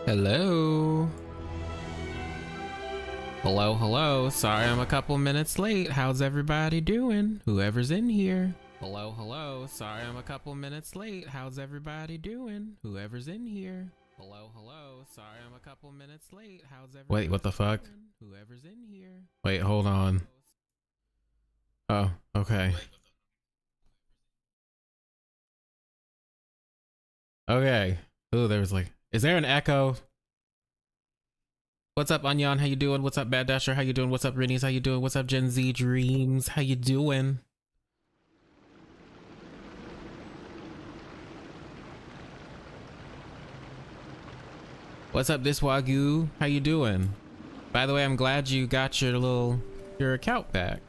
Hello. Hello, hello. Sorry I'm a couple minutes late. How's everybody doing? Whoever's in here. Hello, hello. Sorry I'm a couple minutes late. How's everybody doing? Whoever's in here. Hello, hello. Sorry I'm a couple minutes late. How's everybody Wait, what the fuck? Doing? Whoever's in here. Wait, hold on. Oh, okay. Okay. Oh, there was like, is there an echo? What's up, Anyan? How you doing? What's up, Bad Dasher? How you doing? What's up, Rinnies? How you doing? What's up, Gen Z Dreams? How you doing? What's up, this Wagyu? How you doing? By the way, I'm glad you got your account back.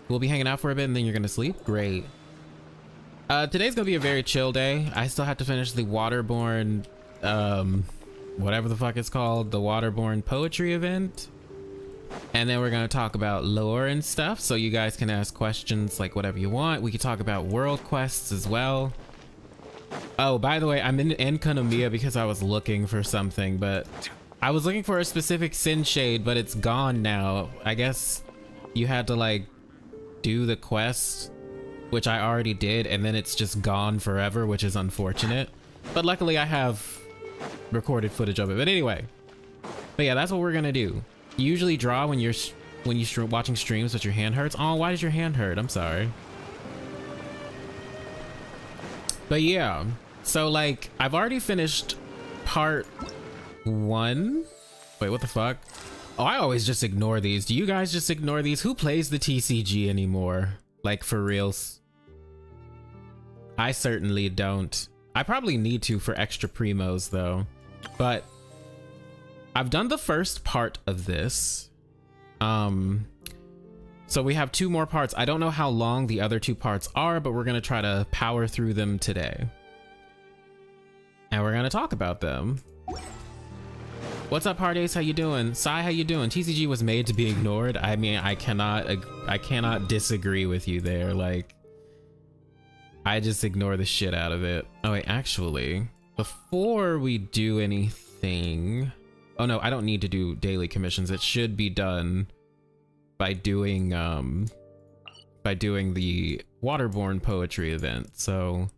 We'll be hanging out for a bit and then you're gonna sleep? Great. Today's gonna be a very chill day. I still have to finish the Waterborne, whatever the fuck it's called, the Waterborne Poetry event. And then we're gonna talk about lore and stuff, so you guys can ask questions like whatever you want. We can talk about world quests as well. Oh, by the way, I'm in Enkanomiya because I was looking for something, but I was looking for a specific sin shade, but it's gone now. I guess you had to like do the quest, which I already did, and then it's just gone forever, which is unfortunate. But luckily I have recorded footage of it. But anyway, but yeah, that's what we're gonna do. You usually draw when you're watching streams, but your hand hurts. Oh, why does your hand hurt? I'm sorry. But yeah, so like I've already finished part 1. Wait, what the fuck? Oh, I always just ignore these. Do you guys just ignore these? Who plays the TCG anymore? Like for reals? I certainly don't. I probably need to for extra primos though. But I've done the first part of this. So we have 2 more parts. I don't know how long the other 2 parts are, but we're gonna try to power through them today. And we're gonna talk about them. What's up, Hardace? How you doing? Sai, how you doing? TCG was made to be ignored. I mean, I cannot disagree with you there. Like, I just ignore the shit out of it. Oh wait, actually, before we do anything, oh no, I don't need to do daily commissions. It should be done by doing the Waterborne Poetry event. So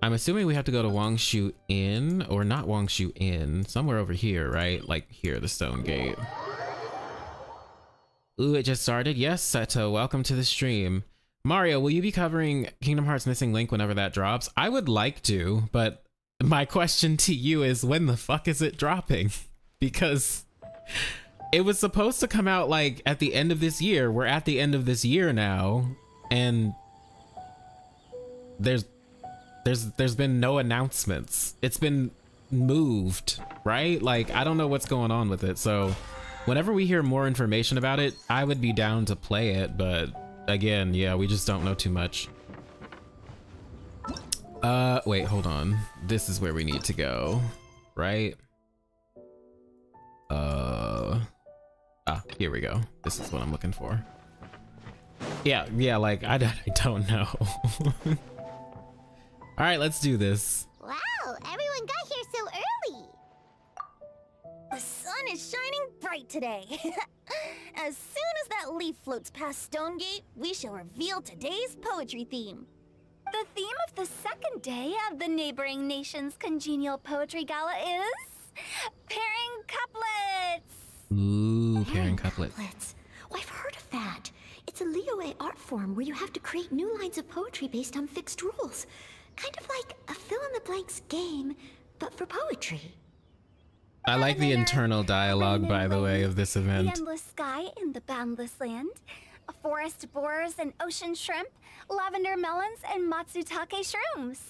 I'm assuming we have to go to Wangshu Inn, or not Wangshu Inn, somewhere over here, right? Like here, the Stone Gate. Ooh, it just started. Yes, Seto, welcome to the stream. Mario, will you be covering Kingdom Hearts Missing Link whenever that drops? I would like to, but my question to you is, when the fuck is it dropping? Because it was supposed to come out like at the end of this year. We're at the end of this year now, and there's been no announcements. It's been moved, right? Like, I don't know what's going on with it. So whenever we hear more information about it, I would be down to play it. But again, yeah, we just don't know too much. Wait, hold on. This is where we need to go, right? Here we go. This is what I'm looking for. Yeah, like, I don't know. All right, let's do this. Wow, everyone got here so early. The sun is shining bright today. As soon as that leaf floats past Stonegate, we shall reveal today's poetry theme. The theme of the second day of the neighboring nation's congenial poetry gala is pairing couplets. Ooh, pairing couplets. Oh, I've heard of that. It's a Liyue art form where you have to create new lines of poetry based on fixed rules. Kind of like a fill-in-the-blanks game, but for poetry. I like the internal dialogue, by the way, of this event. The endless sky in the boundless land, a forest boars and ocean shrimp, lavender melons and matsutake shrooms.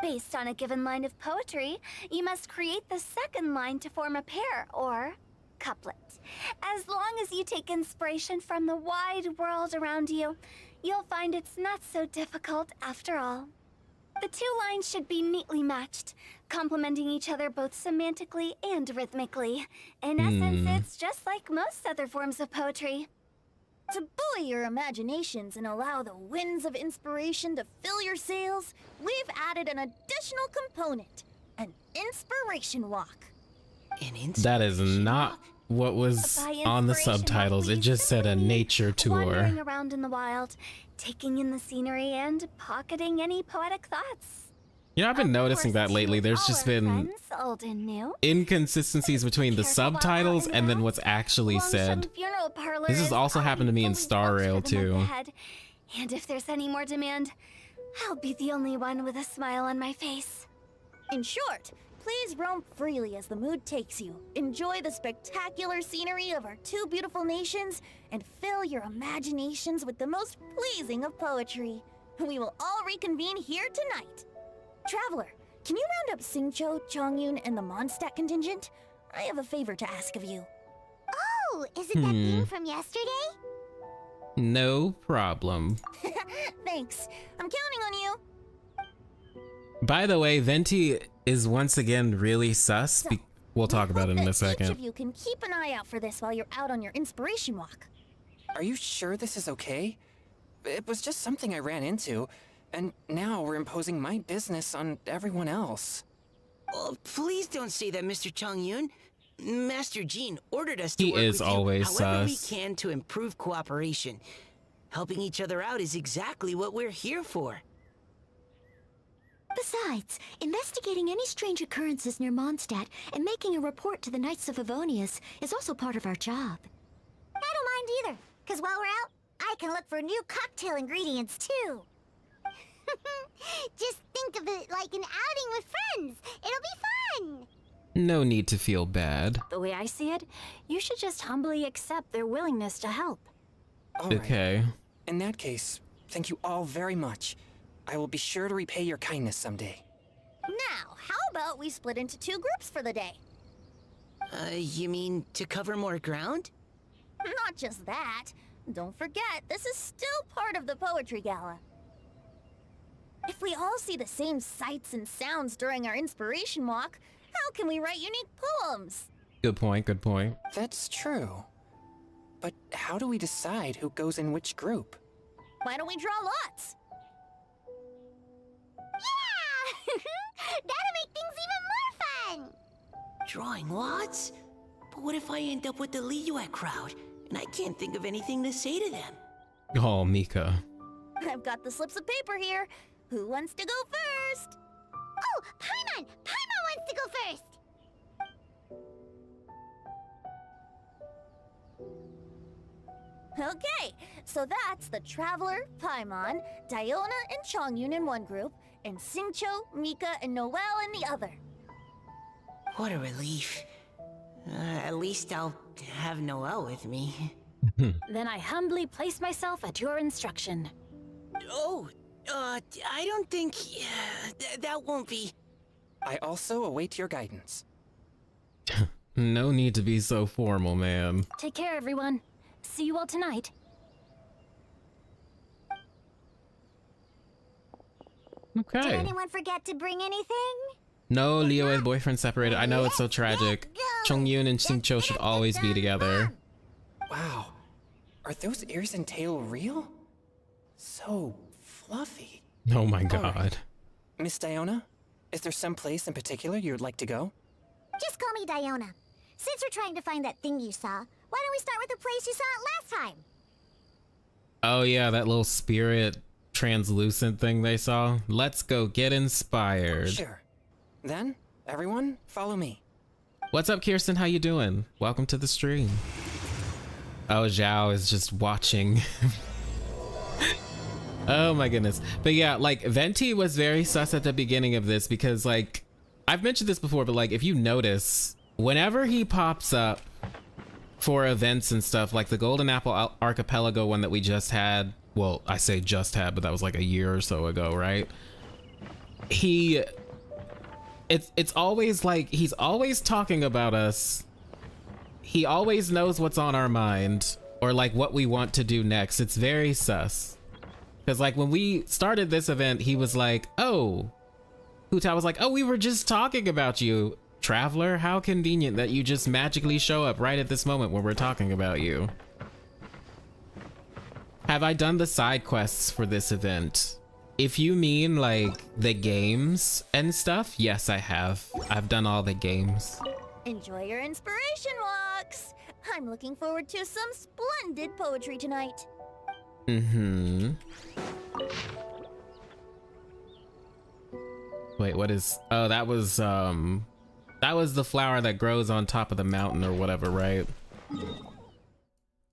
Based on a given line of poetry, you must create the second line to form a pair, or couplet. As long as you take inspiration from the wide world around you, you'll find it's not so difficult after all. The 2 lines should be neatly matched, complementing each other both semantically and rhythmically. In essence, it's just like most other forms of poetry. To buoy your imaginations and allow the winds of inspiration to fill your sails, we've added an additional component, an inspiration walk. That is not what was By on the inspiration walk, subtitles. we It just said a simply mean nature tour. Wandering around in the wild, taking in the scenery, and pocketing any poetic thoughts. You know, I've been Of noticing course, that lately. to There's all just our been friends, old and new. inconsistencies between the Careful while out subtitles and and then about. what's actually Lonesome said. Funeral Parlor This has is also happened to me in fully Star booked Rail for the month too. ahead. And if there's any more demand, I'll be the only one with a smile on my face. In short, please roam freely as the mood takes you. Enjoy the spectacular scenery of our two beautiful nations and fill your imaginations with the most pleasing of poetry. We will all reconvene here tonight. Traveler, can you round up Xingqiu, Chong Yun, and the Mondstadt contingent? I have a favor to ask of you. Oh, is it that thing from yesterday? No problem. Thanks. I'm counting on you. By the way, Venti is once again really sus. We'll talk about it in a Each of second. you can keep an eye out for this while you're out on your inspiration walk. Are you sure this is okay? It was just something I ran into, and now we're imposing my business on everyone else. Oh, please don't say that, Mr. Chong Yun. Master Jean ordered us to He work is with you always however we sus. can to improve cooperation. Helping each other out is exactly what we're here for. Besides, investigating any strange occurrences near Mondstadt and making a report to the Knights of Favonius is also part of our job. I don't mind either, because while we're out, I can look for new cocktail ingredients too. Just think of it like an outing with friends. It'll be fun. No need to feel bad. The way I see it, you should just humbly accept their willingness to help. All right. Okay. In that case, thank you all very much. I will be sure to repay your kindness someday. Now, how about we split into two groups for the day? You mean to cover more ground? Not just that. Don't forget, this is still part of the poetry gala. If we all see the same sights and sounds during our inspiration walk, how can we write unique poems? Good point, good point. That's true. But how do we decide who goes in which group? Why don't we draw lots? Yeah! That'll make things even more fun. Drawing lots? But what if I end up with the Liyue crowd, and I can't think of anything to say to them? Oh, Mika. I've got the slips of paper here. Who wants to go first? Oh, Paimon! Paimon wants to go first. Okay, so that's the Traveler, Paimon, Diona, and Chong Yun in one group, and Xingqiu, Mika, and Noelle in the other. What a relief. At least I'll have Noelle with me. Then I humbly place myself at your instruction. Oh, I don't think... that won't be... I also await your guidance. No need to be so formal, man. Take care, everyone. See you all tonight. Did Okay. anyone forget to bring anything? No, Leo and boyfriend separated. I know it's so tragic. Let's go. Chong Yun and Xingqiu should always be together. Wow. Are those ears and tail real? So fluffy. Oh my All god. right. Miss Diona, is there some place in particular you'd like to go? Just call me Diona. Since we're trying to find that thing you saw, why don't we start with the place you saw it last time? Oh yeah, that little spirit translucent thing they saw. Let's go get inspired. Sure. Then, everyone, follow me. What's up, Kirsten? How you doing? Welcome to the stream. Oh, Zhao is just watching. Oh my goodness. But yeah, like Venti was very sus at the beginning of this because like, I've mentioned this before, but like if you notice, whenever he pops up for events and stuff, like the Golden Apple Archipelago one that we just had, well, I say just had, but that was like a year or so ago, right? It's always like, he's always talking about us. He always knows what's on our mind or like what we want to do next. It's very sus. Because like when we started this event, he was like, oh, Huta was like, oh, we were just talking about you. Traveler, how convenient that you just magically show up right at this moment when we're talking about you. Have I done the side quests for this event? If you mean like the games and stuff, yes, I have. I've done all the games. Enjoy your inspiration walks. I'm looking forward to some splendid poetry tonight. Mm-hmm. Wait, what is... Oh, that was the flower that grows on top of the mountain or whatever, right?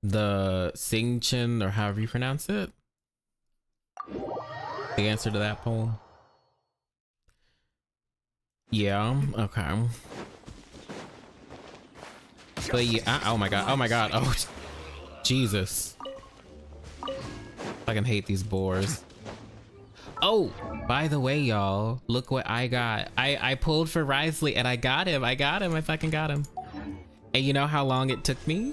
The Singchin, or however you pronounce it. The answer to that poem. Yeah, okay. But yeah, oh my god, oh Jesus. I can hate these boars. Oh, by the way, y'all, look what I got. I pulled for Wriothesley and I got him, I fucking got him. And you know how long it took me?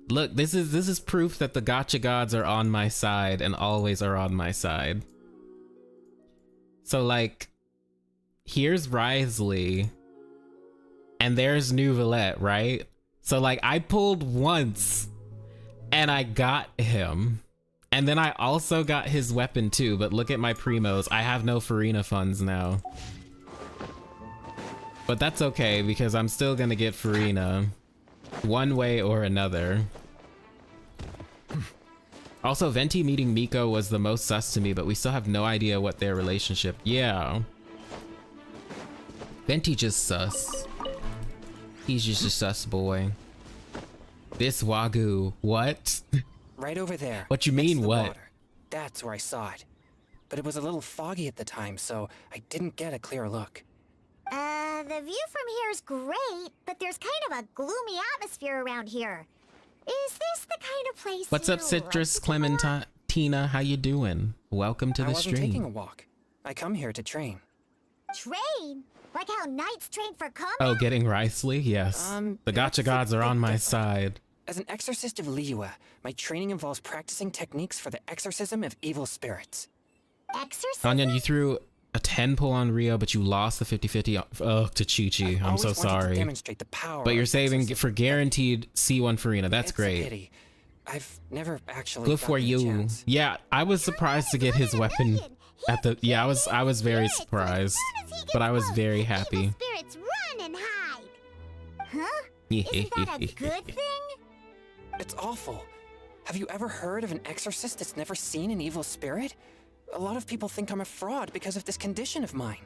Look, this is proof that the Gacha gods are on my side and always are on my side. So like, here's Wriothesley and there's Neuvillette, right? So like I pulled once and I got him. And then I also got his weapon too, but look at my primos. I have no Farina funds now. But that's okay because I'm still gonna get Farina. One way or another. Also, Venti meeting Miko was the most sus to me, but we still have no idea what their relationship. Yeah. Venti just sus. He's just a sus boy. This Wagyu, what? Right over there. What you mean, what? Water. That's where I saw it. But it was a little foggy at the time, so I didn't get a clear look. The view from here is great, but there's kind of a gloomy atmosphere around here. Is this the kind of place? What's up, Citrus Clementina? How you doing? Welcome to the stream. I wasn't taking a walk. I come here to train. Train? Like how knights train for combat? Oh, getting Wriothesley? Yes. The Gacha gods are on my side. As an exorcist of Liyue, my training involves practicing techniques for the exorcism of evil spirits. Exorcism? Onion, you threw a 10 pull on Rio, but you lost the 50-50 to Chi-Chi. I'm so sorry. But you're saving for guaranteed C1 Farina. That's great. A pity. I've never actually Good for you. Yeah, I was surprised to get his weapon at the... Yeah, I was very surprised, but I was very happy. Spirits run and hide. Huh? Isn't that a good thing? It's awful. Have you ever heard of an exorcist that's never seen an evil spirit? A lot of people think I'm a fraud because of this condition of mine.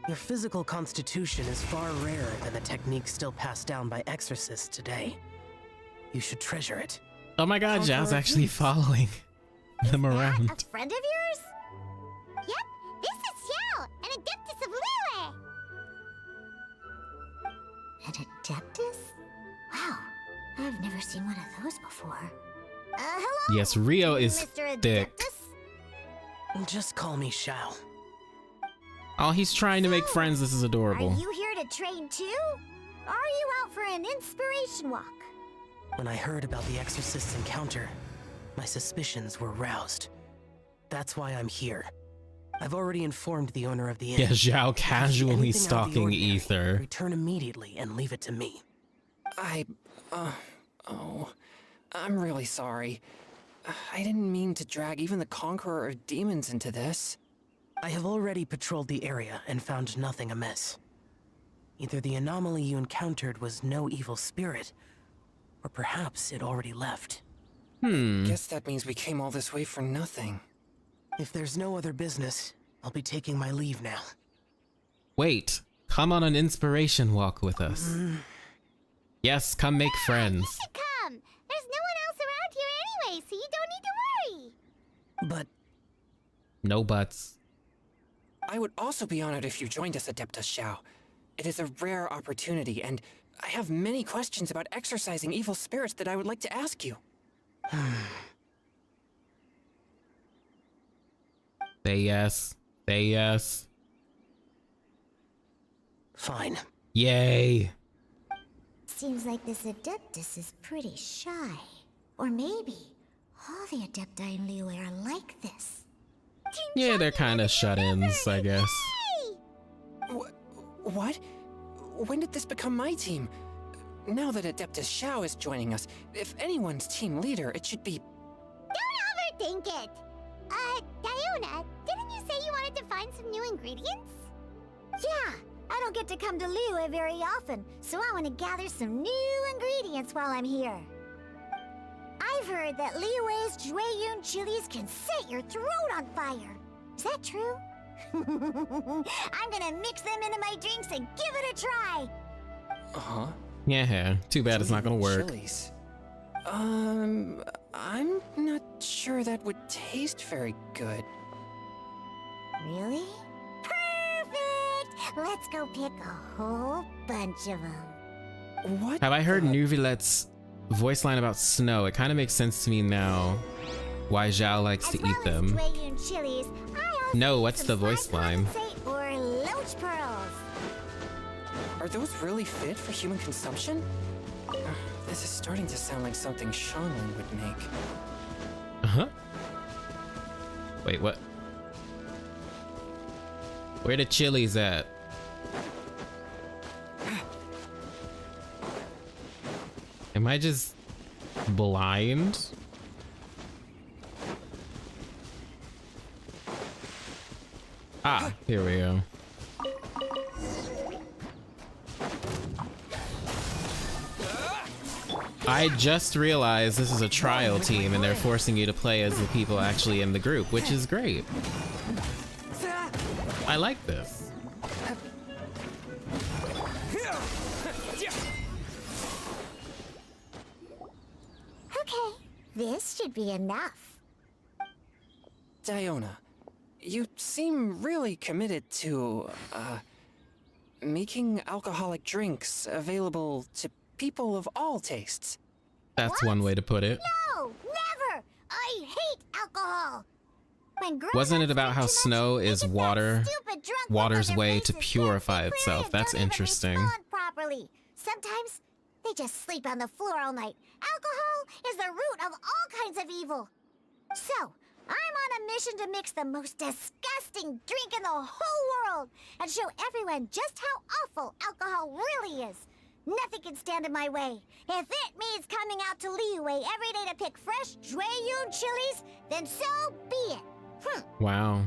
Your physical constitution is far rarer than the techniques still passed down by exorcists today. You should treasure it. Oh my god, Zhao's actually following them around. A friend of yours? Yep, this is Xiao, an adeptus of Liyue. An adeptus? Wow, I've never seen one of those before. Hello? Yes, Rio is Mr. thick. Adeptus? Just call me Xiao. Oh, he's trying to make friends. This is adorable. Are you here to train too? Or are you out for an inspiration walk? When I heard about the exorcist's encounter, my suspicions were roused. That's why I'm here. I've already informed the owner of the inn. Yeah, Zhao casually stalking Ether. Return immediately and leave it to me. I'm really sorry. I didn't mean to drag even the Conqueror of Demons into this. I have already patrolled the area and found nothing amiss. Either the anomaly you encountered was no evil spirit, or perhaps it already left. Guess that means we came all this way for nothing. If there's no other business, I'll be taking my leave now. Wait, come on an inspiration walk with us. Yes, come make friends. You should come. There's no one else around here anyway, so you don't need to worry. But... No buts. I would also be honored if you joined us, Adeptus Xiao. It is a rare opportunity, and I have many questions about exorcising evil spirits that I would like to ask you. Say yes. Say yes. Fine. Yay. Seems like this Adeptus is pretty shy. Or maybe all the Adepti in Liyue are like this. Yeah, they're kind of shut-ins, I guess. What? When did this become my team? Now that Adeptus Xiao is joining us, if anyone's team leader, it should be... Don't overthink it! of new ingredients? Yeah, I don't get to come to Liyue very often, so I want to gather some new ingredients while I'm here. I've heard that Liyue's Yun chilies can set your throat on fire. Is that true? I'm gonna mix them into my drinks and give it a try. Uh-huh. Yeah, too bad it's not gonna work. Chilies. I'm not sure that would taste very good. Really? Perfect! Let's go pick a whole bunch of them. What? Have I heard the- Nuvilet's voice line about snow? It kind of makes sense to me now why Zhao likes to eat them. Yun chilies, I also No, need what's some the voice slime line? condensate or loach pearls. Are those really fit for human consumption? This is starting to sound like something Shanlin would make. Uh-huh. Wait, what? Where the chilies at? Am I just blind? Ah, here we go. I just realized this is a trial team and they're forcing you to play as the people actually in the group, which is great. I like this. Okay, this should be enough. Diona, you seem really committed to, making alcoholic drinks available to people of all tastes. That's one way to put it. No, never! I hate alcohol! When Wasn't it grown-ups about drink how too much, snow they is get that water, stupid drunk look on water's their way to faces, purify they itself? cry and That's don't even interesting. respond properly. Sometimes they just sleep on the floor all night. Alcohol is the root of all kinds of evil. So, I'm on a mission to mix the most disgusting drink in the whole world and show everyone just how awful alcohol really is. Nothing can stand in my way. If it means coming out to Liyue every day to pick fresh Yun chilies, then so be it. Wow.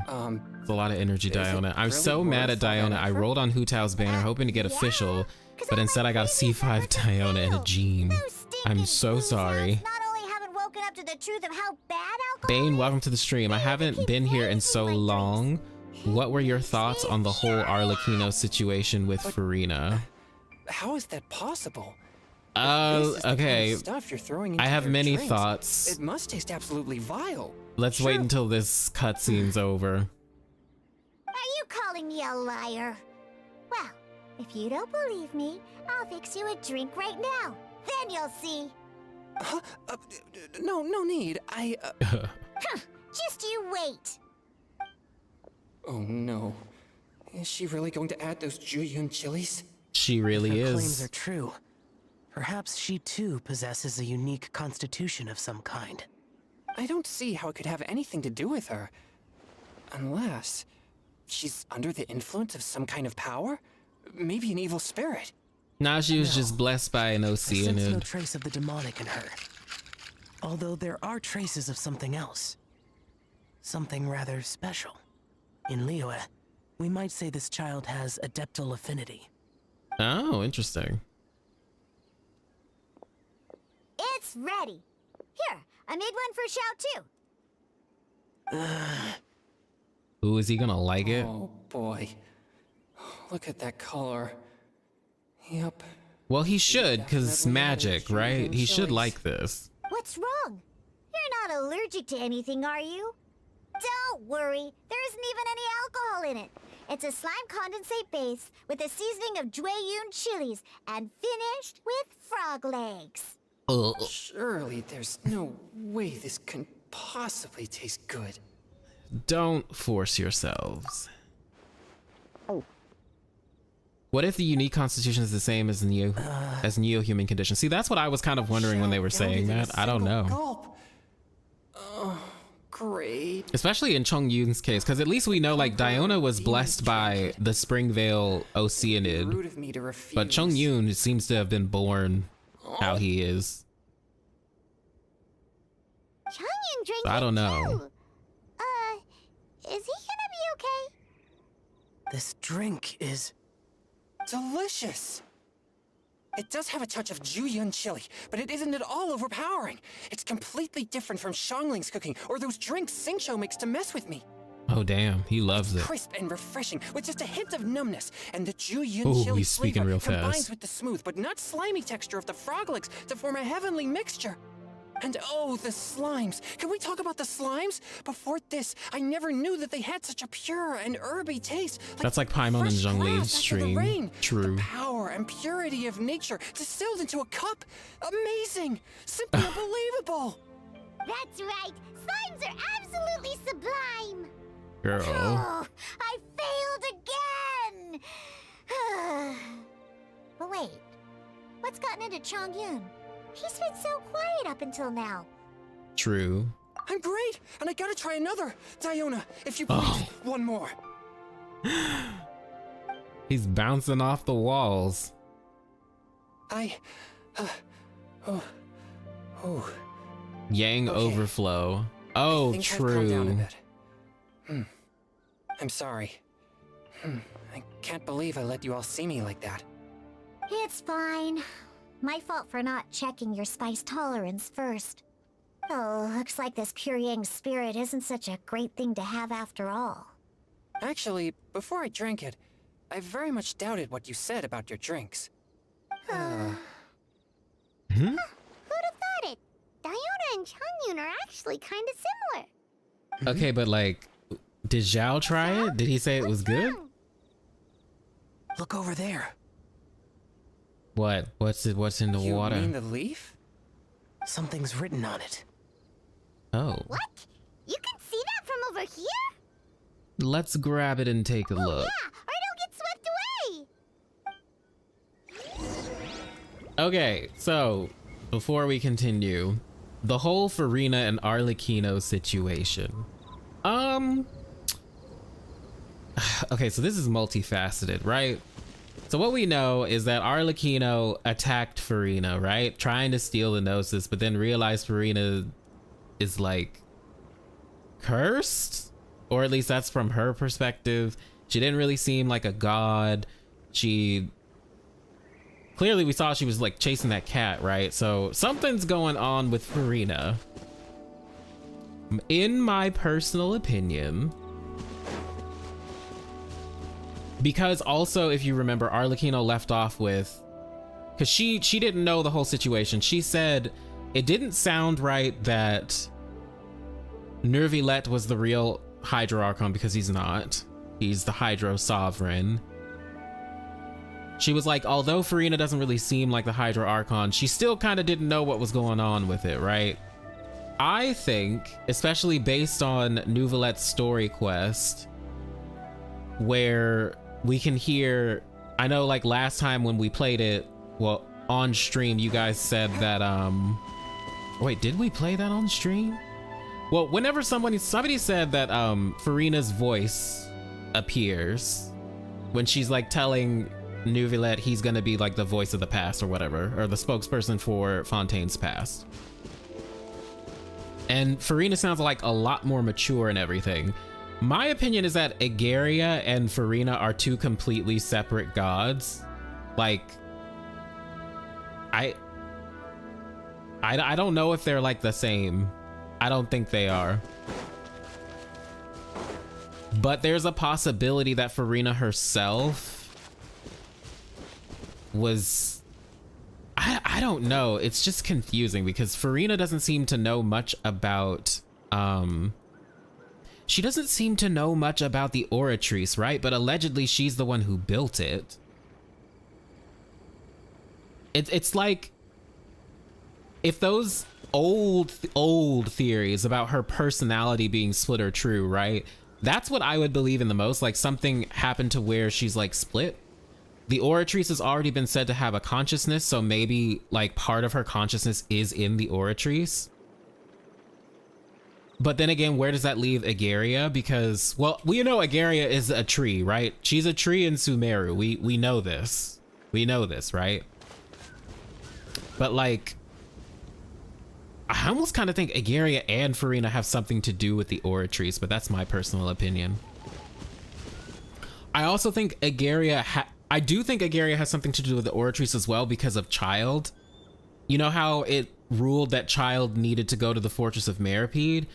It's a lot of energy, is it Diona. I'm really so mad at worth all that Diona. I effort? rolled on Hu Tao's banner hoping to get official, 'Cause but all instead my I got a previous C5 efforts Diona and a failed. Jean. Those stinking I'm so booze sorry. hounds not only haven't woken up to the truth of how bad alcohol Bane, is, welcome to the stream. I haven't been here in so long. What were your thoughts on the whole Arlecchino situation with Farina? How is that possible? If this is the kind of Okay. stuff you're throwing I into have your many drinks, thoughts. It must taste absolutely vile. Let's wait until this cutscene's over. Are you calling me a liar? Well, if you don't believe me, I'll fix you a drink right now. Then you'll see. Huh? No need. Just you wait. Oh no. Is she really going to add those Yun chilies? She really Her claims are is. true. Perhaps she too possesses a unique constitution of some kind. I don't see how it could have anything to do with her. Unless she's under the influence of some kind of power? Maybe an evil spirit. Now she was just blessed by an I sense no Oceanid. trace of the demonic in her. Although there are traces of something else. Something rather special. In Liyue, we might say this child has adeptal affinity. Oh, interesting. It's ready. Here, I made one for Xiao too. Ooh, is he gonna like it? Oh boy. Look at that color. Yep. Well, he should, because it's Definitely magic, Yun right? He should chilies. like this. What's wrong? You're not allergic to anything, are you? Don't worry, there isn't even any alcohol in it. It's a slime condensate base with a seasoning of Yun chilies and finished with frog legs. Ugh. Surely there's no way this can possibly taste good. Don't force yourselves. What if the unique constitution is the same as neo-human condition? See, that's what I was kind of wondering when they were saying that. I don't know. Gulp. Oh, great. Especially in Chong Yun's case, because at least we know, like, Diona was blessed by the Springvale Oceanid, Rude of me to refuse. but Chong Yun seems to have been born how he is. Chong Yun drank I don't it know. too. Is he gonna be okay? This drink is... delicious! It does have a touch of Chong Yun chili, but it isn't at all overpowering. It's completely different from Xiangling's cooking or those drinks Xingqiu makes to mess with me. Oh damn, he loves it. Crisp and refreshing with just a hint of numbness, and the Chong Yun Ooh, chili he's speaking flavor real combines fast. with the smooth but not slimy texture of the froglics to form a heavenly mixture. And oh, the slimes. Can we talk about the slimes? Before this, I never knew that they had such a pure and herby taste. That's like Paimon and fresh Zhongli's grass after the stream. rain. True. The power and purity of nature distilled into a cup. Amazing. Simply unbelievable. That's right. Slimes are absolutely sublime. Girl. Oh, I failed again. But wait, what's gotten into Chong Yun? He's been so quiet up until now. True. I'm great, and I gotta try another. Diona, if you please, one more. He's bouncing off the walls. Yang Okay. overflow. Oh, I think I've calmed down a true. bit. I'm sorry. I can't believe I let you all see me like that. It's fine. My fault for not checking your spice tolerance first. Oh, looks like this pure yang spirit isn't such a great thing to have after all. Actually, before I drank it, I very much doubted what you said about your drinks. Who'd have thought it? Diona and Chong Yun are actually kind of similar. Okay, but like, did Zhao try it? Did he say it was good? Look over there. What? What's in the You water? mean the leaf? Something's written on it. Oh. What? You can see that from over here? Let's grab it and take a look. Yeah, or it'll get swept away. Okay, so before we continue, the whole Farina and Arlecchino situation. Okay, so this is multifaceted, right? So what we know is that Arlecchino attacked Farina, right? Trying to steal the Gnosis, but then realized Farina is like cursed, or at least that's from her perspective. She didn't really seem like a god. She clearly, we saw she was like chasing that cat, right? So something's going on with Farina. In my personal opinion, because also, if you remember, Arlecchino left off with, because she didn't know the whole situation. She said it didn't sound right that Neuvillette was the real Hydro Archon, because he's not. He's the Hydro Sovereign. She was like, although Farina doesn't really seem like the Hydro Archon, she still kind of didn't know what was going on with it, right? I think, especially based on Neuvillette's story quest, where we can hear, I know like last time when we played it, well, on stream, you guys said that, wait, did we play that on stream? Well, whenever somebody said that, Farina's voice appears when she's like telling Neuvillette he's gonna be like the voice of the past or whatever, or the spokesperson for Fontaine's past. And Farina sounds like a lot more mature and everything. My opinion is that Egeria and Farina are two completely separate gods. Like, I don't know if they're like the same. I don't think they are. But there's a possibility that Farina herself was, I don't know. It's just confusing because Farina doesn't seem to know much about, she doesn't seem to know much about the Oratrice, right? But allegedly she's the one who built it. It's like, if those old theories about her personality being split are true, right? That's what I would believe in the most. Like something happened to where she's like split. The Oratrice has already been said to have a consciousness, so maybe like part of her consciousness is in the Oratrice. But then again, where does that leave Egeria? Because, well, we know Egeria is a tree, right? She's a tree in Sumeru. We know this. We know this, right? But like, I almost kind of think Egeria and Farina have something to do with the Oratrice, but that's my personal opinion. I also think Agaria I do think Agaria has something to do with the Oratrice as well because of Childe. You know how it ruled that Childe needed to go to the Fortress of Meropide?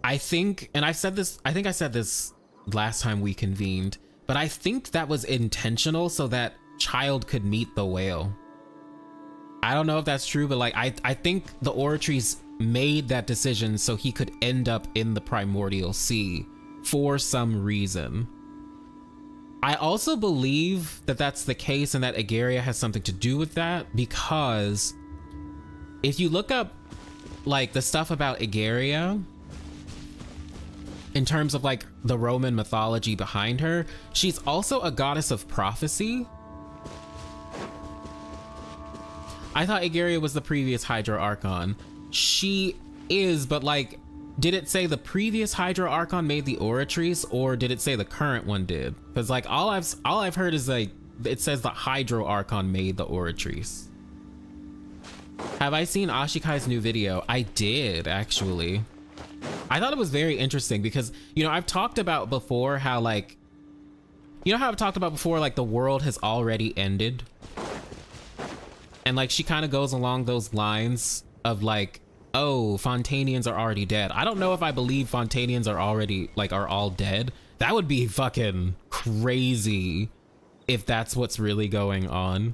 I think, and I think I said this last time we convened, but I think that was intentional so that Childe could meet the whale. I don't know if that's true, but like I think the Oratrice made that decision so he could end up in the Primordial Sea for some reason. I also believe that that's the case and that Agaria has something to do with that, because if you look up like the stuff about Agaria in terms of like the Roman mythology behind her, she's also a goddess of prophecy. I thought Agaria was the previous Hydro Archon. She is, but like, did it say the previous Hydro Archon made the Oratrice, or did it say the current one did? Because like all I've heard is like it says the Hydro Archon made the Oratrice. Have I seen Ashikai's new video? I did, actually. I thought it was very interesting because, you know, I've talked about before how like, you know how I've talked about before, like the world has already ended. And like she kind of goes along those lines of like, oh, Fontainians are already dead. I don't know if I believe Fontainians are already like are all dead. That would be fucking crazy if that's what's really going on.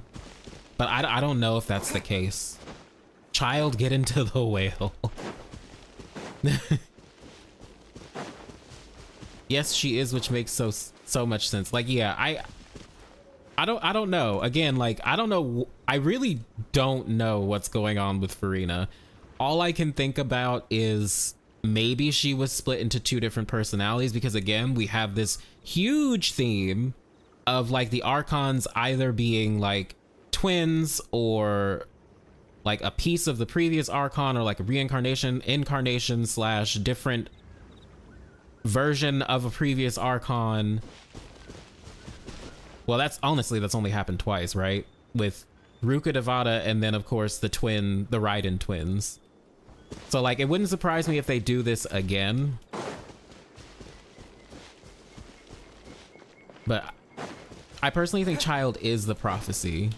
But I don't know if that's the case. Childe, get into the whale. Yes, she is, which makes so much sense. Like, yeah, I don't know. Again, like, I don't know. I really don't know what's going on with Furina. All I can think about is maybe she was split into two different personalities, because again, we have this huge theme of like the Archons either being like twins or like a piece of the previous Archon, or like a reincarnation, incarnation / different version of a previous Archon. Well, that's only happened twice, right? With Ruka Devata and then of course the Raiden twins. So like it wouldn't surprise me if they do this again. But I personally think Childe is the prophecy.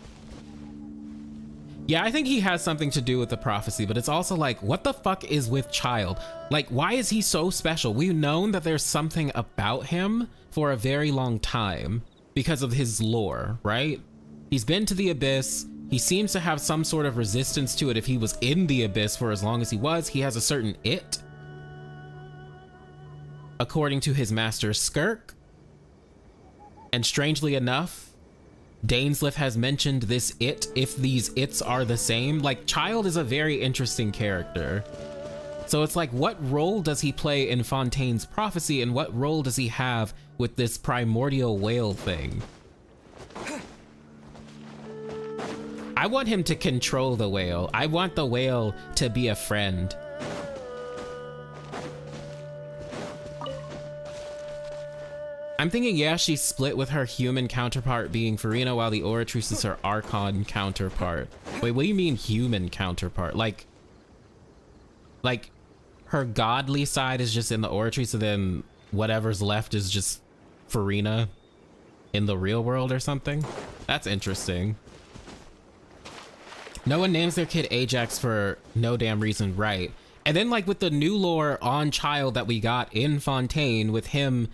Yeah, I think he has something to do with the prophecy, but it's also like, what the fuck is with Childe? Like, why is he so special? We've known that there's something about him for a very long time because of his lore, right? He's been to the Abyss. He seems to have some sort of resistance to it if he was in the Abyss for as long as he was. He has a certain it, according to his master Skirk. And strangely enough, Dainsleif has mentioned this it, if these its are the same. Like, Childe is a very interesting character. So it's like, what role does he play in Fontaine's prophecy, and what role does he have with this primordial whale thing? I want him to control the whale. I want the whale to be a friend. I'm thinking, yeah, she's split with her human counterpart being Furina, while the Oratrice is her Archon counterpart. Wait, what do you mean human counterpart? Like her godly side is just in the Oratrice, and then whatever's left is just Furina in the real world or something? That's interesting. No one names their kid Ajax for no damn reason, right? And then like with the new lore on Childe that we got in Fontaine, with him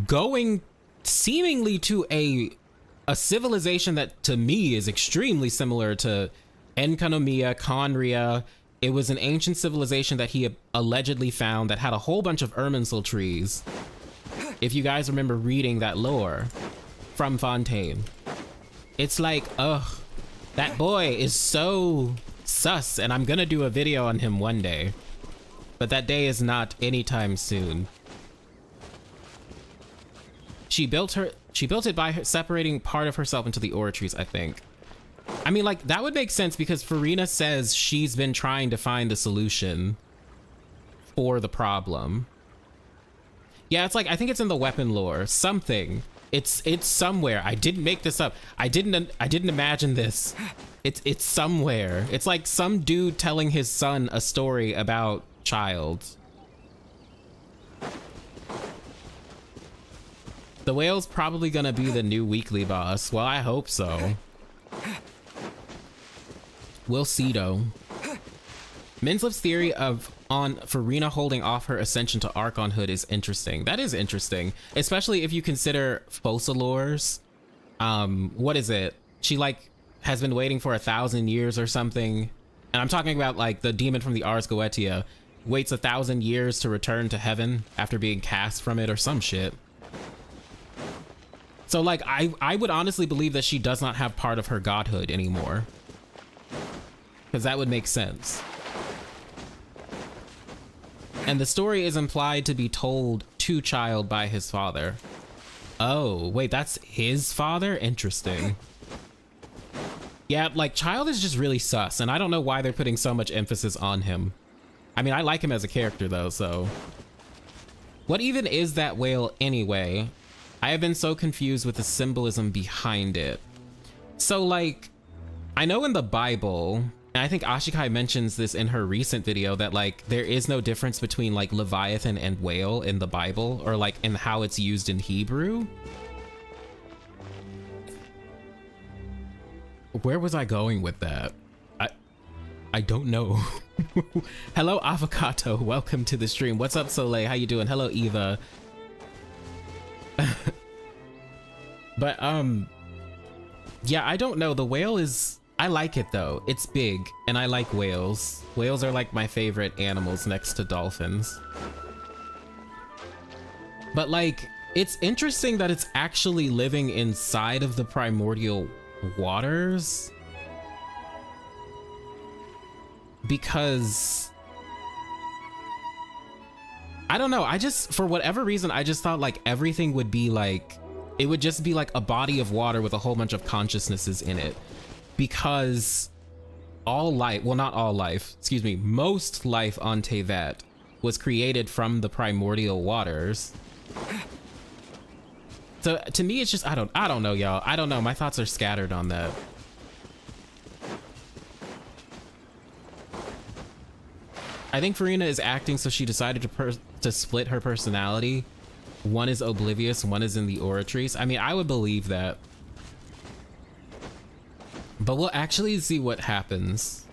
going seemingly to a civilization that to me is extremely similar to Enkanomiya, Conria. It was an ancient civilization that he allegedly found that had a whole bunch of Irminsul trees. If you guys remember reading that lore from Fontaine. It's like, ugh, that boy is so sus, and I'm gonna do a video on him one day. But that day is not anytime soon. She built it by separating part of herself into the Oratrice, I think. I mean, like, that would make sense because Furina says she's been trying to find a solution for the problem. Yeah, it's like, I think it's in the weapon lore. Something. It's somewhere. I didn't make this up. I didn't imagine this. It's somewhere. It's like some dude telling his son a story about Childe. The whale's probably gonna be the new weekly boss. Well, I hope so. We'll see though. Minslip's theory on Furina holding off her ascension to Archonhood is interesting. That is interesting, especially if you consider Focalors. What is it? She like has been waiting for 1,000 years or something. And I'm talking about like the demon from the Ars Goetia waits 1,000 years to return to heaven after being cast from it or some shit. So like I would honestly believe that she does not have part of her godhood anymore, because that would make sense. And the story is implied to be told to Childe by his father. Oh, wait, that's his father? Interesting. Yeah, like Childe is just really sus, and I don't know why they're putting so much emphasis on him. I mean, I like him as a character though, so. What even is that whale anyway? I have been so confused with the symbolism behind it. So like, I know in the Bible, and I think Ashikai mentions this in her recent video, that like there is no difference between like Leviathan and whale in the Bible, or like in how it's used in Hebrew. Where was I going with that? I don't know. Hello Avocado, welcome to the stream. What's up Soleil, how you doing? Hello Eva. But yeah, I don't know. The whale is, I like it though. It's big and I like whales. Whales are like my favorite animals next to dolphins. But like, it's interesting that it's actually living inside of the primordial waters, because I don't know, I just, for whatever reason, I just thought like everything would be like, it would just be like a body of water with a whole bunch of consciousnesses in it, because all life, well not all life, excuse me, most life on Tevat was created from the primordial waters. So to me, it's just, I don't know, y'all. I don't know. My thoughts are scattered on that. I think Furina is acting so she decided to split her personality. One is oblivious, one is in the oratories. I mean, I would believe that. But we'll actually see what happens.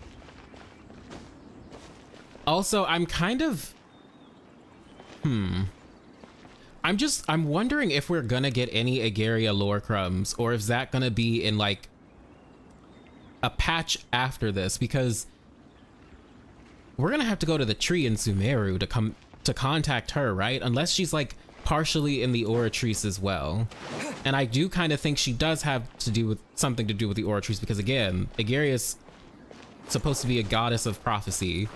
Also, I'm kind of... I'm wondering if we're gonna get any Agaria lore crumbs, or is that gonna be in like a patch after this, because we're gonna have to go to the tree in Sumeru to contact her, right? Unless she's like partially in the oratories as well. And I do kind of think she does have to do with something to do with the oratories, because again, Agaria is supposed to be a goddess of prophecy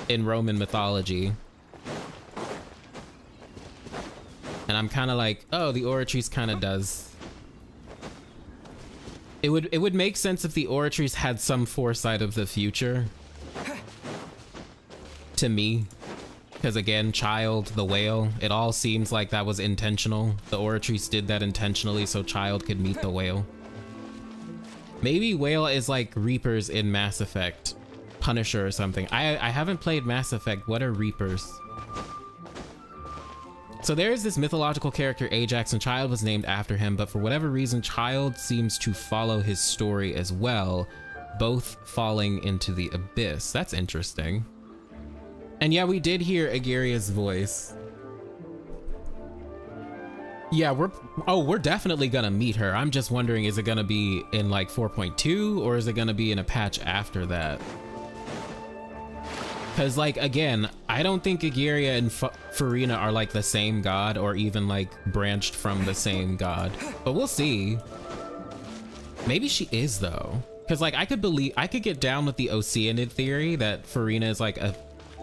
in Roman mythology. And I'm kind of like, oh, the oratories kind of does. It would make sense if the oratories had some foresight of the future. To me. Because again, Childe, the whale, it all seems like that was intentional. The oratories did that intentionally so Childe could meet the whale. Maybe whale is like Reapers in Mass Effect. Punisher or something. I haven't played Mass Effect. What are Reapers? So there is this mythological character Ajax, and Childe was named after him, but for whatever reason, Childe seems to follow his story as well, both falling into the abyss. That's interesting. And yeah, we did hear Agaria's voice. Yeah, we're definitely gonna meet her. I'm just wondering, is it gonna be in like 4.2 or is it gonna be in a patch after that? Because like, again, I don't think Agaria and Furina are like the same god, or even like branched from the same god, but we'll see. Maybe she is though. Because like, I could get down with the Oceanid theory that Furina is like an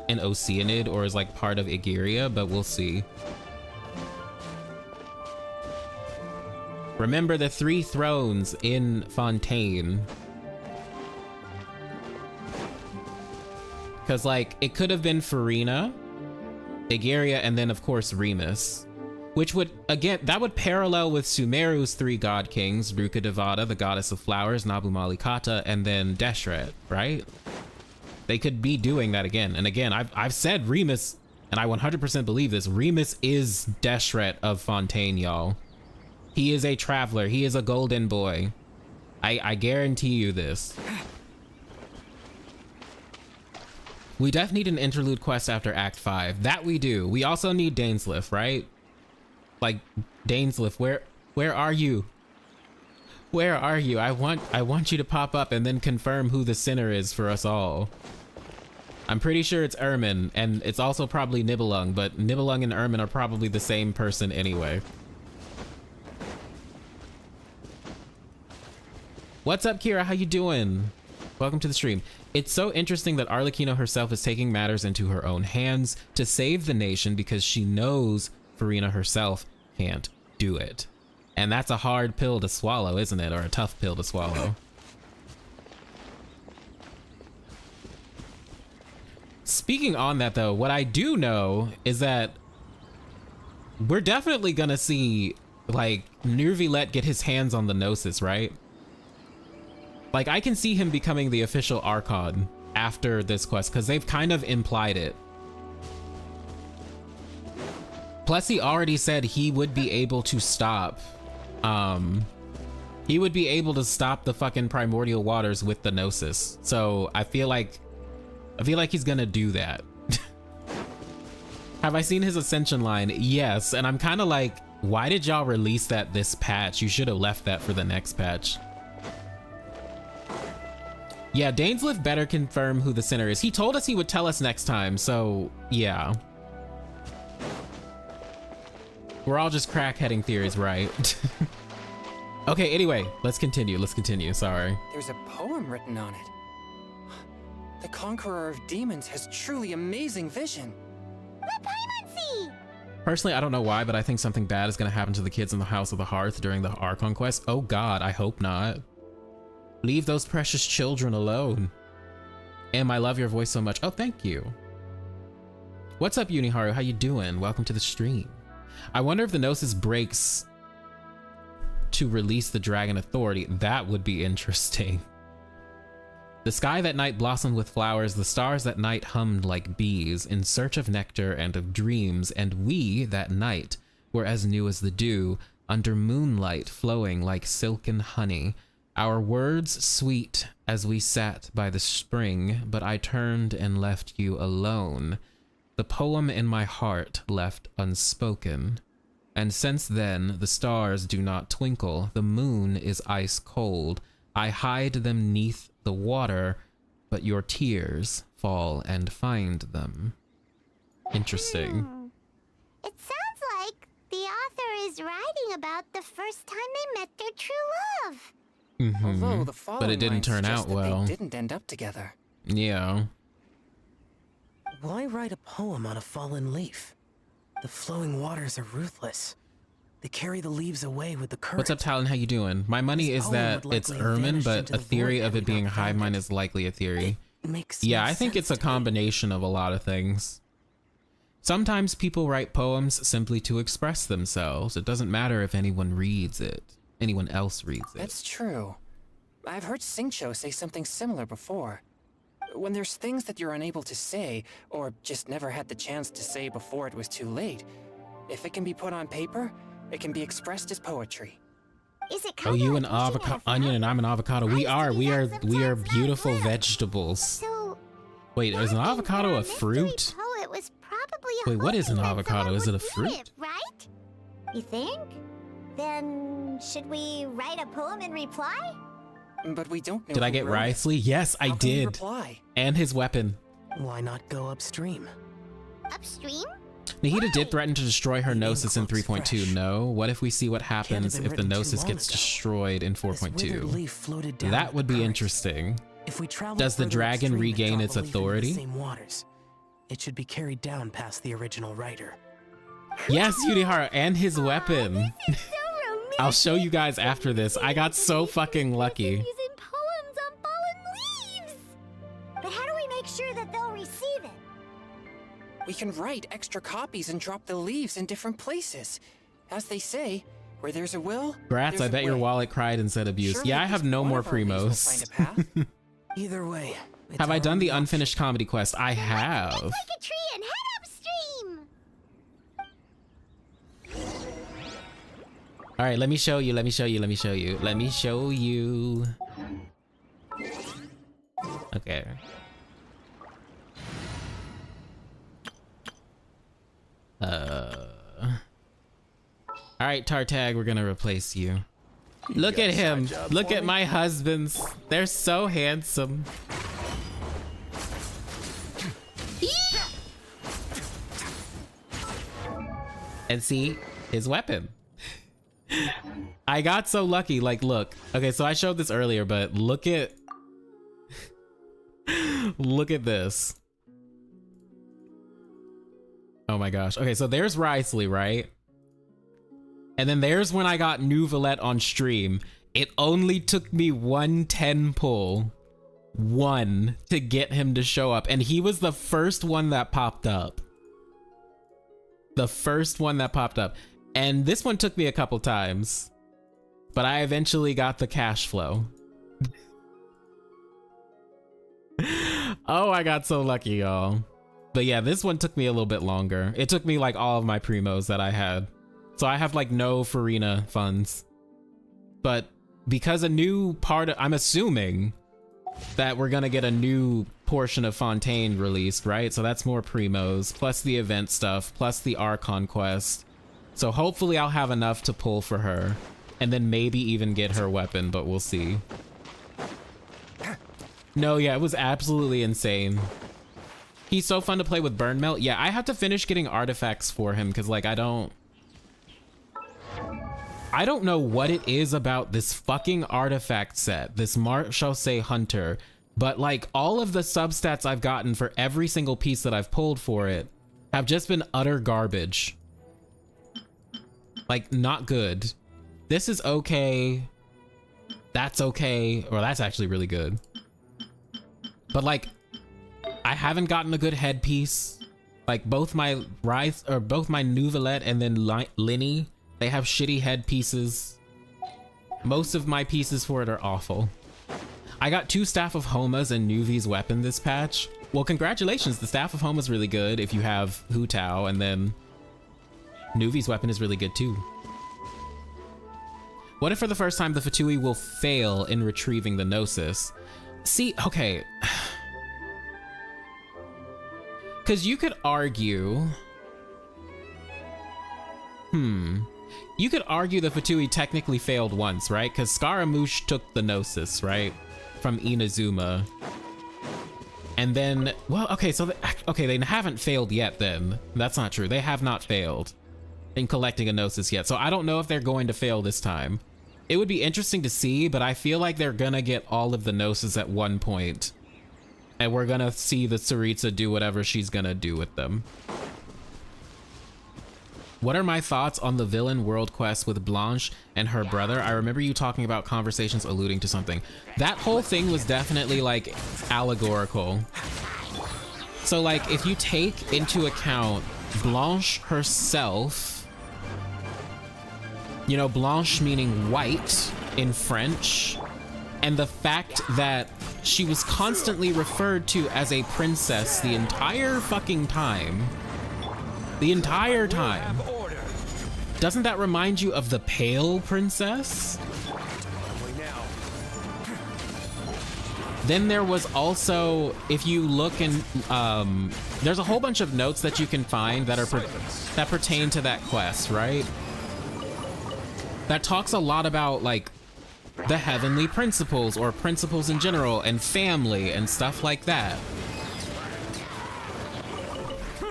Oceanid or is like part of Agaria, but we'll see. Remember the 3 thrones in Fontaine. Because like, it could have been Furina, Agaria, and then of course Remus. Which would, again, that would parallel with Sumeru's 3 god kings, Ruka Devata, the goddess of flowers, Nabu Malikata, and then Deshret, right? They could be doing that again. And again, I've said Remus and I 100% believe this, Remus is Deshret of Fontaine, y'all. He is a traveler. He is a golden boy. I guarantee you this. We definitely need an interlude quest after Act 5. That we do. We also need Dainsleif, right? Like, Dainsleif, where are you? Where are you? I want you to pop up and then confirm who the sinner is for us all. I'm pretty sure it's Ermin, and it's also probably Nibelung, but Nibelung and Ermin are probably the same person anyway. What's up, Kira? How you doing? Welcome to the stream. It's so interesting that Arlecchino herself is taking matters into her own hands to save the nation because she knows Farina herself can't do it. And that's a hard pill to swallow, isn't it? Or a tough pill to swallow. Speaking on that though, what I do know is that we're definitely gonna see like Neuvillette get his hands on the Gnosis, right? Like I can see him becoming the official Archon after this quest because they've kind of implied it. Plus he already said he would be able to stop he would be able to stop the fucking primordial waters with the Gnosis. So I feel like he's gonna do that. Have I seen his Ascension line? Yes, and I'm kind of like, why did y'all release that this patch? You should have left that for the next patch. Yeah, Dainsleif better confirm who the sinner is. He told us he would tell us next time, so yeah. We're all just crackheading theories, right? Okay, anyway, let's continue, sorry. There's a poem written on it. The Conqueror of Demons has truly amazing vision. Let Paimon see! Personally, I don't know why, but I think something bad is gonna happen to the kids in the House of the Hearth during the Archon quest. Oh god, I hope not. Leave those precious children alone. Em, I love your voice so much. Oh, thank you. What's up, Uniharu? How you doing? Welcome to the stream. I wonder if the Gnosis breaks to release the Dragon Authority. That would be interesting. The sky that night blossomed with flowers, the stars that night hummed like bees, in search of nectar and of dreams, and we, that night, were as new as the dew, under moonlight flowing like silken honey. Our words sweet as we sat by the spring, but I turned and left you alone. The poem in my heart left unspoken. And since then, the stars do not twinkle, the moon is ice cold. I hide them neath the water, but your tears fall and find them. Interesting. It sounds like the author is writing about the first time they met their true love. Although the But it didn't lines turn suggest out that well. They didn't end up together. Yeah. Why write a poem on a fallen leaf? The flowing waters are ruthless. They carry the leaves away with the current. What's up, Talon? How you doing? My money is that it's Ermin, but a theory of it being a hive mind is likely a theory. Yeah, I think it's a combination of a lot of things. Sometimes people write poems simply to express themselves. It doesn't matter if anyone reads it. Anyone else reads it. That's true. I've heard Singcho say something similar before. When there's things that you're unable to say, or just never had the chance to say before it was too late, if it can be put on paper, it can be expressed as poetry. Is it Oh, you an avocado onion and I'm an avocado. We are beautiful vegetables. So, Wait, is an avocado a fruit? Poet was probably a Wait, what is an hoping that avocado? someone Is it a would fruit? get it, right? You think? Then should we write a poem in reply? But we don't know. Did I get Wriothesley? Yes, I How can we did. reply? And his weapon. Why not go upstream? Upstream? Nahida did threaten to destroy her Gnosis in Cloaks 3.2. fresh. No. What if we see what happens been if the written too Gnosis long gets ago. destroyed in This withered 4.2? leaf floated down That with would the be current. interesting. If we travel Does the further dragon upstream and regain drop its a leaf into the authority? same waters, it should be carried down past the original writer. Yes, Yurihara, and his weapon. So romantic. I'll show you guys after this. I got so fucking lucky. Using poems on fallen leaves. But how do we make sure that they'll receive it? We can write extra copies and drop the leaves in different places. As they say, where there's a will, Grats, there's I a bet your way. wallet cried and said abuse. Surely Yeah, I at have least no one more of our leaves will primos. find a path. Either way, it's Have I our done only the option. unfinished comedy quest? I have. Like a tree and head upstream. All right, let me show you. Let me show you. Let me show you. Let me show you. Okay. All right, Tartag, we're gonna replace you. Look at him. Look at my husbands. They're so handsome. And see his weapon. I got so lucky. Like, look. Okay, so I showed this earlier, but look at look at this. Oh my gosh. Okay, so there's WRIOTHESLEY, right? And then there's when I got Nouvelette on stream. It only took me 110 pull. One to get him to show up. And he was the first one that popped up. The first one that popped up. And this one took me a couple times. But I eventually got the cash flow. Oh, I got so lucky, y'all. But yeah, this one took me a little bit longer. It took me like all of my primos that I had. So I have like no Farina funds. But because a new part of, I'm assuming that we're gonna get a new portion of Fontaine released, right? So that's more primos, plus the event stuff, plus the Archon quest. So hopefully I'll have enough to pull for her. And then maybe even get her weapon, but we'll see. No, yeah, it was absolutely insane. He's so fun to play with Burn Melt. Yeah, I have to finish getting artifacts for him because like I don't know what it is about this fucking artifact set, this Marchaussee Hunter, but like all of the substats I've gotten for every single piece that I've pulled for it have just been utter garbage. Like, not good. This is okay. That's okay. Or that's actually really good. But like, I haven't gotten a good headpiece. Like both my Nouvelette and then Linny, they have shitty headpieces. Most of my pieces for it are awful. I got 2 Staff of Homa's and Nuvi's weapon this patch. Well, congratulations, the Staff of Homa's really good if you have Hu Tao, and then Nuvi's weapon is really good too. What if for the first time the Fatui will fail in retrieving the Gnosis? See, okay. Because you could argue... You could argue the Fatui technically failed once, right? Because Scaramouche took the Gnosis, right? From Inazuma. And then... Well, okay, so... they haven't failed yet then. That's not true. They have not failed in collecting a Gnosis yet. So I don't know if they're going to fail this time. It would be interesting to see, but I feel like they're gonna get all of the Gnosis at one point. And we're gonna see the Tsaritsa do whatever she's gonna do with them. What are my thoughts on the villain world quest with Blanche and her brother? I remember you talking about conversations alluding to something. That whole thing was definitely like allegorical. So like if you take into account Blanche herself, you know, Blanche meaning white in French, and the fact that she was constantly referred to as a princess the entire fucking time. The entire time. Doesn't that remind you of the Pale Princess? Then there was also, if you look in, there's a whole bunch of notes that you can find that are that pertain to that quest, right? That talks a lot about like the heavenly principles or principles in general and family and stuff like that.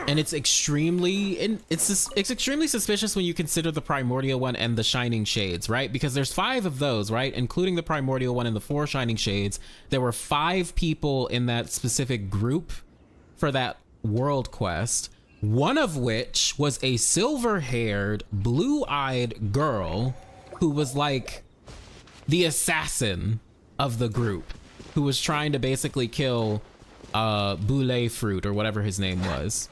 And it's extremely, it's extremely suspicious when you consider the Primordial one and the Shining Shades, right? Because there's 5 of those, right? Including the Primordial one and the 4 Shining Shades. There were 5 people in that specific group for that world quest. One of which was a silver-haired, blue-eyed girl who was like the assassin of the group, who was trying to basically kill Boulet Fruit or whatever his name was.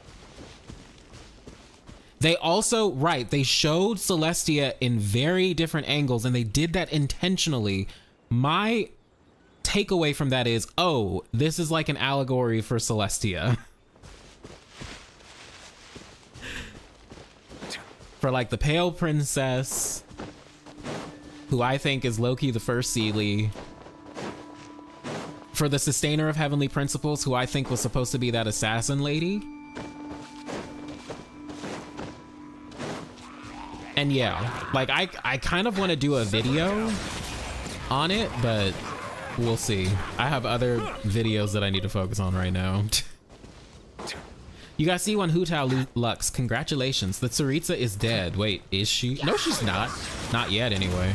They also, right, they showed Celestia in very different angles, and they did that intentionally. My takeaway from that is, oh, this is like an allegory for Celestia. For like the Pale Princess, who I think is low-key the first Seelie. For the sustainer of heavenly principles, who I think was supposed to be that assassin lady. And yeah, like I kind of want to do a video on it, but we'll see. I have other videos that I need to focus on right now. You got C1 Hutao Lux. Congratulations. The Tsaritsa is dead. Wait, is she? No, she's not. Not yet, anyway.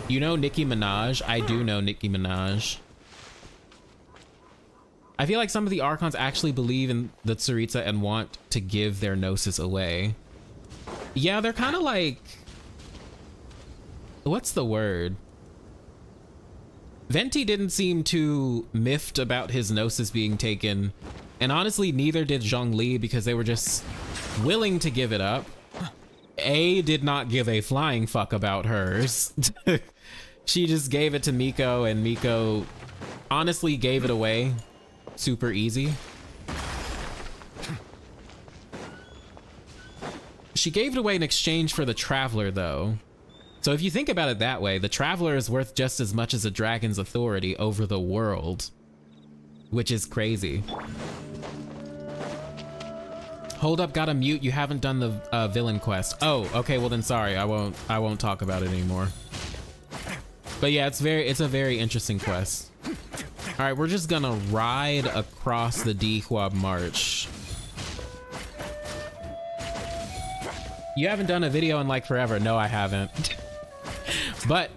You know Nicki Minaj? I do know Nicki Minaj. I feel like some of the Archons actually believe in the Tsaritsa and want to give their Gnosis away. Yeah, they're kind of like... What's the word? Venti didn't seem too miffed about his Gnosis being taken. And honestly, neither did Zhongli, because they were just willing to give it up. A did not give a flying fuck about hers. She just gave it to Miko, and Miko honestly gave it away super easy. She gave it away in exchange for the Traveler, though. So if you think about it that way, the Traveler is worth just as much as a dragon's authority over the world, which is crazy. Hold up, gotta mute. You haven't done the villain quest. Oh, okay. Well then, sorry. I won't talk about it anymore. But yeah, it's a very interesting quest. All right, we're just gonna ride across the Dihua March. You haven't done a video in like forever. No, I haven't. But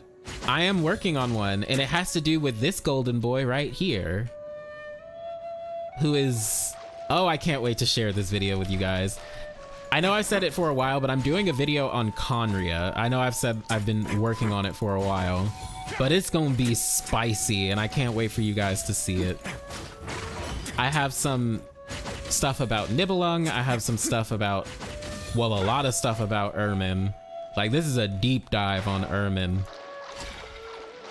I am working on one, and it has to do with this golden boy right here, who is... Oh, I can't wait to share this video with you guys. I know I've said it for a while, but I'm doing a video on Conria. I know I've said I've been working on it for a while, but it's gonna be spicy, and I can't wait for you guys to see it. I have some stuff about Nibelung. I have some stuff about, well, a lot of stuff about Ermin. Like, this is a deep dive on Ermin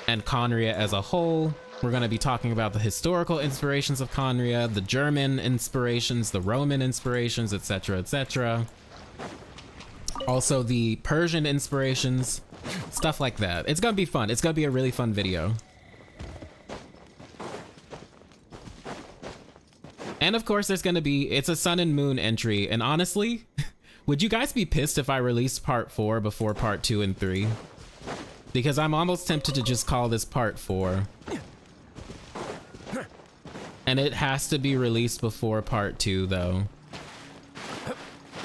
and Conria as a whole. We're going to be talking about the historical inspirations of Conria, the German inspirations, the Roman inspirations, etc., etc. Also the Persian inspirations, stuff like that. It's going to be fun. It's going to be a really fun video. And of course, there's going to be, it's a Sun and Moon entry. And honestly, would you guys be pissed if I released part 4 before part 2 and 3? Because I'm almost tempted to just call this part 4. And it has to be released before part 2, though.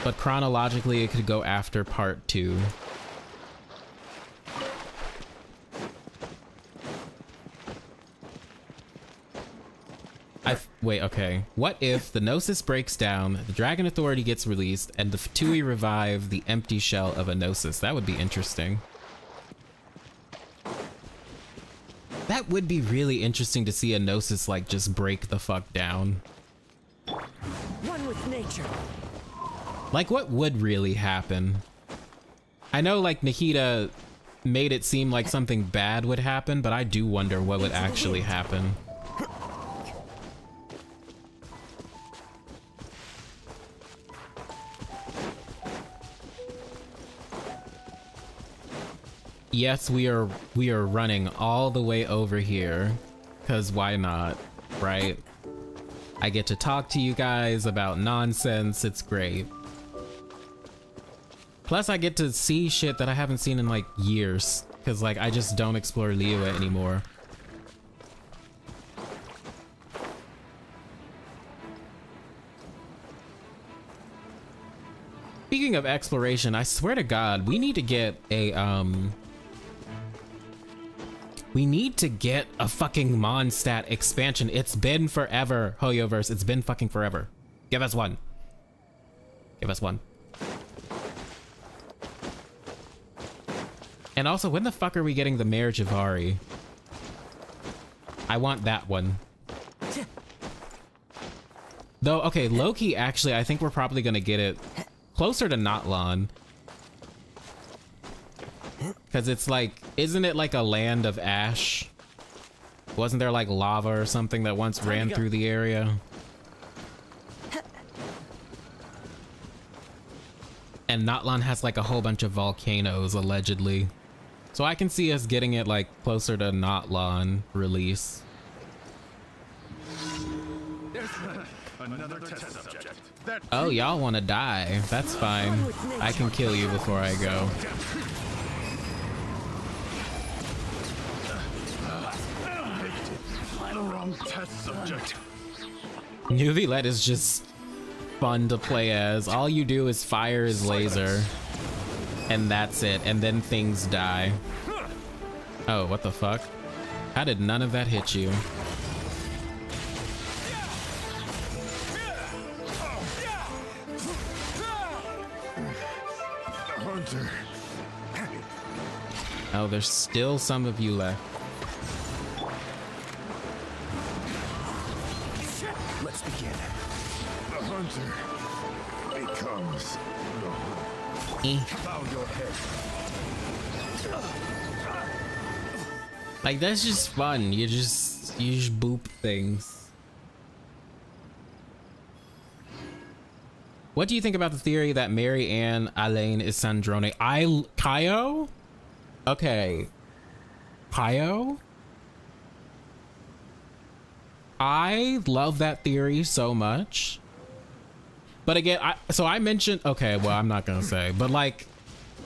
But chronologically, it could go after part 2. Wait, okay. What if the Gnosis breaks down, the Dragon Authority gets released, and the Fatui revive the empty shell of a Gnosis? That would be interesting. That would be really interesting to see a Gnosis, like, just break the fuck down. One with nature. Like, what would really happen? I know, like, Nikita made it seem like something bad would happen, but I do wonder what would actually happen. Yes, we are running all the way over here, because why not, right? I get to talk to you guys about nonsense. It's great. Plus, I get to see shit that I haven't seen in like years, because like I just don't explore Liyue anymore. Speaking of exploration, I swear to God, we need to get a we need to get a fucking Mondstadt expansion. It's been forever, Hoyoverse. It's been fucking forever. Give us one. Give us one. And also, when the fuck are we getting the Mare Javari? I want that one. Though, okay, Loki, actually, I think we're probably gonna get it closer to Natlan. Because it's like, isn't it like a land of ash? Wasn't there like lava or something that once ran through the area? And Natlan has like a whole bunch of volcanoes, allegedly. So I can see us getting it like closer to not lawn release. Another test subject. Oh, y'all want to die? That's fine. I can kill you before I go. Final wrong test subject. Nuvilet is just fun to play as. All you do is fire his laser, and that's it. And then things die. Oh, what the fuck? How did none of that hit you? Hunter. Oh, there's still some of you left. Let's begin. The hunter becomes bow your head. Like, that's just fun. You just boop things. What do you think about the theory that Mary Ann Alain is Sandrone? Kaio? Okay. Kaio? I love that theory so much. But again, I mentioned, okay, well, I'm not gonna say, but like,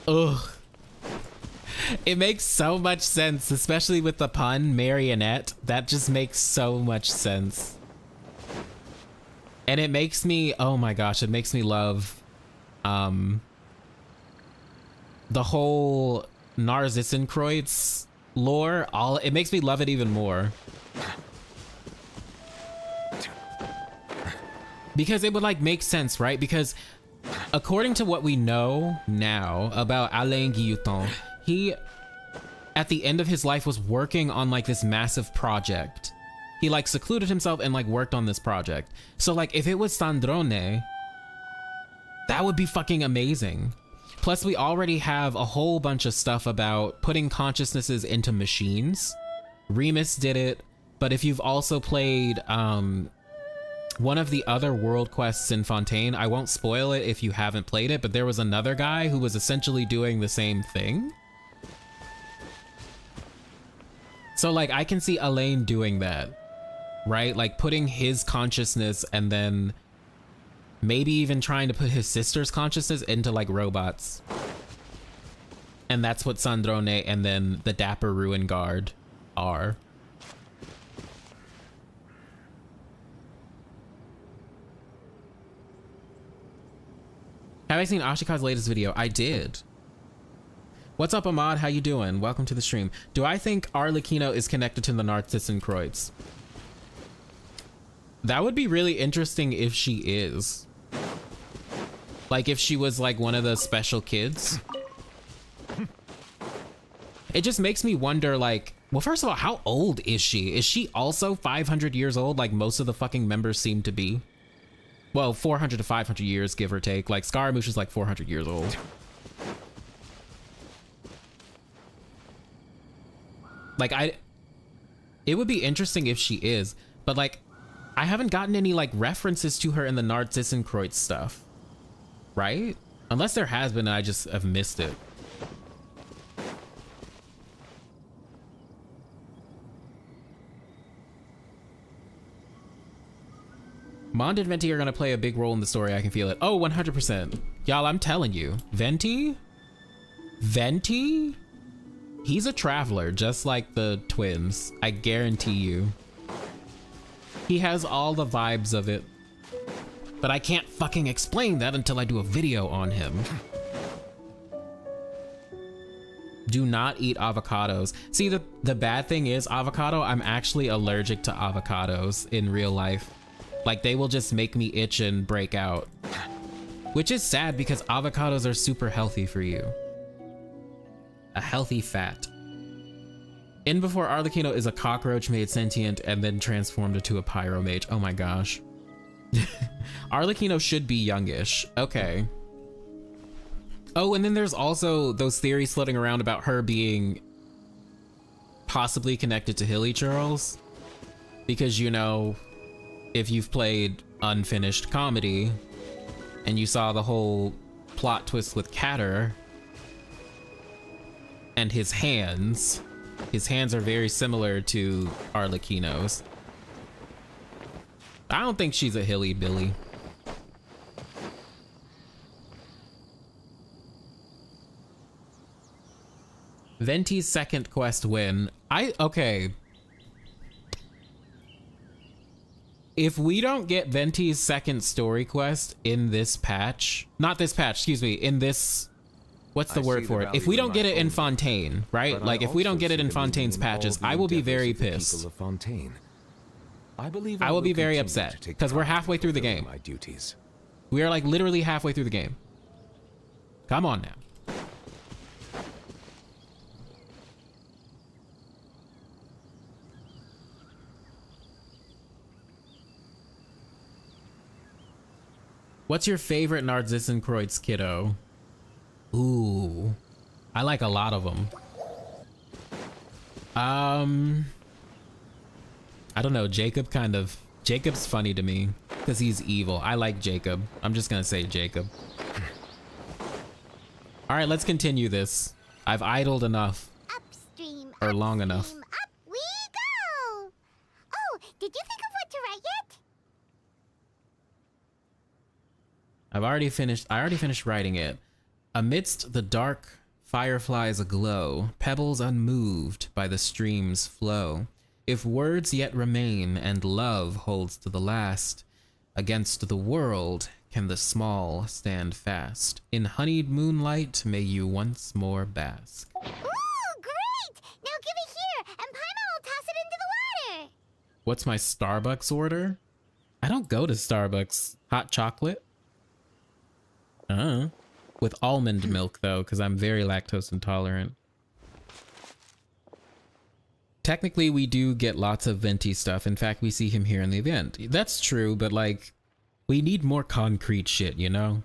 ugh. It makes so much sense, especially with the pun, marionette. That just makes so much sense. And it makes me, oh my gosh, it makes me love the whole Narcissenkreuz lore. It makes me love it even more. Because it would like make sense, right? Because according to what we know now about Alain Guillotin, he, at the end of his life, was working on like this massive project. He like secluded himself and like worked on this project. So like if it was Sandrone, that would be fucking amazing. Plus we already have a whole bunch of stuff about putting consciousnesses into machines. Remus did it, but if you've also played one of the other world quests in Fontaine, I won't spoil it if you haven't played it, but there was another guy who was essentially doing the same thing. So like I can see Alain doing that. Right? Like putting his consciousness and then maybe even trying to put his sister's consciousness into like robots. And that's what Sandrone and then the Dapper Ruin Guard are. Have I seen Ashika's latest video? I did. What's up, Ahmad? How you doing? Welcome to the stream. Do I think Arlecchino is connected to the Narcissenkreuz? That would be really interesting if she is. Like if she was like one of the special kids. It just makes me wonder like, well, first of all, how old is she? Is she also 500 years old like most of the fucking members seem to be? Well, 400 to 500 years, give or take. Like Scaramouche is like 400 years old. Like it would be interesting if she is, but like, I haven't gotten any like references to her in the Narcissenkreuz stuff, right? Unless there has been, I just have missed it. Mond and Venti are gonna play a big role in the story, I can feel it. Oh, 100%. Y'all, I'm telling you, Venti? He's a traveler, just like the twins, I guarantee you. He has all the vibes of it, but I can't fucking explain that until I do a video on him. Do not eat avocados. See, the bad thing is avocado, I'm actually allergic to avocados in real life. Like they will just make me itch and break out, which is sad because avocados are super healthy for you. A healthy fat. In Before Arlecchino is a cockroach made sentient and then transformed into a pyromage. Oh my gosh. Arlecchino should be youngish. Okay. Oh, and then there's also those theories floating around about her being possibly connected to Hilly Churls. Because, you know, if you've played Unfinished Comedy and you saw the whole plot twist with Catter, And his hands. His hands are very similar to Arlecchino's. I don't think she's a hilly billy. Venti's second quest win. Okay. If we don't get Venti's second story quest in this patch, not this patch, excuse me, in this, what's the word for it? If we don't get it in Fontaine, right? Like if we don't get it in Fontaine's patches, I will be very pissed. I will be very upset because we're halfway through the game. We are like literally halfway through the game. Come on now. What's your favorite Narcissenkreuz kiddo? Ooh, I like a lot of them. I don't know, Jacob's funny to me because he's evil. I like Jacob. I'm just gonna say Jacob. All right, let's continue this. I've idled enough. Upstream, or long enough. upstream, up we go! Oh, did you think of what to write yet? I already finished writing it. Amidst the dark, fireflies aglow, pebbles unmoved by the stream's flow. If words yet remain and love holds to the last, against the world can the small stand fast. In honeyed moonlight may you once more bask. Ooh, great! Now give it here, and Paimon will toss it into the water. What's my Starbucks order? I don't go to Starbucks. Hot chocolate? With almond milk though, because I'm very lactose intolerant. Technically, we do get lots of Venti stuff. In fact, we see him here in the event. That's true, but like, we need more concrete shit, you know?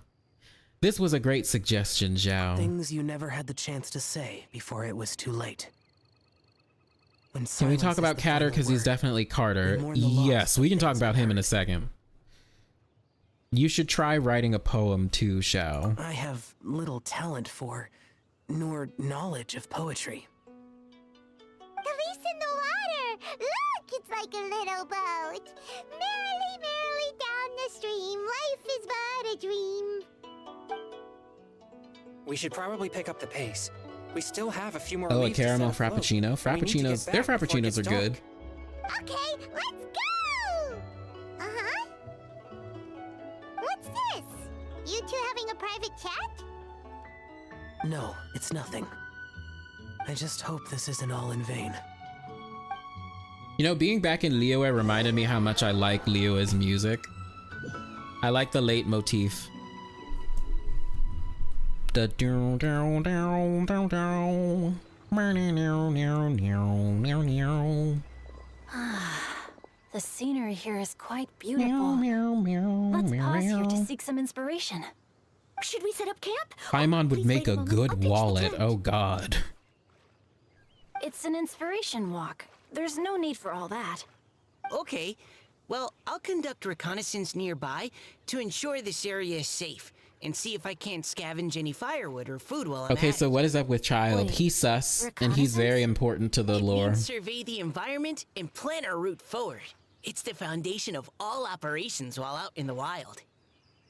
This was a great suggestion, Zhao. Things you never had the chance to say before it was too late. Can we talk about Catter, because he's definitely Carter? Yes, we can talk about him in a second. You should try writing a poem too, Zhao. I have little talent for, nor knowledge of poetry. The leaf's in the water! Look, it's like a little boat. Merrily, merrily down the stream, life is but a dream. We should probably pick up the pace. We still have a few more Oh, a leaves to caramel set afloat. frappuccino? Frappuccinos, their frappuccinos are good. Okay, let's go! Uh-huh. What's this? You two having a private chat? No, it's nothing. I just hope this isn't all in vain. You know, being back in Liyue reminded me how much I like Liyue's music. I like the late motif. The The scenery here is quite beautiful. Let's pause here to seek some inspiration. Should we set up camp? Paimon would Please make wait a moment. good I'll pitch the wallet. tent. Oh god. It's an inspiration walk. There's no need for all that. Okay, well, I'll conduct reconnaissance nearby to ensure this area is safe and see if I can't scavenge any firewood or food while I'm Okay, at so it. what is up with Childe? Wait, He's sus, and he's very important to the It lore. means survey the environment and plan our route forward. It's the foundation of all operations while out in the wild.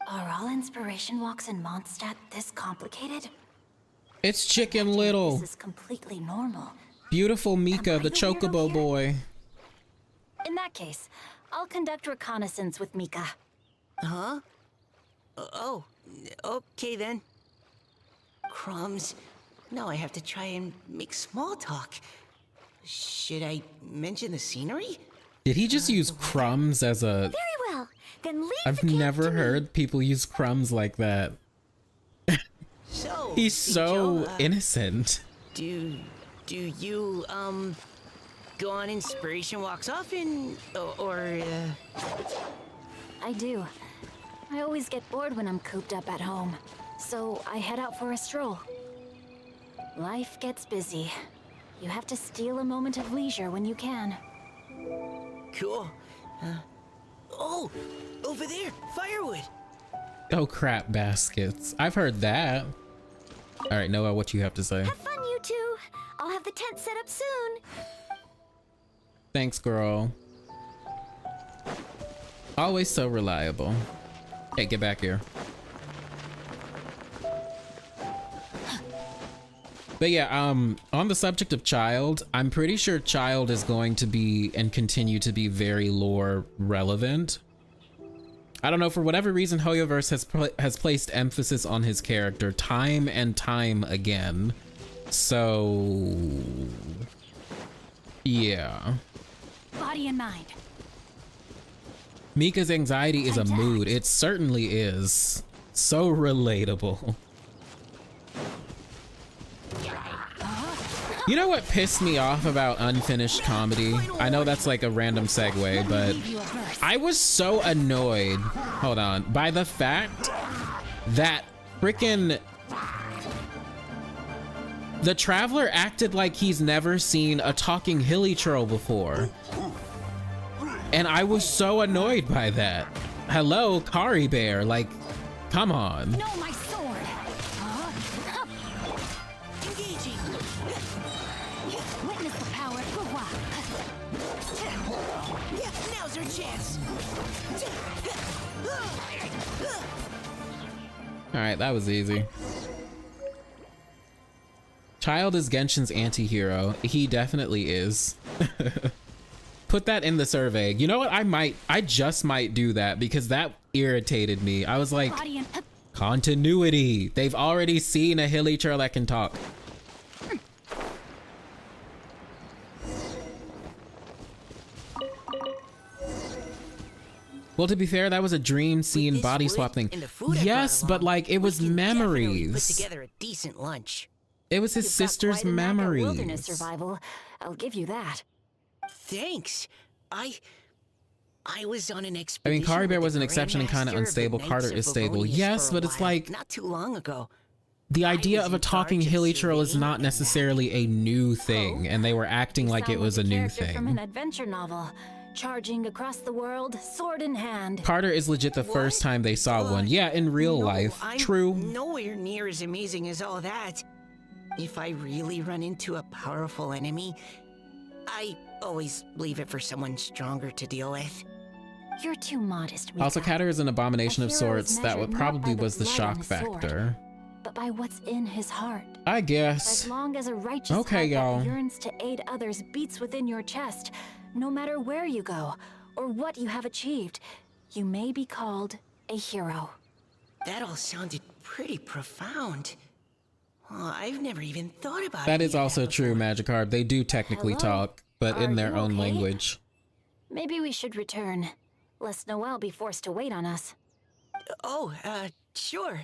Are all inspiration walks in Mondstadt this complicated? It's Chicken Little. This is completely normal. Beautiful Mika, Am I the the weirdo chocobo here? boy. In that case, I'll conduct reconnaissance with Mika. Huh? Oh, okay then. Crumbs. Now I have to try and make small talk. Should I mention the scenery? Did he just use crumbs as a... Very well. Then leave I've the camp never to me. heard people use crumbs like that. So, He's so Joe, innocent. Do you, go on inspiration walks often, or I do. I always get bored when I'm cooped up at home, so I head out for a stroll. Life gets busy. You have to steal a moment of leisure when you can. Cool. Oh, over there, firewood. Oh crap, baskets. I've heard that. All right, Noah, what you have to say? Have fun, you two. Tent set up soon. Thanks, girl. Always so reliable. Hey, get back here. But yeah, on the subject of Childe, I'm pretty sure Childe is going to be and continue to be very lore relevant. I don't know, for whatever reason, Hoyoverse has placed emphasis on his character time and time again. So yeah. Body and mind. Mika's anxiety is a mood. It certainly is. So relatable. You know what pissed me off about unfinished comedy? I know that's like a random segue, but I was so annoyed, hold on, by the fact that frickin' the Traveler acted like he's never seen a talking hilly troll before. And I was so annoyed by that. Hello, Kari Bear, like, come on. No, my sword. Engaging. Witness the power. Now's our chance. All right, that was easy. Childe is Genshin's anti-hero. He definitely is. Put that in the survey. You know what? I just might do that because that irritated me. I was like, continuity. They've already seen a hilly troll that can talk. Well, to be fair, that was a dream scene body swap thing. Yes, but like it was memories. Put together a decent lunch. It was his sister's memories. Wilderness survival. I'll give you that. Thanks. I was on an I expedition. mean, Kari Bear with was the an exception and kind of Grandmaster unstable. the Carter Knights is of stable. Favonius Yes, for a but it's while, like not too long ago. the idea was of a in talking charge of hilly troll is surveying not and necessarily a new thing, and they were acting You like it sound was a new character from an thing. adventure novel, charging across the world, sword in hand. Carter is legit the first time they saw one. Yeah, in real No, life. I'm True. nowhere near as amazing as all that. If I really run into a powerful enemy, I always leave it for someone stronger to deal with. You're too modest, Mika. Also, Catter is an abomination A of hero is sorts. That measured would not probably by the was the blood on shock his sword, factor. but by what's in his heart. I As guess. long as a righteous Okay, heart y'all. that yearns to aid others beats within your chest, no matter where you go or what you have achieved, you may be called a hero. That all sounded pretty profound. Oh, I've never even thought about That any is of also true, before. Magikarp. They do technically Hello? talk, but in Are their you own okay? language. Maybe we should return, lest Noelle be forced to wait on us. Oh, sure.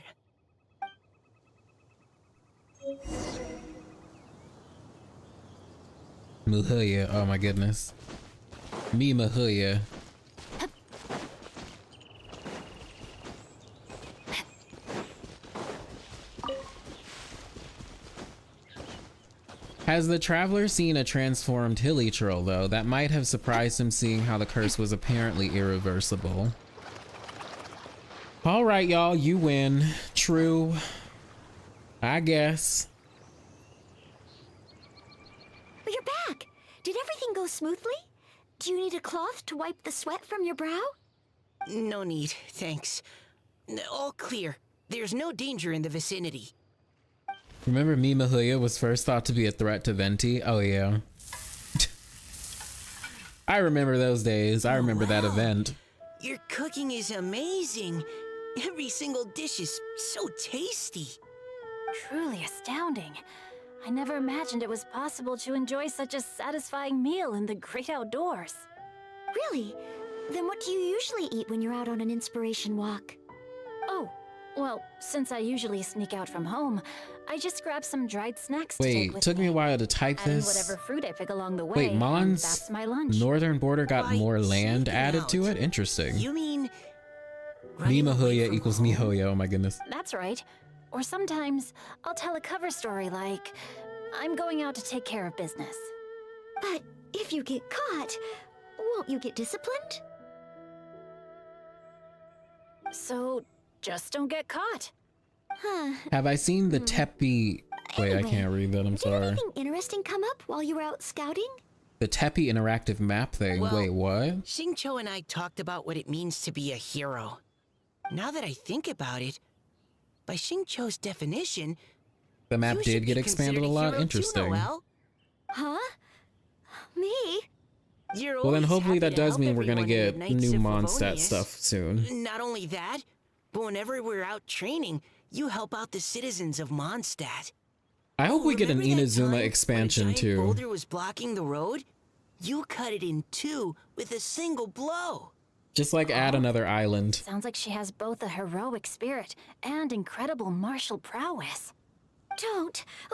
Mahuya, oh my goodness. Me Mahuya. Has the Traveler seen a transformed hilly troll though? That might have surprised him, seeing how the curse was apparently irreversible. All right, y'all, you win. True. I guess. But you're back. Did everything go smoothly? Do you need a cloth to wipe the sweat from your brow? No need, thanks. All clear. There's no danger in the vicinity. Remember me Mahuya was first thought to be a threat to Venti? Oh yeah. I remember those days. I remember that Wow. event. Your cooking is amazing. Every single dish is so tasty. Truly astounding. I never imagined it was possible to enjoy such a satisfying meal in the great outdoors. Really? Then what do you usually eat when you're out on an inspiration walk? Oh, well, since I usually sneak out from home, I just grab some dried snacks to Wait, take with took me a while to type and this. whatever fruit I pick along the way. Wait, and Mon's that's my lunch. northern border got Why, more land sneaking added to out. it? Interesting. You mean Me running away Mahuya from equals home? Mihoyo, oh my goodness. That's right. Or sometimes I'll tell a cover story like, I'm going out to take care of business. But if you get caught, won't you get disciplined? So just don't get caught. Huh. Have I seen the Teppy Wait, I Anyway, can't read that, I'm did sorry. anything interesting come up while you were out scouting? The Tepi interactive map thing. Well, Wait, what? Xingqiu and I talked about what it means to be a hero. Now that I think about it, by Xingqiu's definition, The map you should did get be expanded a considered lot? hero too, Interesting. Noelle. Huh? Me? You're Well, then always hopefully happy that to does help mean we're gonna everyone in get the Knights new of Mondstadt Favonius. stuff soon. Not only that, but whenever we're out training, you help out the citizens of Mondstadt. I hope we get an Remember that time Inazuma when a expansion giant too. boulder was blocking the road? You cut it in two with a single blow. Just like add another island. Sounds like she has both a heroic spirit and incredible martial prowess.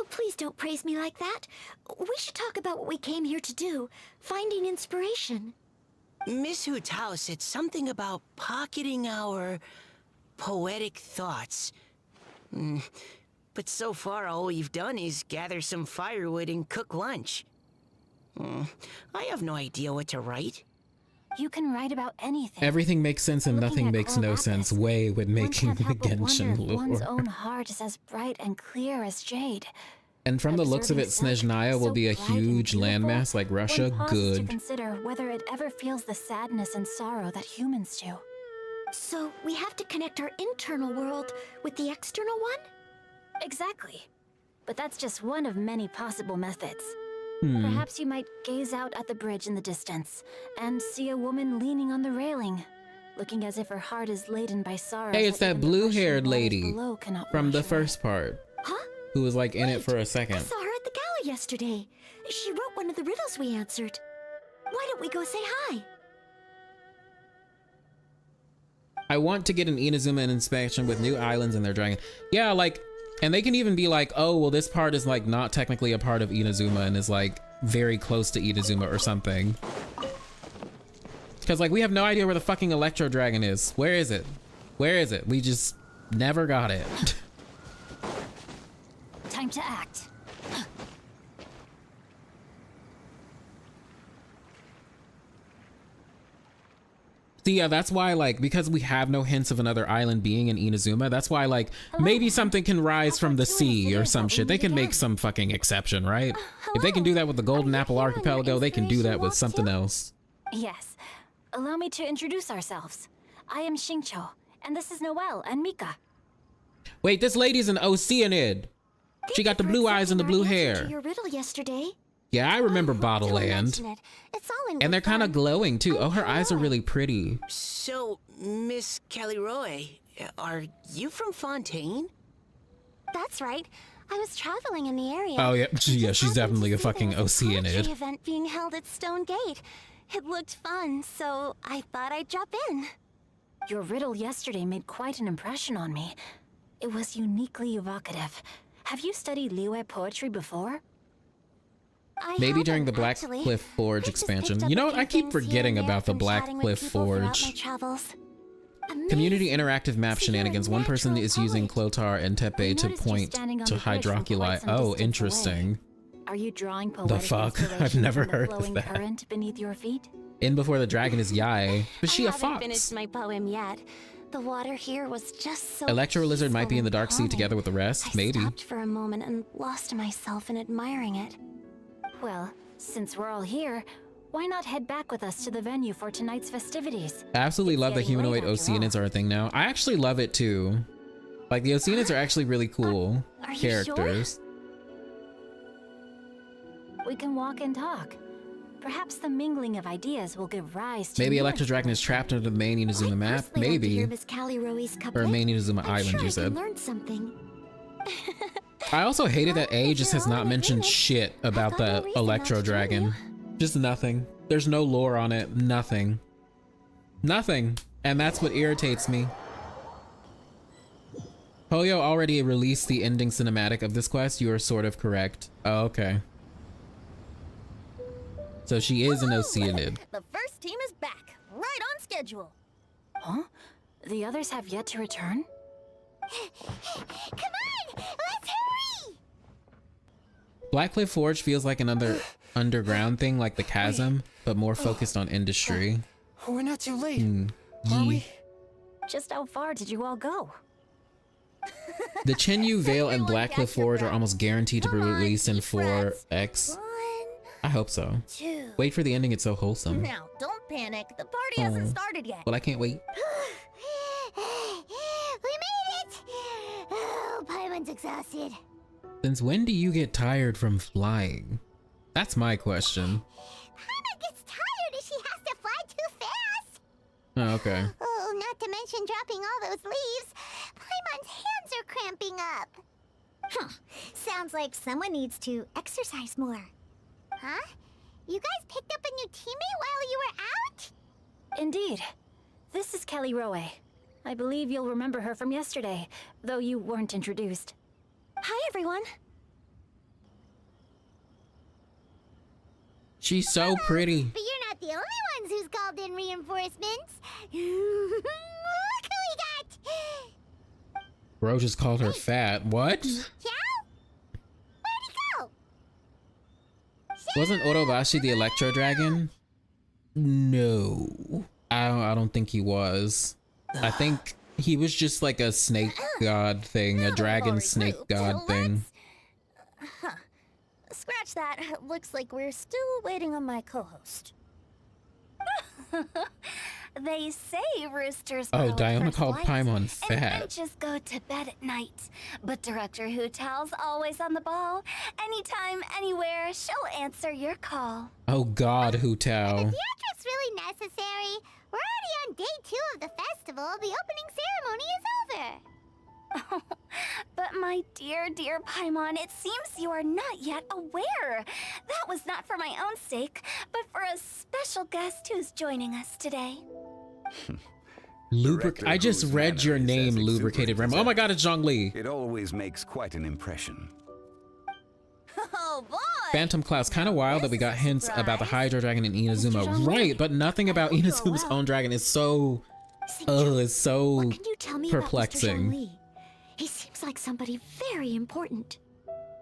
Please don't praise me like that. We should talk about what we came here to do, finding inspiration. Miss Hu Tao said something about pocketing our poetic thoughts. But so far, all we've done is gather some firewood and cook lunch. I have no idea what to write. You can write about anything. Everything makes sense and Looking nothing at makes no Lapis, sense. Way with One making can't the help but Genshin wonder if one's lore. own heart is as bright and clear as jade. And from the looks of it, Observing such Snezhnaya will so be a bright and huge beautiful, landmass like Russia. one pauses to Good. consider whether it ever feels the sadness and sorrow that humans do. So we have to connect our internal world with the external one? Exactly. But that's just one of many possible methods. Hmm. Perhaps you might gaze out at the bridge in the distance and see a woman leaning on the railing, looking as if her heart is laden by sorrow. Hey, it's that even the blue-haired rushing waters lady below cannot from wash the away. first part, Huh? who was like in it Wait, for a I second. saw her at the gala yesterday. She wrote one of the riddles we answered. Why don't we go say hi? I want to get an Inazuma inspection with new islands and their dragon. Yeah, like, and they can even be like, oh, well, this part is like not technically a part of Inazuma and is like very close to Inazuma or something. Because like we have no idea where the fucking Electro Dragon is. Where is it? Where is it? We just never got it. Time to act. See, yeah, that's why, like, because we have no hints of another island being in Inazuma, that's why, like, maybe something can rise from the sea or some shit. They can make some fucking exception, right? If they can do that with the Golden Apple Archipelago, they can do that with something else. Yes. Allow me to introduce ourselves. I am Xingqiu, and this is Noelle and Mika. Wait, this lady's an Oceanid. She got the blue eyes and the blue hair. Your riddle yesterday. Yeah, I remember Bottle Don't Land. mention it. It's all in And they're good kind of fun. glowing too. Oh, her eyes are really pretty. So, Miss Callirhoe, are you from Fontaine? That's right. I was traveling in the area. Oh, yeah. It Yeah, just she's happened definitely to a see fucking there was a poetry Oceanid. event being held at Stone Gate. It looked fun, so I thought I'd drop in. Your riddle yesterday made quite an impression on me. It was uniquely evocative. Have you studied Liyue poetry before? I Maybe during the haven't, actually. Black Cliff Forge I just expansion. picked up You a know what? few I keep things here forgetting and there about the from Black chatting with Cliff people throughout my Forge. travels. Community interactive map So you're a shenanigans. One person natural is using poet. Clotar and I Tepe to noticed you point standing on to the bridge from Hydroculi. quite some Oh, distance away. interesting. Are you drawing poetic fuck? I've inspiration never from the heard of flowing that. current beneath your feet? In Before the Dragon is Yai. But she I a haven't fox. finished my poem yet. The water here was just so Electro Lizard might be in the peaceful dark and sea together calming. with the rest. I Maybe. stopped for a moment and lost myself in admiring it. Well, since we're all here, why not head back with us to the venue for tonight's festivities? I absolutely It's love that getting late humanoid after all. Oceanids are a thing now. I actually love it too. Like, the Oceanids are actually really cool Are you characters. We can walk and talk. Perhaps the mingling of ideas will give rise to Maybe new Electro Dragon is trapped under the main Inazuma I map. personally want to hear Maybe. Miss Callirhoe's Or couplet. main Inazuma I'm Island, sure you I said. can learn something. I also hated that A If just you're has all not in mentioned agreement, shit about I've got no the reason not Electro to join Dragon. you. Just nothing. There's no lore on it. Nothing. Nothing. And that's what irritates me. Poyo already released the ending cinematic of this quest. You are sort of correct. Oh, okay. So she is an Oceanid. The first team is back, right on schedule. Huh? The others have yet to return? Come on! Let's hurry! Blackcliff Forge feels like another underground thing like the Chasm, but more focused on industry. We're not too late. Are Yee. we? Just how far did you all go? The Chenyu Vale and Everyone Blackcliff catch your Forge are breath. almost guaranteed to be Come on, released in deep breaths. 4X. 1, I hope so. 2. Wait for the ending, it's so wholesome. Now, don't panic. The party hasn't started yet. Well, I can't wait. We made it! Oh, Paimon's exhausted. Since when do you get tired from flying? That's my question. Paimon gets tired if she has to fly too fast. Oh, okay. Oh, not to mention dropping all those leaves. Paimon's hands are cramping up. Huh. Sounds like someone needs to exercise more. Huh? You guys picked up a new teammate while you were out? Indeed. This is Callirhoe. I believe you'll remember her from yesterday, though you weren't introduced. Hi, everyone. She's so pretty. But you're not the only ones who's called in reinforcements. Look who we got! Bro just called her fat. What? Chow? Where'd he go? Wasn't Orobashi the Electro Dragon? No. I don't think he was. I think he was just like a snake god thing, a dragon snake god thing. Huh. Scratch that. Looks like we're still waiting on my co-host. They say roosters Oh, crow at Diona first called light, Paimon and fat. finches go to bed at night. But Director Hu Tao's always on the ball. Anytime, anywhere, she'll answer your call. Oh god, Hu Tao. Theatrics really necessary. We're already on day 2 of the festival. The opening ceremony is over. But my dear, dear Paimon, it seems you are not yet aware. That was not for my own sake, but for a special guest who's joining us today. I just read your name, Lubricated Rim. Oh my god, it's Zhongli. It always makes quite an impression. Oh, boy! Phantom Cloud's kind of wild that we got hints about the Hydro Dragon in Inazuma. Right, but nothing about Inazuma's own dragon is so... it's so What can you tell me about Mr. perplexing. Zhongli? He seems like somebody very important.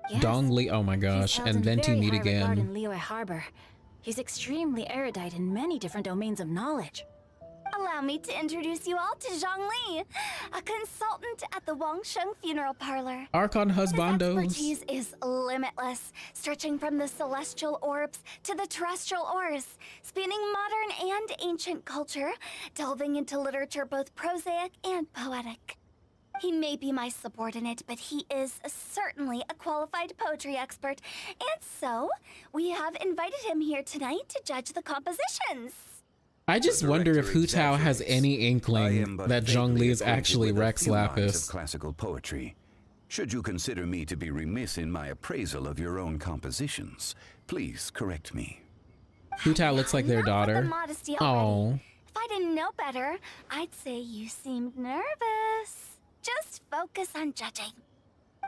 Yes. Dongli, oh my gosh, He's held and in then to very meet high regard again. in Liyue Harbor. He's extremely erudite in many different domains of knowledge. Allow me to introduce you all to Zhang Li, a consultant at the Wangsheng Funeral Parlor. Archon His Husbandos. expertise is limitless, stretching from the celestial orbs to the terrestrial ores, spanning modern and ancient culture, delving into literature both prosaic and poetic. He may be my subordinate, but he is certainly a qualified poetry expert, and so we have invited him here tonight to judge the compositions. I just wonder if Hu Tao has any inkling that Zhongli is actually Rex Lapis. Of classical poetry. Should you consider me to be remiss in my appraisal of your own compositions, please correct me. Hu Tao looks like their Enough with the daughter. modesty already. Oh, If I didn't know better, I'd say you seemed nervous. Just focus on judging.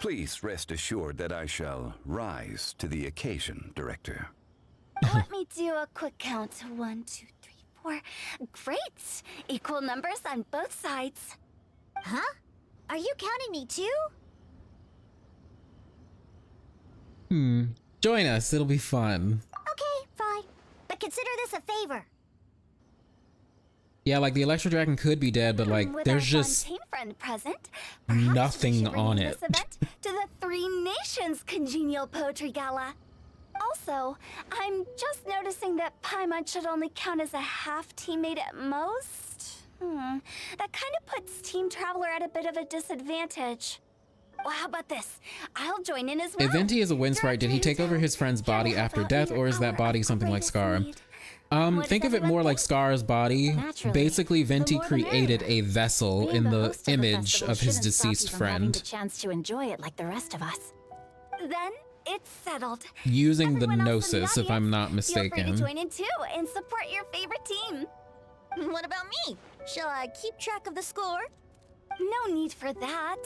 Please rest assured that I shall rise to the occasion, Director. Let me do a quick count. 1, 2, 3, 4. Great! Equal numbers on both sides. Huh? Are you counting me too? join us. It'll be fun. Okay, fine. But consider this a favor. Yeah, like the Electro Dragon could be dead, but like With there's our just Fontaine friend present, perhaps we nothing should on rename it. this event to the Three Nations Congenial Poetry Gala. Also, I'm just noticing that Paimon should only count as a half teammate at most. That kind of puts Team Traveler at a bit of a disadvantage. Well, how about this? I'll join in as well. If Venti is a wind sprite, did he take over his friend's body after death, or is that body something like Scar? Think of it more like Scar's body. Naturally. Basically, Venti The more the created merrier. a vessel Being in the host of image festival of his shouldn't stop you deceased from having the friend, chance to enjoy it like the rest of us. Then it's settled. using the Everyone else in the Gnosis, if I'm not Feel free to mistaken. join in too and support your favorite team. What about me? Shall I keep track of the score? No need for that.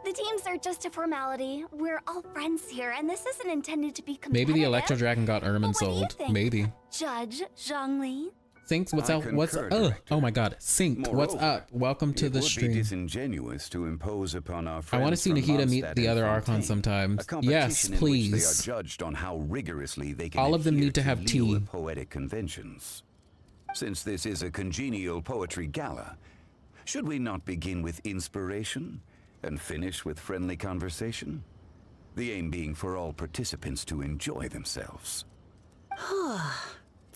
The teams are just a formality. We're all friends here, and this isn't intended to be competitive. Maybe the Electro Dragon got Ermin What do you sold. think? Maybe. Judge Zhongli. Sinks, what's I up? What's concur, oh Director. oh my god. Sink, what's Moreover, up? Welcome to It the would be stream. disingenuous to impose upon our I friends want to see from Nahida meet Mondstadt the and other Fontaine Archons sometimes. a competition Yes, in which please. they are judged on how rigorously they can All of them adhere need to have tea. Liyue poetic conventions. Since this is a congenial poetry gala, should we not begin with inspiration and finish with friendly conversation. The aim being for all participants to enjoy themselves.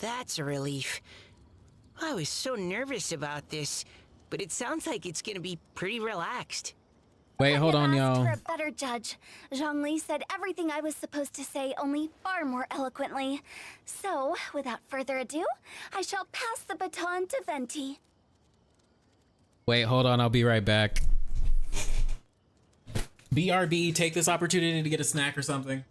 That's a relief. I was so nervous about this, but it sounds like it's gonna be pretty relaxed. Wait, hold on, Asked y'all. for a better judge. Zhongli said everything I was supposed to say, only far more eloquently. So, without further ado, I shall pass the baton to Venti. Wait, hold on. I'll be right back. BRB, take this opportunity to get a snack or something.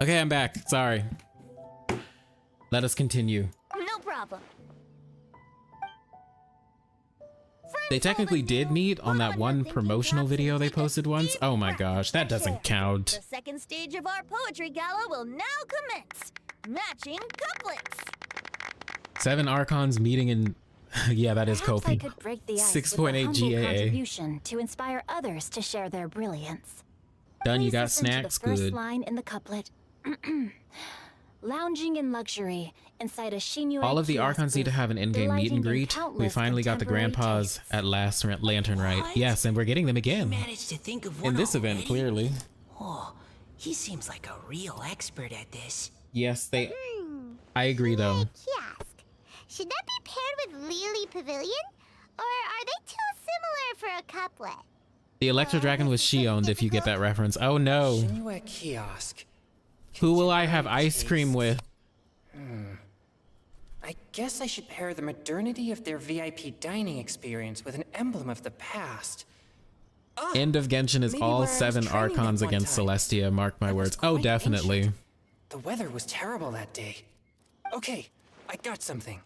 Okay, I'm back. Sorry. Let us continue. No problem. They technically did meet on that one promotional video they posted once. Oh my gosh, that doesn't count. The second stage of our poetry gala will now commence. Matching couplets. 7 Archons meeting in... yeah, that is Perhaps I Kofi. could break the ice 6.8 with a humble GAA. contribution to inspire others to share their brilliance. Done, you Please got listen to snacks? the first Good. line in the couplet. Lounging in luxury inside a Shinue All of the kiosk Archons need to booth, have an in-game meet delighting and in greet. We countless finally got the contemporary grandpas tastes. at last lantern right. What? Yes, and we're getting them You again. managed to think of one In this event, already? clearly. Oh, he seems like a real expert at this. Yes, they... I agree, though. Kiosk. Should that be paired with Lily Pavilion? Or are they too similar for a couplet? The Electro Dragon was she-owned, if you get that reference. Oh, no. Shinue kiosk. Who will I have ice cream with? I guess I should pair the modernity of their VIP dining experience with an emblem of the past. End of Genshin is Maybe all where I was 7 training at Archons one against time. Celestia, mark my That was words. Oh, quite definitely. ancient. The weather was terrible that day. Okay, I got something.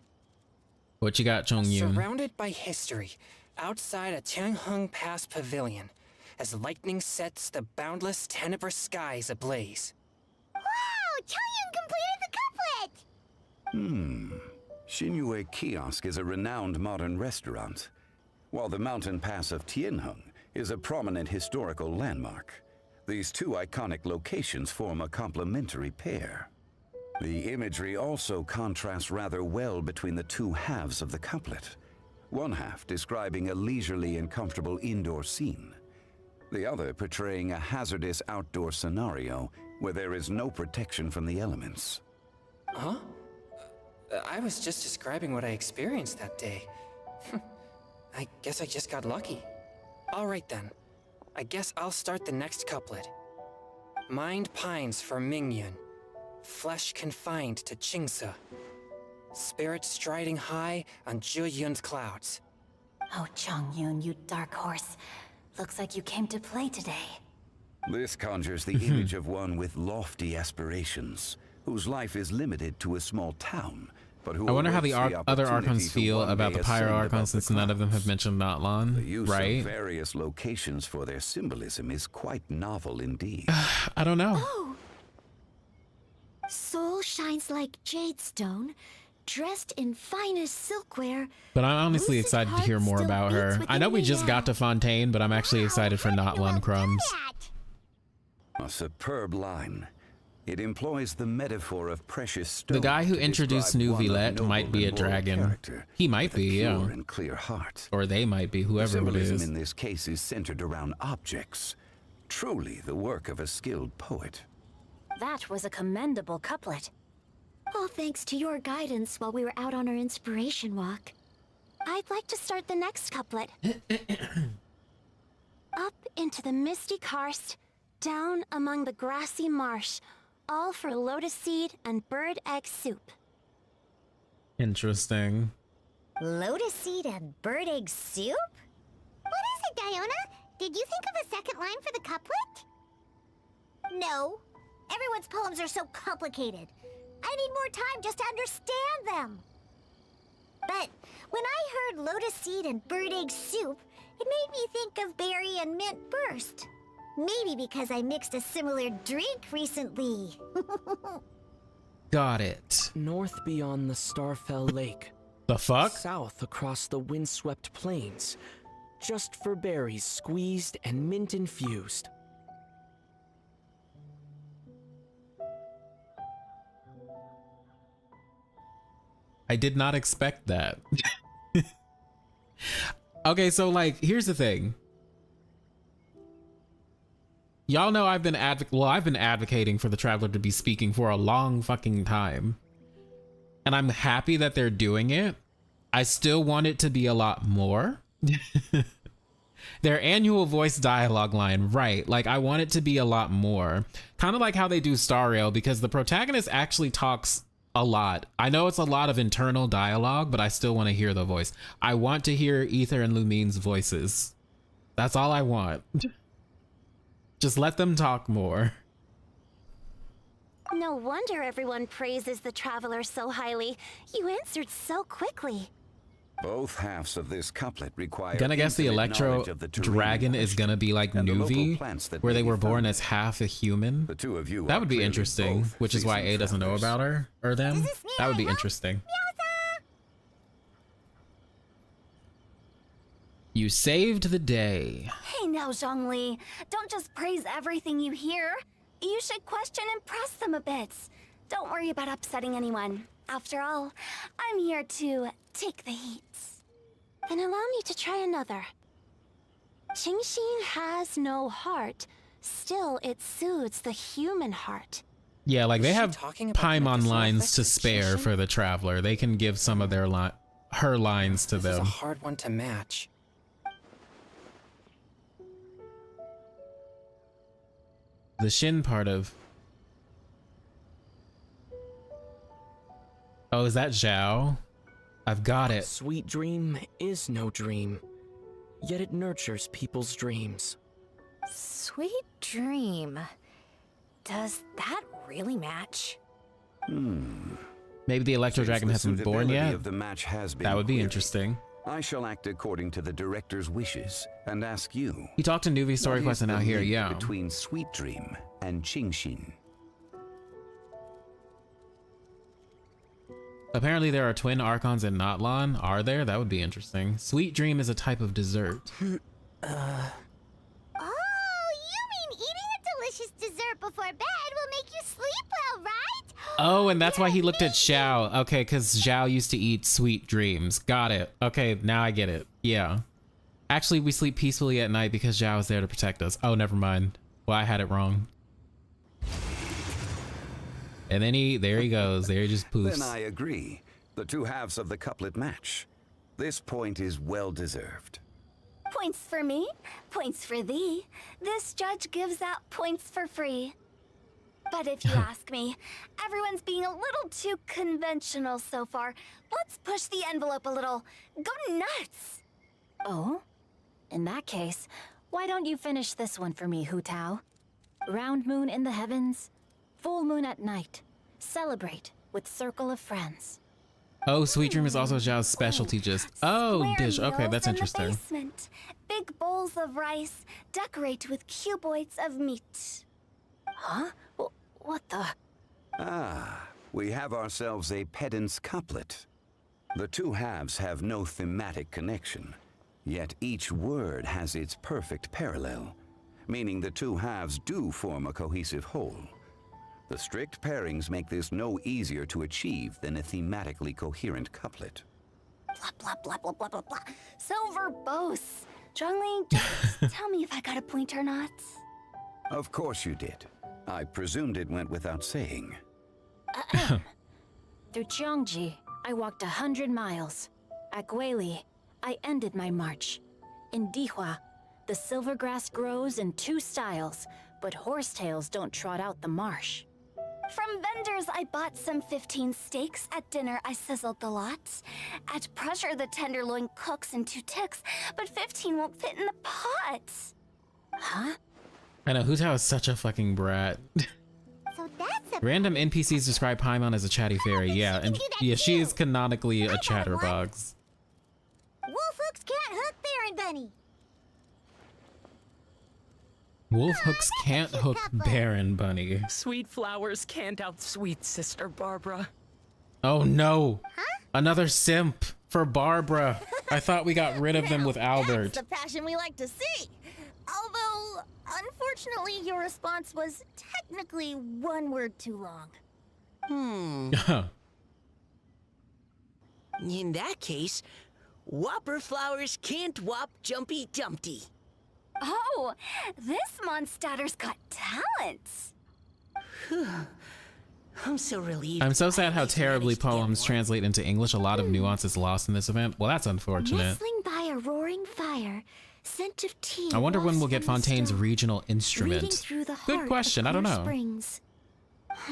What you got, Chong Yun? Surrounded by history, outside a Tianheng Pass pavilion, as lightning sets the boundless tenebrous skies ablaze. Wow! Chong Yun completed the couplet! Shinue Kiosk is a renowned modern restaurant, while the mountain pass of Tianheng is a prominent historical landmark. These two iconic locations form a complementary pair. The imagery also contrasts rather well between the two halves of the couplet. One half describing a leisurely and comfortable indoor scene, the other portraying a hazardous outdoor scenario where there is no protection from the elements. Huh? I was just describing what I experienced that day. I guess I just got lucky. Alright then. I guess I'll start the next couplet. Mind pines for Mingyun. Flesh confined to Qingse. Spirit striding high on Zhuyun's clouds. Oh, Chong Yun, you dark horse. Looks like you came to play today. This conjures the image of one with lofty aspirations, whose life is limited to a small town, but who I wonder how the awaits other opportunity Archons to feel one about day the Pyro ascend Archons, above the since none of them have clouds. mentioned The Natlan, use right? of various locations for their symbolism is quite novel indeed. I don't know. Soul shines like jade stone, dressed in finest silkware. But I'm honestly Lucid excited to hear heart more still about beats her. I within know we me just now. got to Fontaine, but I'm actually excited for Natlan Crumbs. A superb line. It employs the metaphor of precious stone. The guy who to introduced describe New one of Villette noble might be a and moral dragon. character He might with a be, pure yeah. and clear heart. Or they might be, whoever it Symbolism is. in this case is centered around objects. Truly the work of a skilled poet. That was a commendable couplet. All thanks to your guidance while we were out on our inspiration walk. I'd like to start the next couplet. Up into the misty karst, Down among the grassy marsh, all for lotus seed and bird egg soup. Interesting. Lotus seed and bird egg soup? What is it, Diona? Did you think of a second line for the couplet? No. Everyone's poems are so complicated. I need more time just to understand them. But when I heard lotus seed and bird egg soup, it made me think of berry and mint burst. Maybe because I mixed a similar drink recently. Got it. North beyond the Starfell Lake. The fuck? South across the windswept plains. Just for berries squeezed and mint infused. I did not expect that. Okay, so like, here's the thing. Y'all know I've been advocating for the Traveler to be speaking for a long fucking time. And I'm happy that they're doing it. I still want it to be a lot more. Their annual voice dialogue line, right? Like, I want it to be a lot more. Kind of like how they do Star Rail, because the protagonist actually talks a lot. I know it's a lot of internal dialogue, but I still want to hear the voice. I want to hear Ether and Lumine's voices. That's all I want. Just let them talk more. No wonder everyone praises the Traveler so highly. You answered so quickly. Both halves of this couplet require. Gonna guess the intimate Electro knowledge of the terrain Dragon in is question gonna be like and the local Nuvi, plants that where may they be were born found. as half a human. The two of you That are would be clearly interesting, both which is why A seasoned doesn't know travelers. about her or them. That would be interesting. You saved the day. Hey now, Zhongli. Don't just praise everything you hear. You should question and press them a bit. Don't worry about upsetting anyone. After all, I'm here to take the heat. Then allow me to try another. Qingxin has no heart. Still, it soothes the human heart. Yeah, like they Was she have talking about the Paimon medicinal lines effects to of spare Genshin? for the Traveler. They can give some of their her lines to This is a them. hard one to match. The Shin part of. Oh, is that Zhao? I've got it. Sweet dream is no dream, yet it nurtures people's dreams. Sweet dream. Does that really match? Maybe the Electro Since Dragon the hasn't born suitability yet. of the match has been That would be queried, interesting. I shall act according to the director's wishes and ask you. He talked to Nuvi Story what Quest is and the now here, link yeah. Between Sweet Dream and Qingxin. Apparently there are twin Archons in Notlan. Are there? That would be interesting. Sweet Dream is a type of dessert. Oh, you mean eating a delicious dessert before bed will make you sleep well, right? Oh, and that's why he looked at Xiao. Okay, because Xiao used to eat sweet dreams. Got it. Okay, now I get it. Yeah. Actually, we sleep peacefully at night because Xiao is there to protect us. Oh, never mind. Well, I had it wrong. And then there he goes. There he just poofs. Then I agree. The two halves of the couplet match. This point is well deserved. Points for me, points for thee. This judge gives out points for free. But if you ask me, everyone's being a little too conventional so far. Let's push the envelope a little. Go nuts! Oh? In that case, why don't you finish this one for me, Hu Tao? Round moon in the heavens, full moon at night. Celebrate with circle of friends. Oh, Sweet Dream is also Xiao's specialty just. Oh, Square dish. Okay, meals that's in the interesting. basement. Big bowls of rice, decorate with cuboids of meat. Huh? What the? Ah, we have ourselves a pedant's couplet. The two halves have no thematic connection, yet each word has its perfect parallel, meaning the two halves do form a cohesive whole. The strict pairings make this no easier to achieve than a thematically coherent couplet. Blah, blah, blah, blah, blah, blah, blah. So verbose. Zhongli, just tell me if I got a point or not. Of course you did. I presumed it went without saying. Through Jiangji, I walked 100 miles. At Guili, I ended my march. In Dihua, the silver grass grows in two styles, but horsetails don't trot out the marsh. From vendors, I bought some 15 steaks. At dinner, I sizzled the lot. At pressure, the tenderloin cooks in 2 ticks, but 15 won't fit in the pot. Huh? I know, Hu Tao is such a fucking brat. So that's a Random NPCs describe Paimon as a chatty fairy. Yeah, and yeah, she is canonically a chatterbox. wolf hooks can't hook Baron Bunny. Wolf hooks can't hook Baron Bunny. Sweet flowers can't outsweet Sister Barbara. Oh no! Another simp for Barbara. I thought we got rid of them with Albert. That's the passion we like to see. Although, unfortunately, your response was technically 1 word too long. In that case, whopper flowers can't whop Jumpy Dumpty. Oh, this monster's got talents. I'm so relieved. I'm so sad how I terribly managed to get poems one. translate into English. A lot of nuance is lost in this event. Well, that's unfortunate. Nestling by a roaring fire, scent of tea. I wonder when wafts we'll get from the Fontaine's stove, regional reading instrument. through the Good heart question. of I don't Clear know. Springs.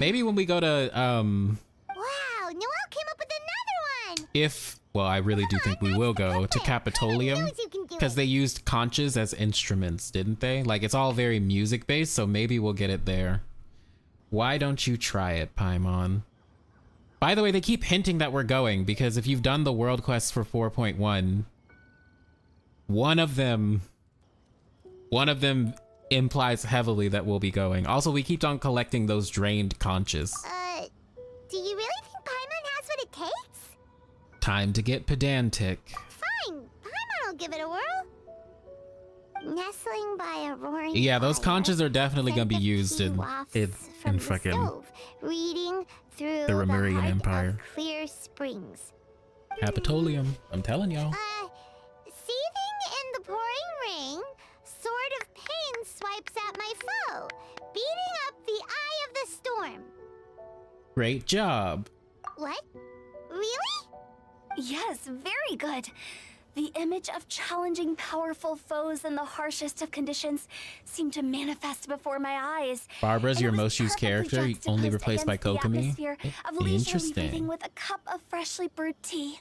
Maybe when we go to Wow, Noelle came up with another one. if well, I really do think we will go to Capitolium knows you can do because it. they used conches as instruments, didn't they? Like it's all very music based, so maybe we'll get it there. Why don't you try it, Paimon? By the way, they keep hinting that we're going because if you've done the world quests for 4.1, one of them implies heavily that we'll be going. Also, we keep on collecting those drained conches. Do you really think Paimon has what it takes? Time to get pedantic. Fine, Paimon will give it a whirl. Nestling by a roaring Yeah, those fire, conches are definitely gonna be scent of used tea in wafts from the fucking stove, reading through the Remurian heart Empire. of Clear Springs. Capitolium. I'm telling y'all. Seething in the pouring rain, sword of pain swipes at my foe, beating up the eye of the storm. Great job. What? Really? Yes, very good. The image of challenging powerful foes in the harshest of conditions seemed to manifest before my eyes. Barbara's And your it was most used perfectly character, only juxtaposed replaced by against the Kokomi. atmosphere of leisurely reading Interesting. with a cup of freshly brewed tea.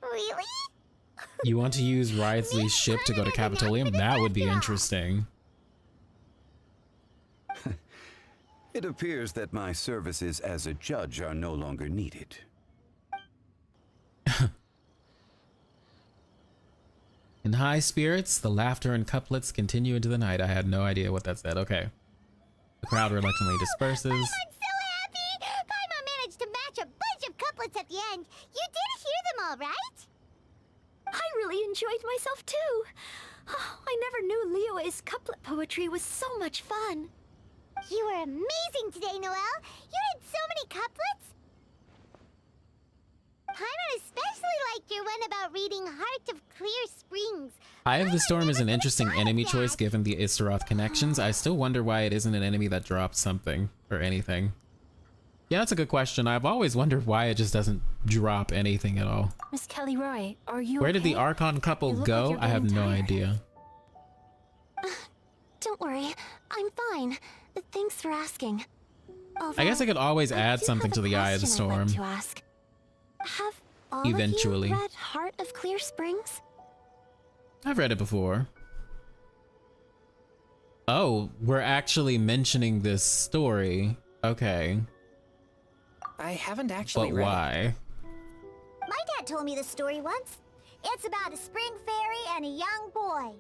Really? You want to use Wriothesley's ship to go to Capitolium? That would be interesting. It appears that my services as a judge are no longer needed. In high spirits, the laughter and couplets continue into the night. I had no idea what that said. Okay. The crowd reluctantly disperses. I'm so happy! Paimon managed to match a bunch of couplets at the end. You did hear them all, right? I really enjoyed myself too. I never knew Liyue's couplet poetry was so much fun. You were amazing today, Noelle. You did so many couplets. Paimon especially liked your one about reading Heart of Clear Springs. Eye of the Storm is an interesting enemy choice given the Istaroth connections. I still wonder why it isn't an enemy that drops something or anything. Yeah, that's a good question. I've always wondered why it just doesn't drop anything at all. Miss Callirhoe, are you Where did the okay? Archon couple You look go? like you're I have getting no tired. idea. Don't worry, I'm fine. Thanks for asking. I guess I could always add something to the Eye of the Storm. To ask. Have all Eventually. of you read Heart of Clear Springs? I've read it before. Oh, we're actually mentioning this story. Okay. I haven't actually But read it. why? My dad told me this story once. It's about a spring fairy and a young boy.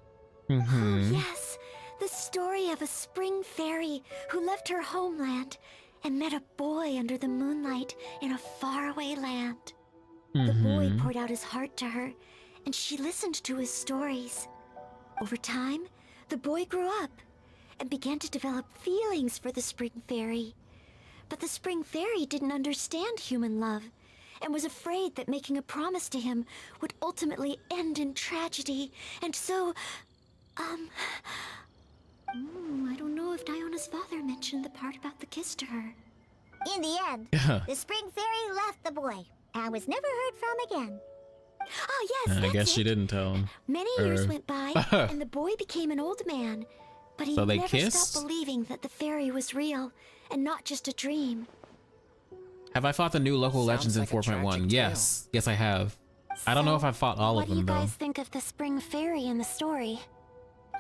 Mm-hmm. Yes, the story of a spring fairy who left her homeland and met a boy under the moonlight in a faraway land. The boy poured out his heart to her, and she listened to his stories. Over time, the boy grew up and began to develop feelings for the spring fairy. But the spring fairy didn't understand human love and was afraid that making a promise to him would ultimately end in tragedy. And so, I don't know if Diona's father mentioned the part about the kiss to her. In the end, the spring fairy left the boy and was never heard from again. Oh, yes, I that's guess she it. didn't tell him. Many years went by, and the boy became an old man. But he So they never kissed? stopped believing that the fairy was real and not just a dream. Have I fought the new local legends in like a tragic 4.1? tale. Yes. Yes, I have. I don't know if I fought all what of do you them, though. guys think of the spring fairy in the story?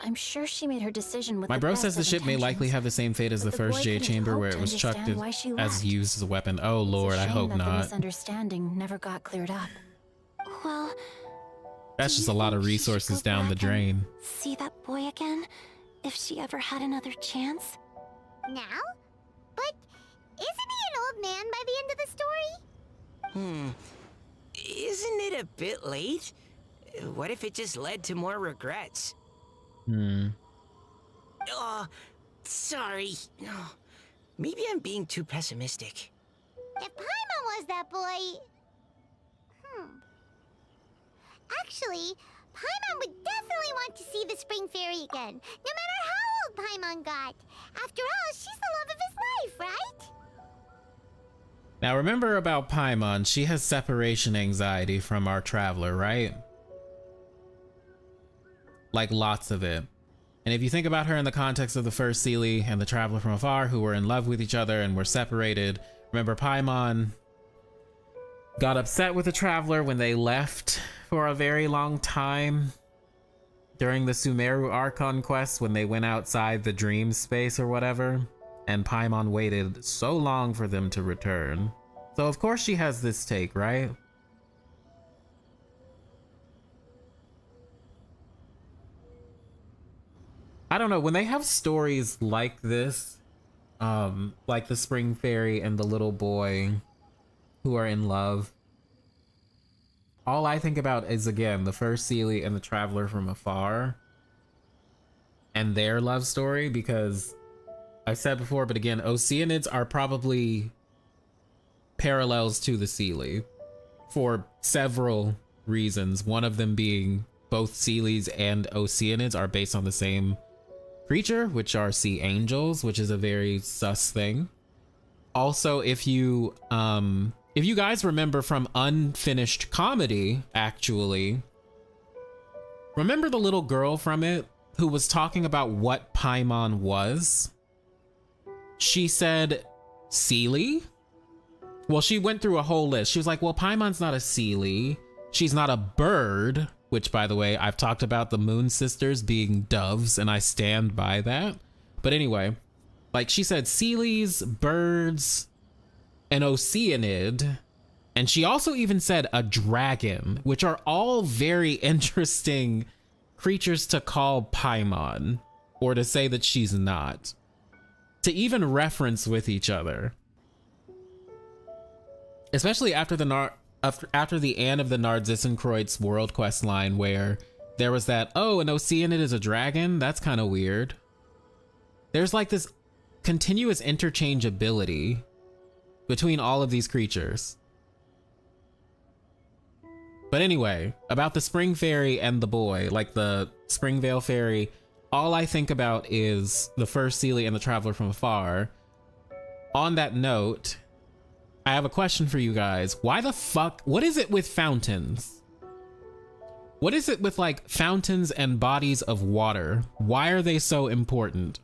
I'm sure she made her decision with My the bro best says the of ship may likely intentions. have the same fate as the But first boy Jade couldn't Chamber hope where to it was chucked understand why she as left. used as a weapon. Oh lord, I It's a hope shame that the not. misunderstanding never got cleared up. Well, That's Do just you a lot of think she should resources go down the back and drain. See that boy again? If she ever had another chance? Now? But isn't he an old man by the end of the story? Isn't it a bit late? What if it just led to more regrets? Oh, sorry. Oh, maybe I'm being too pessimistic. If Paimon was that boy... Actually, Paimon would definitely want to see the Spring Fairy again, no matter how old Paimon got. After all, she's the love of his life, right? Now remember about Paimon, she has separation anxiety from our traveler, right? Like lots of it. And if you think about her in the context of the first Seelie and the traveler from afar who were in love with each other and were separated, remember Paimon got upset with the traveler when they left for a very long time during the Sumeru Archon quest when they went outside the dream space or whatever, and Paimon waited so long for them to return. So of course she has this take, right? I don't know, when they have stories like this, like the Spring Fairy and the little boy who are in love, all I think about is, again, the first Seelie and the traveler from afar and their love story, because I've said before, but again, Oceanids are probably parallels to the Seelie for several reasons. One of them being both Seelies and Oceanids are based on the same creature, which are sea angels, which is a very sus thing. Also, if you guys remember from Unfinished Comedy, actually, remember the little girl from it who was talking about what Paimon was? She said Seelie? Well, she went through a whole list. She was like, well, Paimon's not a Seelie. She's not a bird, which, by the way, I've talked about the Moon Sisters being doves, and I stand by that. But anyway, like she said Seelies, birds, an Oceanid, and she also even said a dragon, which are all very interesting creatures to call Paimon, or to say that she's not, to even reference with each other. Especially after the end of the Narzissen-Kreutz World Quest line, where there was that, oh, an Oceanid is a dragon? That's kind of weird. There's like this continuous interchangeability between all of these creatures. But anyway, about the Spring Fairy and the boy, like the Springvale Fairy, all I think about is the first Seelie and the Traveler from Afar. On that note, I have a question for you guys. Why the fuck, what is it with fountains? What is it with like fountains and bodies of water? Why are they so important?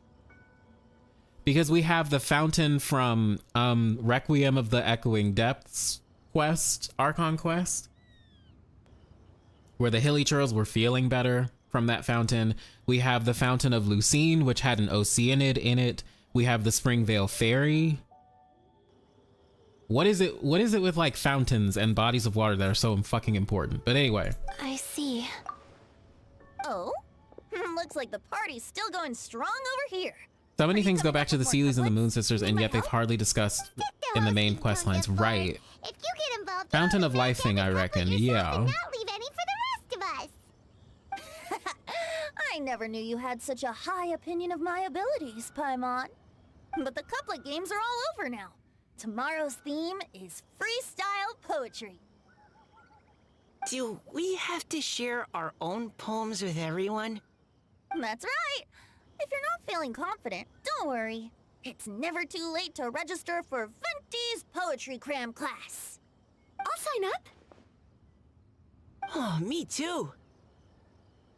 Because we have the fountain from Requiem of the Echoing Depths quest, Archon quest, where the Hilly Churls were feeling better from that fountain. We have the Fountain of Lucine, which had an Oceanid in it. We have the Springvale Fairy. What is it with like fountains and bodies of water that are so fucking important? But anyway. I see. Oh? Looks like the party's still going strong over here. So many things go back to the Seelies and the Moon Sisters, and yet they've hardly discussed in the main quest lines. Right. If you get involved, Fountain of Life thing, I reckon. Yeah. and not leave any for the rest of us. I never knew you had such a high opinion of my abilities, Paimon. But the couplet games are all over now. Tomorrow's theme is freestyle poetry. Do we have to share our own poems with everyone? That's right. If you're not feeling confident, don't worry. It's never too late to register for Venti's Poetry Cram class. I'll sign up. Oh, me too.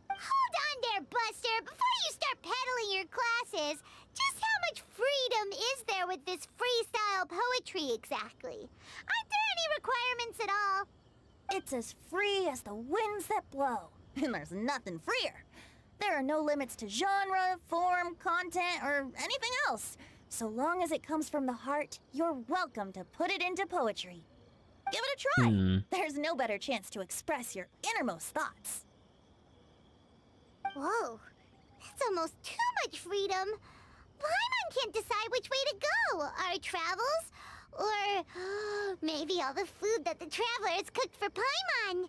Hold on there, Buster. Before you start peddling your classes, just how much freedom is there with this freestyle poetry exactly? Aren't there any requirements at all? It's as free as the winds that blow. And there's nothing freer. There are no limits to genre, form, content, or anything else. So long as it comes from the heart, you're welcome to put it into poetry. Give it a try. There's no better chance to express your innermost thoughts. Whoa, that's almost too much freedom. Paimon can't decide which way to go. Our travels? Or maybe all the food that the travelers cooked for Paimon.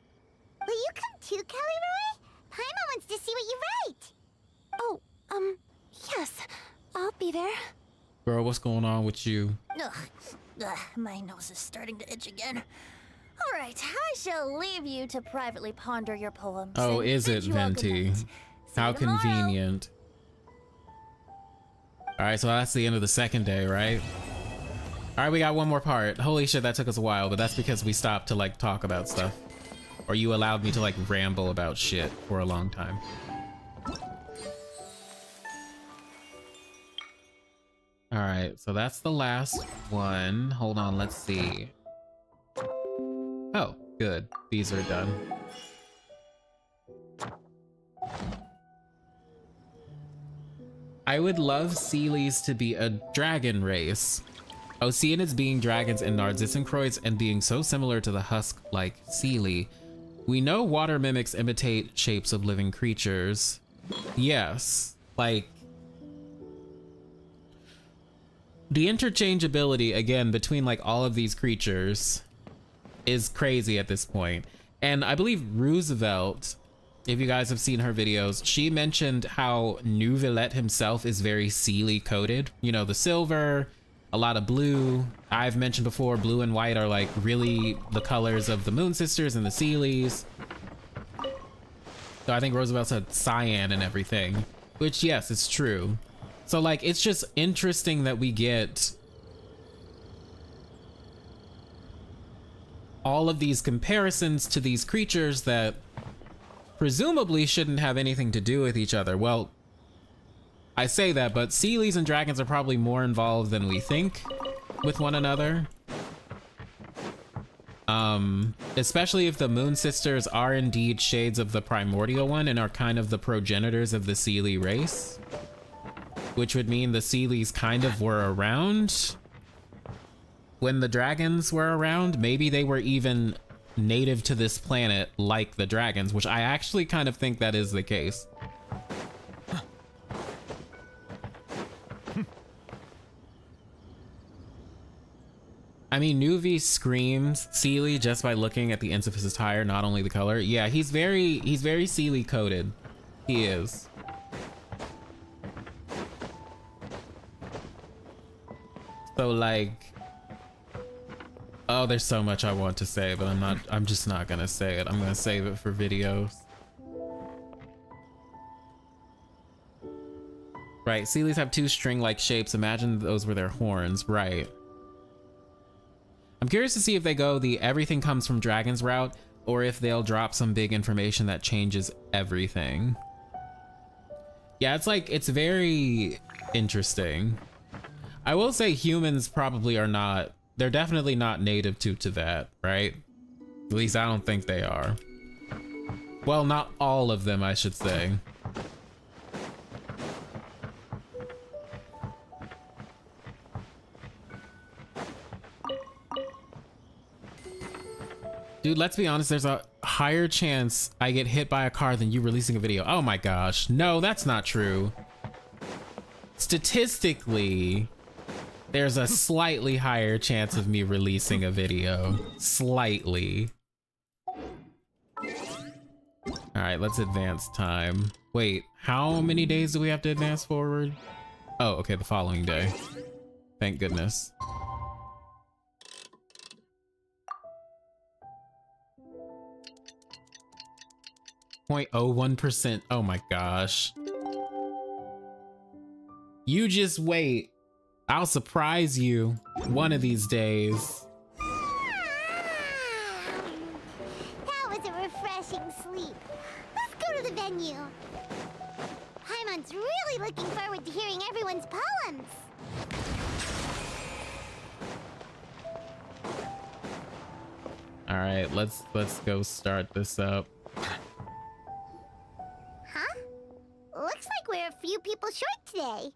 Will you come too, Callirhoe? Paimon wants to see what you write. Oh, yes. I'll be there. Girl, what's going on with you? Ugh, my nose is starting to itch again. All right, I shall leave you to privately ponder your poems. Oh, and is it, bid you all good Venti? night. See How you tomorrow. convenient. All right, so that's the end of the second day, right? All right, we got one more part. Holy shit, that took us a while, but that's because we stopped to like talk about stuff. Or you allowed me to like ramble about shit for a long time. All right, so that's the last one. Hold on, let's see. Oh, good. These are done. I would love Seelies to be a dragon race. Oh, seeing as being dragons and Narzissincroids and being so similar to the husk-like Seelie, we know water mimics imitate shapes of living creatures. Yes, like... the interchangeability, again, between like all of these creatures is crazy at this point. And I believe Roosevelt, if you guys have seen her videos, she mentioned how Neuvillette himself is very Seelie coded. You know, the silver, a lot of blue. I've mentioned before, blue and white are like really the colors of the Moon Sisters and the Seelies. So I think Roosevelt said cyan and everything, which yes, it's true. So like, it's just interesting that we get all of these comparisons to these creatures that presumably shouldn't have anything to do with each other. Well, I say that, but Seelies and dragons are probably more involved than we think with one another. Especially if the Moon Sisters are indeed shades of the primordial one and are kind of the progenitors of the Seelie race. Which would mean the Seelies kind of were around when the dragons were around. Maybe they were even native to this planet like the dragons, which I actually kind of think that is the case. I mean, Nuvi screams Seelie just by looking at the ends of his attire, not only the color. Yeah, he's very Seelie coded. He is. So like, oh, there's so much I want to say, but I'm just not gonna say it. I'm gonna save it for videos. Right, Seelies have two string-like shapes. Imagine those were their horns, right? I'm curious to see if they go the everything comes from dragons route, or if they'll drop some big information that changes everything. Yeah, it's like, it's very interesting. I will say humans probably are not, they're definitely not native to that, right? At least I don't think they are. Well, not all of them, I should say. Dude, let's be honest, there's a higher chance I get hit by a car than you releasing a video. Oh my gosh, no, that's not true. Statistically, there's a slightly higher chance of me releasing a video. Slightly. All right, let's advance time. Wait, how many days do we have to advance forward? Oh, okay, the following day. Thank goodness. .01%. Oh my gosh. You just wait. I'll surprise you one of these days. That was a refreshing sleep. Let's go to the venue. Paimon's really looking forward to hearing everyone's poems. All right, let's go start this up. Huh? Looks like we're a few people short today.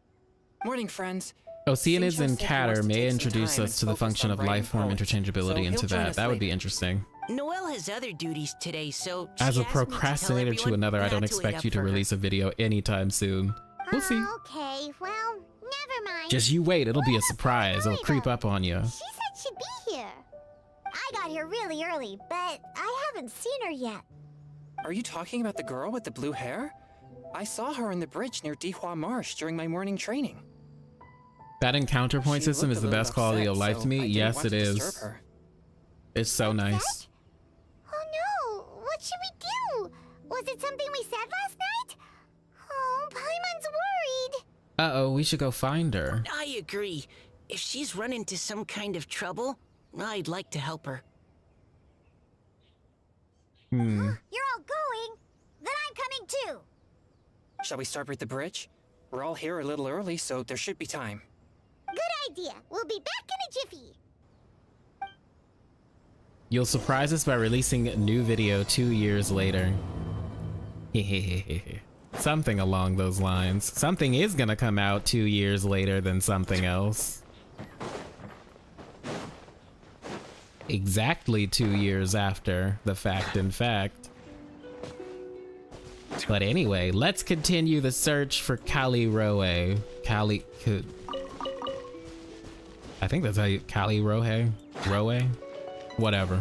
Morning, friends. Oceanus and Since Joe Catter wants to may take some introduce time us and to the focus function on of writing life form poetry, interchangeability so into he'll join that. us That would be later. interesting. Noelle has other duties today, so As she a asked me to tell procrastinator to everyone another, I not don't to wait expect up you to for her. release a video anytime soon. We'll see. Okay, well, never mind. Just you wait, it'll be a surprise. It'll creep up on you. She said she'd be here. I got here really early, but I haven't seen her yet. Are you talking about the girl with the blue hair? I saw her on the bridge near Dihua Marsh during my morning training. That encounter point She system looked is a the little best quality upset, of life so to me. I didn't Yes, want it to is. disturb her. It's so nice. Oh no, what should we do? Was it something we said last night? Oh, Paimon's worried. Uh-oh, we should go find her. I agree. If she's run into some kind of trouble, I'd like to help her. You're all going? Then I'm coming too. Shall we start with the bridge? We're all here a little early, so there should be time. Good idea. We'll be back in a jiffy. You'll surprise us by releasing a new video 2 years later. Something along those lines. Something is gonna come out 2 years later than something else. Exactly 2 years after the fact, in fact. But anyway, let's continue the search for Callirhoe. I think that's how you... Callirhoe? Roe? Whatever.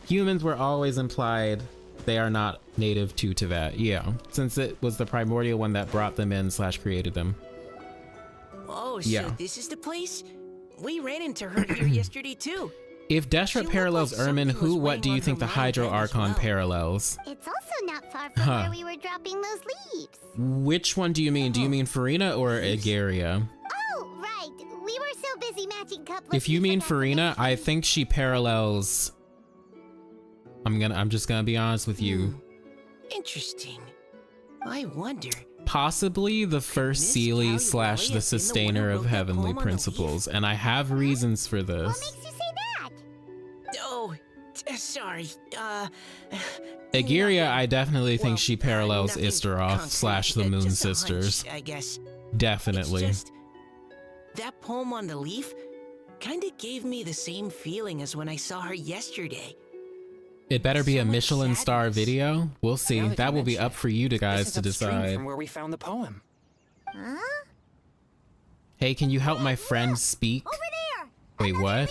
Humans were always implied they are not native to Teyvat. Yeah, since it was the primordial one that brought them in / created them. Oh, Yeah. so this is the place? We ran into her here yesterday too. If Deshret She looked parallels like Ermin, something who, was what do weighing you on think the her Hydro mind as Archon well. parallels? It's also not far from Huh. where we were dropping those leaves. Which one do you mean? Do you mean Farina or Egeria? Oh, right. We were so busy matching couplets. If you we mean forgot to Farina, mention- I think she parallels... I'm just gonna be honest with you. Interesting. I wonder. Possibly the first Miss Seelie Callirhoe / have been the the one sustainer who of wrote that heavenly poem on the principles, and I have reasons for What this. makes you say that? Oh, sorry. Egeria, I definitely think Well, she parallels nothing Istaroth / the concrete, Moon just a hunch, Sisters. I guess. Definitely. It's just, that poem on the leaf kind of gave me the same feeling as when I saw her yesterday. It better be a so much Michelin star sadness. video. We'll see. Now that That you will be mention up it, for you This guys is to upstream decide. from where we found the poem. Huh? Hey, can you help my friend speak? Over there. Wait, Another what?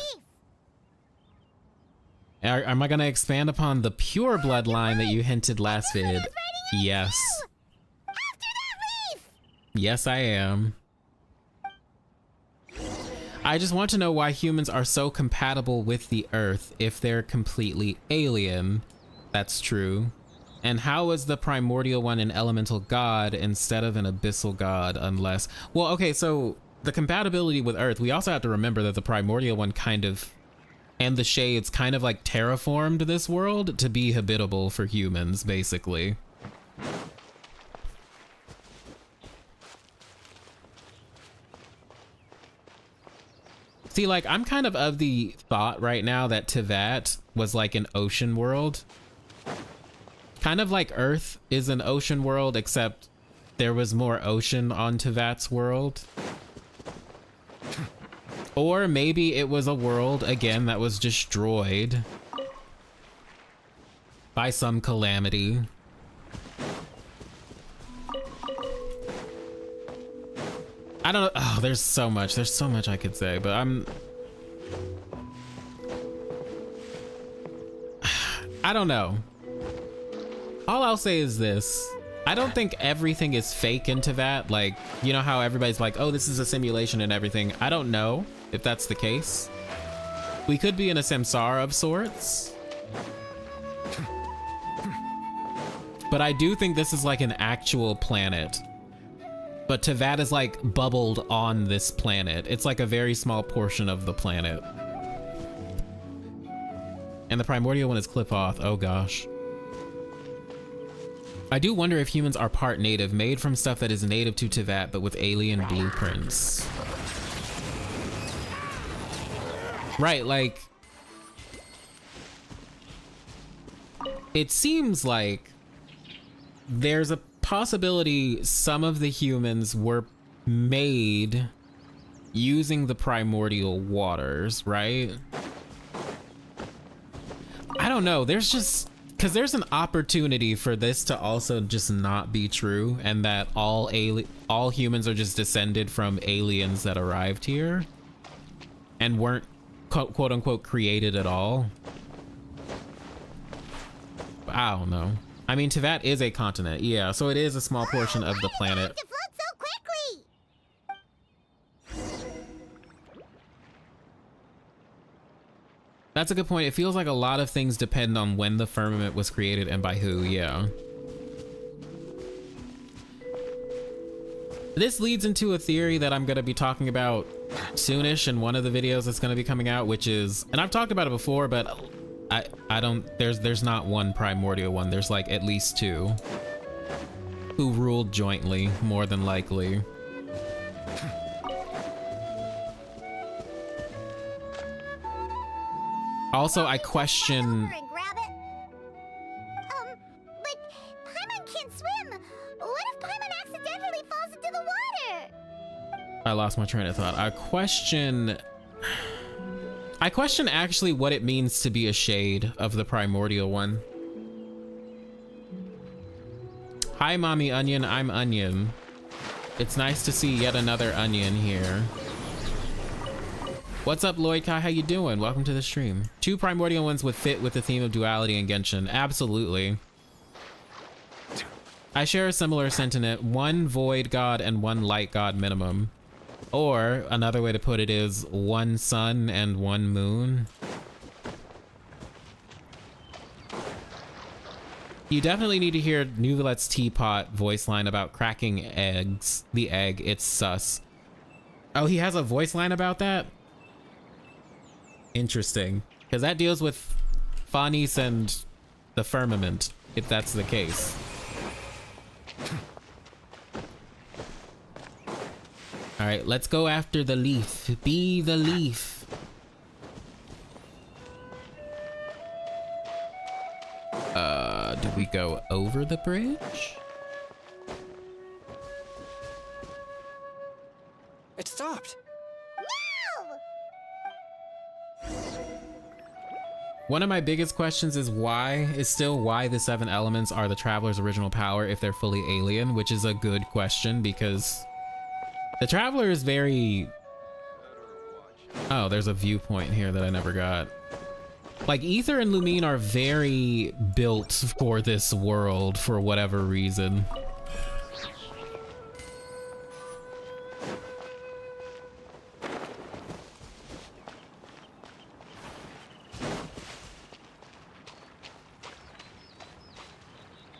leaf. Am I gonna expand upon the pure bloodline that you hinted last vid? Yes. After that leaf. Yes, I am. I just want to know why humans are so compatible with the Earth if they're completely alien. That's true. And how is the primordial one an elemental god instead of an abyssal god unless... Well, okay, so the compatibility with Earth, we also have to remember that the primordial one kind of... and the shades kind of like terraformed this world to be habitable for humans, basically. See, like, I'm kind of the thought right now that Teyvat was like an ocean world. Kind of like Earth is an ocean world, except there was more ocean on Teyvat's world. Or maybe it was a world, again, that was destroyed by some calamity. I don't know. Oh, there's so much I could say, but I don't know. All I'll say is this. I don't think everything is fake into that. Like, you know how everybody's like, oh, this is a simulation and everything. I don't know if that's the case. We could be in a samsara of sorts. But I do think this is like an actual planet. But Teyvat is like bubbled on this planet. It's like a very small portion of the planet. And the primordial one is Clipoth. Oh gosh. I do wonder if humans are part native, made from stuff that is native to Teyvat, but with alien blueprints. Right, like... It seems like there's a possibility some of the humans were made using the primordial waters, right? I don't know, there's just... Because there's an opportunity for this to also just not be true, and that all humans are just descended from aliens that arrived here and weren't quote unquote created at all. I don't know. I mean, Teyvat is a continent, yeah, so it is a small portion of the planet. To float so quickly. That's a good point. It feels like a lot of things depend on when the firmament was created and by who, yeah. This leads into a theory that I'm going to be talking about soonish in one of the videos that's going to be coming out, which is, and I've talked about it before, but I don't, there's not one primordial one. There's like at least two who ruled jointly, more than likely. Also, I question... Head over and grab it. But Paimon can't swim. What if Paimon accidentally falls into the water? I lost my train of thought. I question actually what it means to be a shade of the primordial one. Hi, Mommy Onion. I'm Onion. It's nice to see yet another Onion here. What's up, Lloyd Kai? How you doing? Welcome to the stream. Two primordial ones would fit with the theme of duality in Genshin. Absolutely. I share a similar sentiment. One void god and one light god minimum. Or another way to put it is one sun and one moon. You definitely need to hear Nuvilet's teapot voice line about cracking eggs. The egg, it's sus. Oh, he has a voice line about that? Interesting, because that deals with Fanis and the firmament, if that's the case. All right, let's go after the leaf. Be the leaf. Do we go over the bridge? It stopped. One of my biggest questions is why the 7 elements are the Traveler's original power if they're fully alien, which is a good question because the Traveler is very... Oh, there's a viewpoint here that I never got. Like, Ether and Lumine are very built for this world for whatever reason.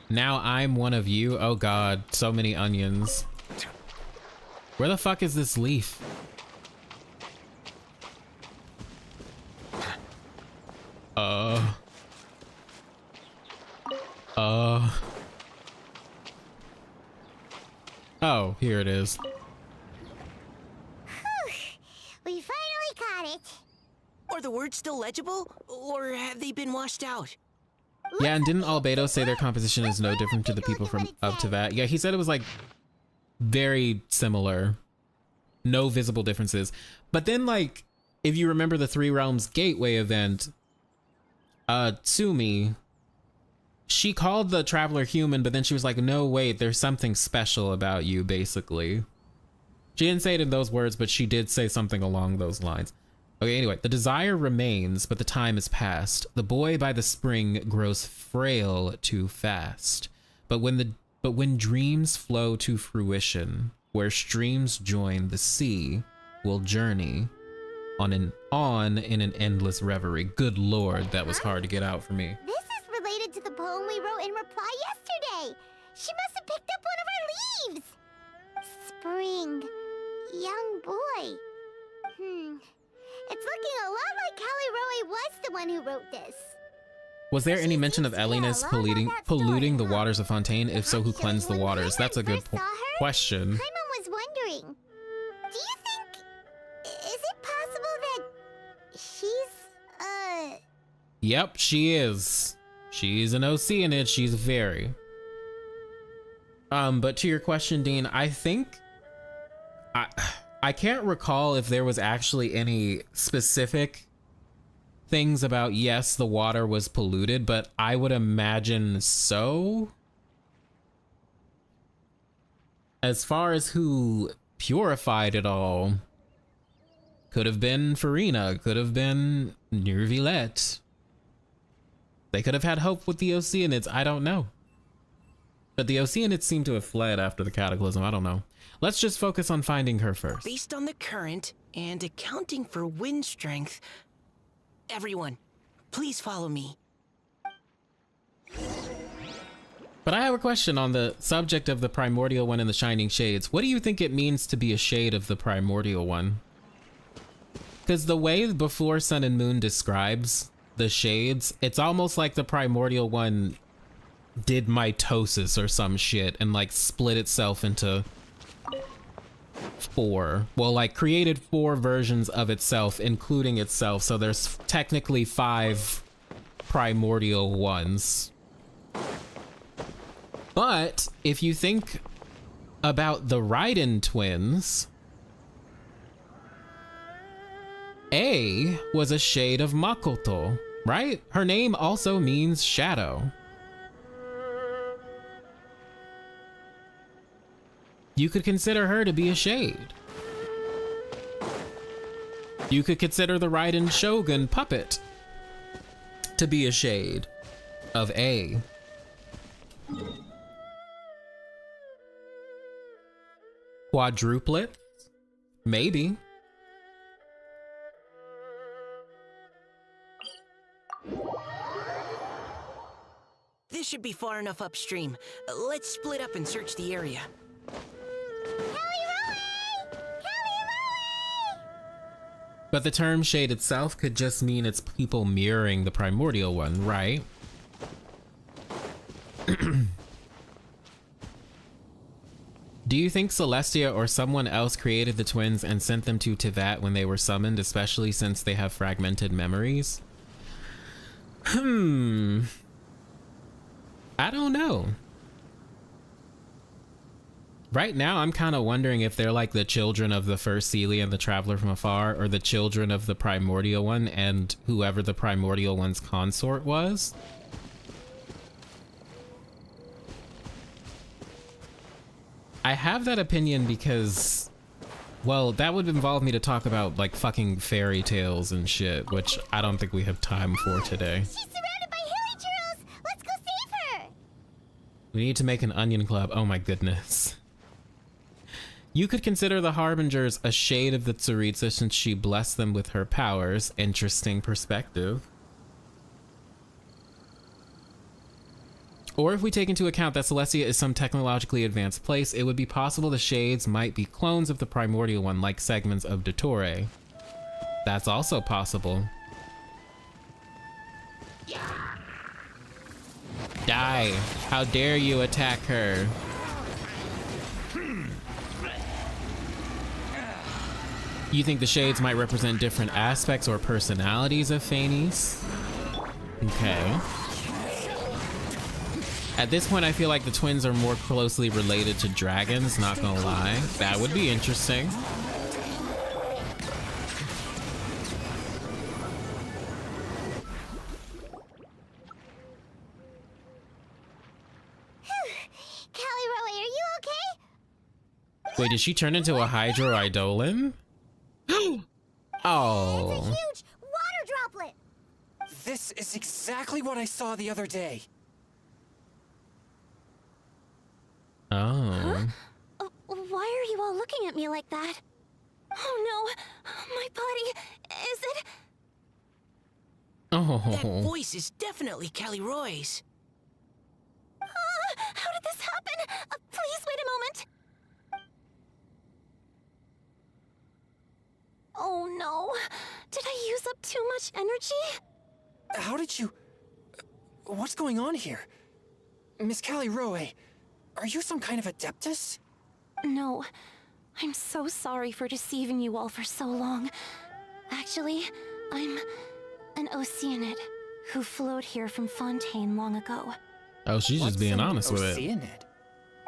Now I'm one of you. Oh god, so many onions. Where the fuck is this leaf? Oh, here it is. We finally caught it. Are the words still legible, or have they been washed out? Yeah, and didn't Albedo say their composition is no different to the people from of Teyvat? Yeah, he said it was like very similar. No visible differences. But then, like, if you remember the Three Realms Gateway event, Tsumi, she called the Traveler human, but then she was like, no, wait, there's something special about you, basically. She didn't say it in those words, but she did say something along those lines. Okay, anyway, the desire remains, but the time is past. The boy by the spring grows frail too fast. But when dreams flow to fruition, where streams join the sea, will journey on in an endless reverie. Good lord, that was hard to get out for me. This is related to the poem we wrote in reply yesterday. She must have picked up one of our leaves. Spring. Young boy. It's looking a lot like Callirhoe was the one who wrote this. Was there any mention of Elinus polluting the waters of Fontaine? If so, who cleansed the waters? That's a good question. Paimon was wondering, do you think, is it possible that she's, Yep, she is. She's an Oceanid, she's a fairy. But to your question, Dean, I think I can't recall if there was actually any specific things about, yes, the water was polluted, but I would imagine so. As far as who purified it all, could have been Farina, could have been Nervillette. They could have had hope with the Oceanids, I don't know. But the Oceanids seem to have fled after the Cataclysm, I don't know. Let's just focus on finding her first. Based on the current and accounting for wind strength, everyone, please follow me. But I have a question on the subject of the Primordial One and the Shining Shades. What do you think it means to be a shade of the Primordial One? Because the way Before Sun and Moon describes the shades, it's almost like the Primordial One did mitosis or some shit and like split itself into 4. Well, like created 4 versions of itself, including itself. So there's technically 5 Primordial Ones. But if you think about the Raiden twins, A was a shade of Makoto, right? Her name also means shadow. You could consider her to be a shade. You could consider the Raiden Shogun puppet to be a shade of A. Quadruplet? Maybe. This should be far enough upstream. Let's split up and search the area. But the term shade itself could just mean it's people mirroring the Primordial One, right? Do you think Celestia or someone else created the twins and sent them to Tivat when they were summoned, especially since they have fragmented memories? I don't know. Right now, I'm kind of wondering if they're like the children of the first Celia and the Traveler from Afar, or the children of the Primordial One and whoever the Primordial One's consort was. I have that opinion because, well, that would involve me to talk about like fucking fairy tales and shit, which I don't think we have time for today. She's surrounded by hilly churros! Let's go save her! We need to make an onion club. Oh my goodness. You could consider the Harbingers a shade of the Tsaritsa since she blessed them with her powers. Interesting perspective. Or if we take into account that Celestia is some technologically advanced place, it would be possible the shades might be clones of the Primordial One, like segments of Dottore. That's also possible. Die! How dare you attack her? You think the shades might represent different aspects or personalities of Phanes? Okay. At this point, I feel like the twins are more closely related to dragons, not gonna lie. That would be interesting. Callirhoe, are you okay? Wait, did she turn into a Hydro-Eidolon? Oh. It's a huge water droplet! This is exactly what I saw the other day. Oh. Why are you all looking at me like that? Oh no, my body, is it? Oh. That voice is definitely Callirhoe's. How did this happen? Please wait a moment. Oh no, did I use up too much energy? How did you... What's going on here? Miss Callirhoe, are you some kind of adeptus? No, I'm so sorry for deceiving you all for so long. Actually, I'm an Oceanid who flowed here from Fontaine long ago. Oh, she's just being honest with it. Oceanid?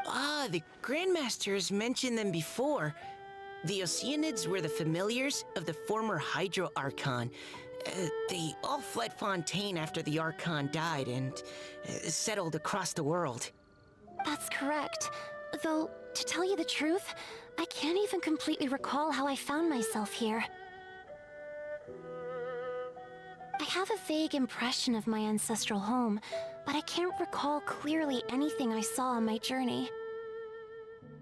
Ah, the Grandmasters mentioned them before. The Oceanids were the familiars of the former Hydro Archon. They all fled Fontaine after the Archon died and settled across the world. That's correct. Though, to tell you the truth, I can't even completely recall how I found myself here. I have a vague impression of my ancestral home, but I can't recall clearly anything I saw on my journey.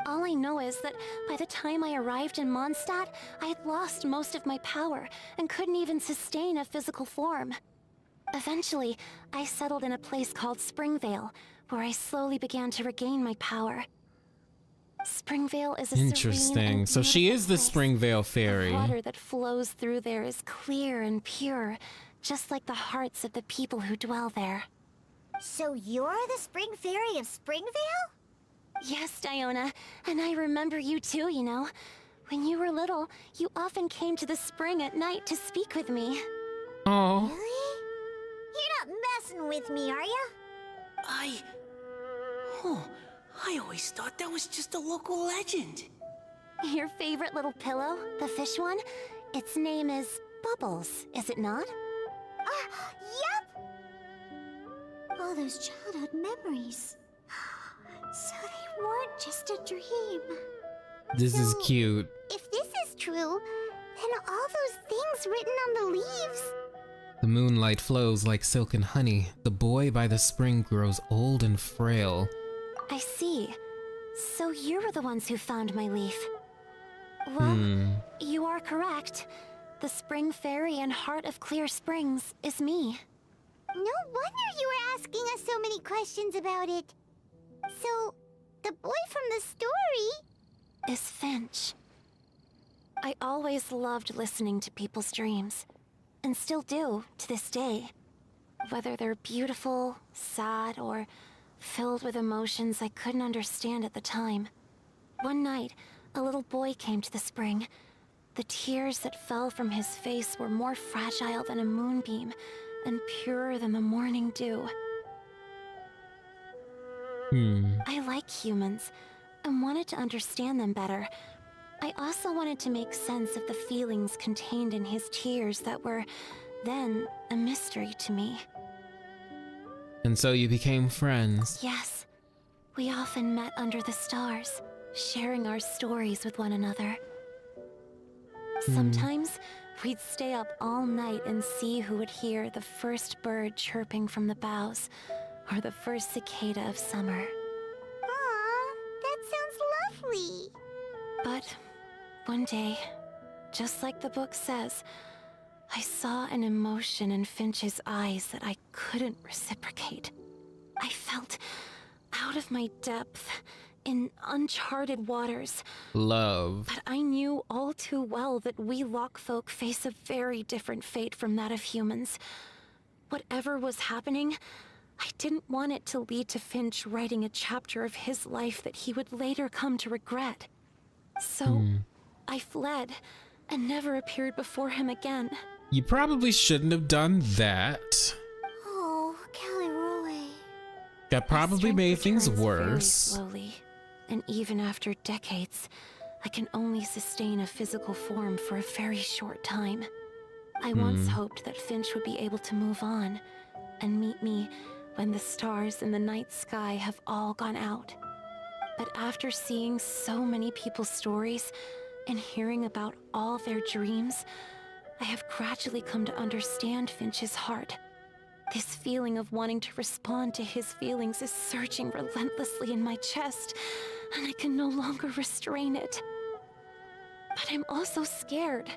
All I know is that by the time I arrived in Mondstadt, I had lost most of my power and couldn't even sustain a physical form. Eventually, I settled in a place called Springvale, where I slowly began to regain my power. Springvale is a interesting. So she is the Springvale fairy. The water that flows through there is clear and pure, just like the hearts of the people who dwell there. So you're the Spring Fairy of Springvale? Yes, Diona, and I remember you too, you know. When you were little, you often came to the spring at night to speak with me. Oh. Really? You're not messing with me, are ya? I always thought that was just a local legend. Your favorite little pillow, the fish one? Its name is Bubbles, is it not? Yep! All those childhood memories. So they weren't just a dream. This is cute. If this is true, then all those things written on the leaves. The moonlight flows like silk and honey. The boy by the spring grows old and frail. I see. So you were the ones who found my leaf. Well, you are correct. The Spring Fairy and Heart of Clear Springs is me. No wonder you were asking us so many questions about it. So, the boy from the story is Finch. I always loved listening to people's dreams, and still do to this day. Whether they're beautiful, sad, or filled with emotions I couldn't understand at the time. One night, a little boy came to the spring. The tears that fell from his face were more fragile than a moonbeam, and purer than the morning dew. I like humans, and wanted to understand them better. I also wanted to make sense of the feelings contained in his tears that were, then, a mystery to me. And so you became friends. Yes. We often met under the stars, sharing our stories with one another. Sometimes, we'd stay up all night and see who would hear the first bird chirping from the boughs, or the first cicada of summer. Aw, that sounds lovely. But one day, just like the book says, I saw an emotion in Finch's eyes that I couldn't reciprocate. I felt out of my depth, in uncharted waters. Love. But I knew all too well that we Lockfolk face a very different fate from that of humans. Whatever was happening, I didn't want it to lead to Finch writing a chapter of his life that he would later come to regret. So, I fled, and never appeared before him again. You probably shouldn't have done that. Oh, Callirhoe. That probably made things Returns very worse. slowly, and even after decades, I can only sustain a physical form for a very short time. I once hoped that Finch would be able to move on, and meet me when the stars in the night sky have all gone out. But after seeing so many people's stories, and hearing about all their dreams, I have gradually come to understand Finch's heart. This feeling of wanting to respond to his feelings is surging relentlessly in my chest, and I can no longer restrain it. But I'm also scared.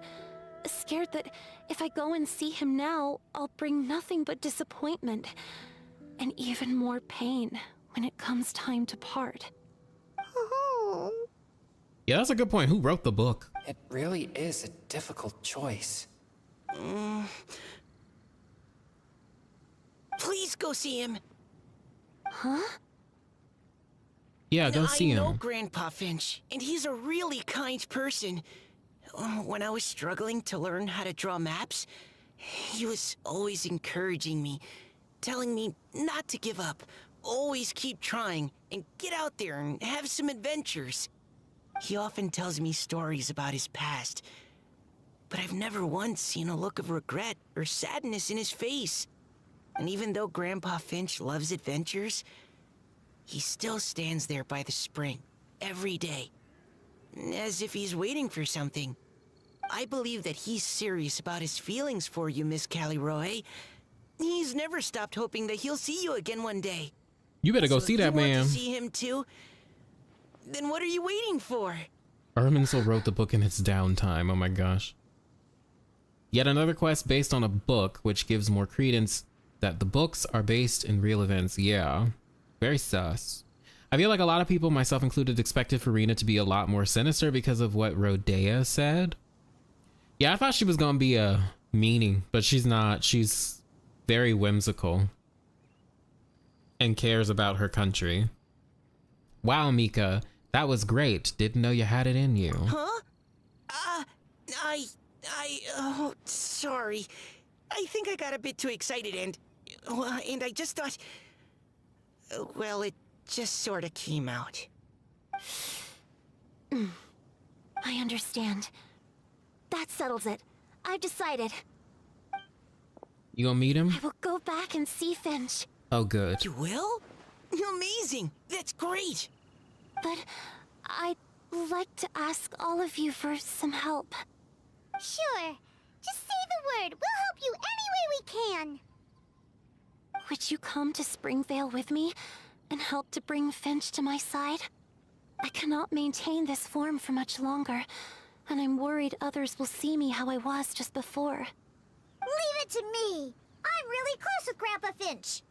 Scared that if I go and see him now, I'll bring nothing but disappointment, and even more pain when it comes time to part. Oh. Yeah, that's a good point. Who wrote the book? It really is a difficult choice. Please Let's go see him. Huh? Yeah, go see I know him. Grandpa Finch, and he's a really kind person. When I was struggling to learn how to draw maps, he was always encouraging me, telling me not to give up, always keep trying, and get out there and have some adventures. He often tells me stories about his past, but I've never once seen a look of regret or sadness in his face. And even though Grandpa Finch loves adventures, he still stands there by the spring, every day, as if he's waiting for something. I believe that he's serious about his feelings for you, Miss Callirhoe. He's never stopped hoping that he'll see you again one day. You better go So see if you that want man. to see him too, then what are you waiting for? Erminsul wrote the book in his downtime. Oh my gosh. Yet another quest based on a book, which gives more credence that the books are based in real events. Yeah, very sus. I feel like a lot of people, myself included, expected Farina to be a lot more sinister because of what Rodea said. Yeah, I thought she was gonna be a meanie, but she's not. She's very whimsical and cares about her country. Wow, Mika, that was great. Didn't know you had it in you. Huh? Oh, sorry. I think I got a bit too excited and I just thought, well, it just sort of came out. I understand. That settles it. I've decided. You gonna meet him? I will go back and see Finch. Oh, good. You will? Amazing! That's great! But I'd like to ask all of you for some help. Sure. Just say the word. We'll help you any way we can. Would you come to Springvale with me and help to bring Finch to my side? I cannot maintain this form for much longer, and I'm worried others will see me how I was just before. Leave it to me. I'm really close with Grandpa Finch.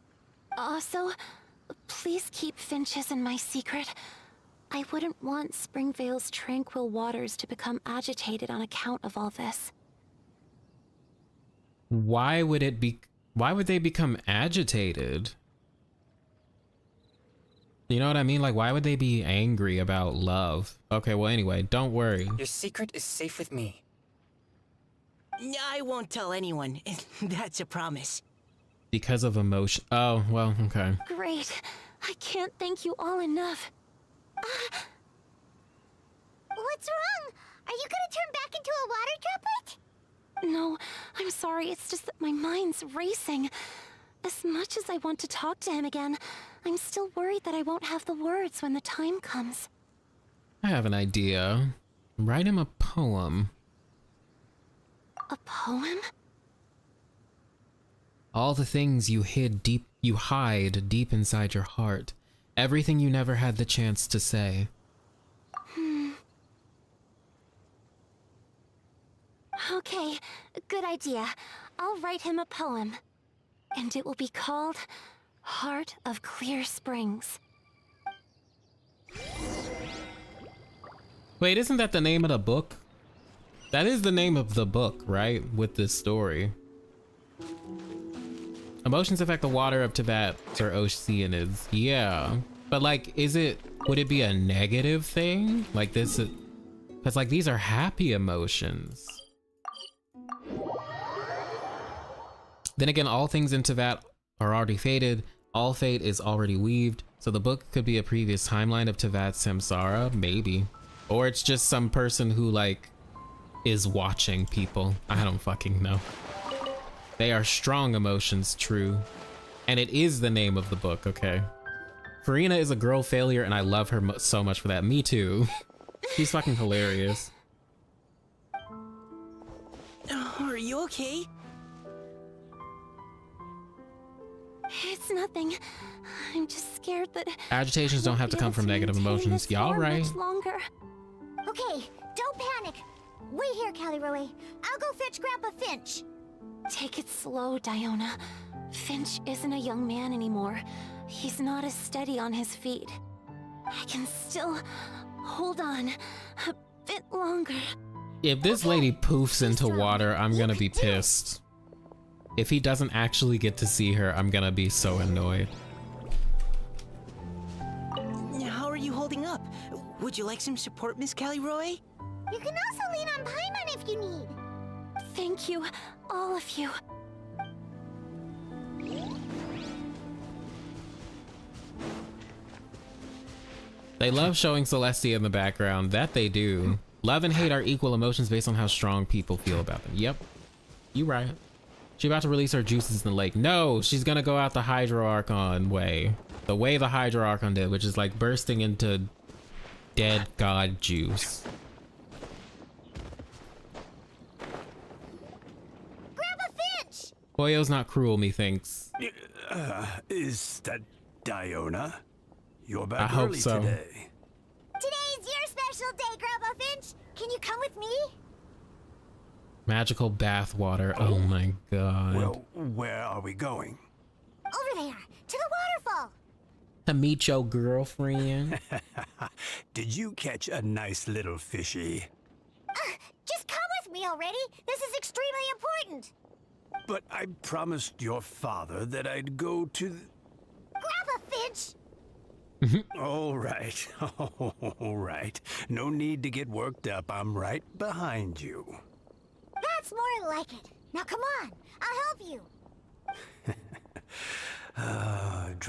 Also, please keep Finch's in my secret. I wouldn't want Springvale's tranquil waters to become agitated on account of all this. Why would they become agitated? You know what I mean? Like, why would they be angry about love? Okay, well, anyway, don't worry. Your secret is safe with me. I won't tell anyone. That's a promise. Because of emotion. Oh, well, okay. Great. I can't thank you all enough. What's wrong? Are you gonna turn back into a water droplet? No, I'm sorry. It's just that my mind's racing. As much as I want to talk to him again, I'm still worried that I won't have the words when the time comes. I have an idea. Write him a poem. A poem? All the things you hide deep inside your heart. Everything you never had the chance to say. Okay, good idea. I'll write him a poem. And it will be called Heart of Clear Springs. Wait, isn't that the name of the book? That is the name of the book, right? With this story. Emotions affect the water of Teyvat or Oceanids. Yeah. But like, would it be a negative thing? Like this, because like these are happy emotions. Then again, all things in Teyvat are already fated. All fate is already weaved. So the book could be a previous timeline of Teyvat's samsara, maybe. Or it's just some person who like is watching people. I don't fucking know. They are strong emotions, true. And it is the name of the book, okay? Farina is a girl failure and I love her so much for that. Me too. She's fucking hilarious. Are you okay? It's nothing. I'm just scared that Agitations don't have to come from negative emotions. Y'all right? much longer. Okay, don't panic. Wait here, Callirhoe. I'll go fetch Grandpa Finch. Take it slow, Diona. Finch isn't a young man anymore. He's not as steady on his feet. I can still hold on a bit longer. If this lady poofs into water, I'm gonna be pissed. If he doesn't actually get to see her, I'm gonna be so annoyed. How are you holding up? Would you like some support, Miss Callirhoe? You can also lean on Paimon if you need. Thank you, all of you. They love showing Celestia in the background. That they do. Love and hate are equal emotions based on how strong people feel about them. Yep. You right. She about to release her juices in the lake. No, she's gonna go out the Hydro Archon way. The way the Hydro Archon did, which is like bursting into dead god juice. Grandpa Finch! Poyo's not cruel, methinks. Is that Diona? You're back I hope early so. today. Today's your special day, Grandpa Finch. Can you come with me? Magical bath water. Oh my god. Well, where are we going? Over there, to the waterfall. To meet your girlfriend. Did you catch a nice little fishy? Just come with me already. This is extremely important. But I promised your father that I'd go to... Grandpa Finch! All right. All right. No need to get worked up. I'm right behind you. That's more like it. Now come on, I'll help you.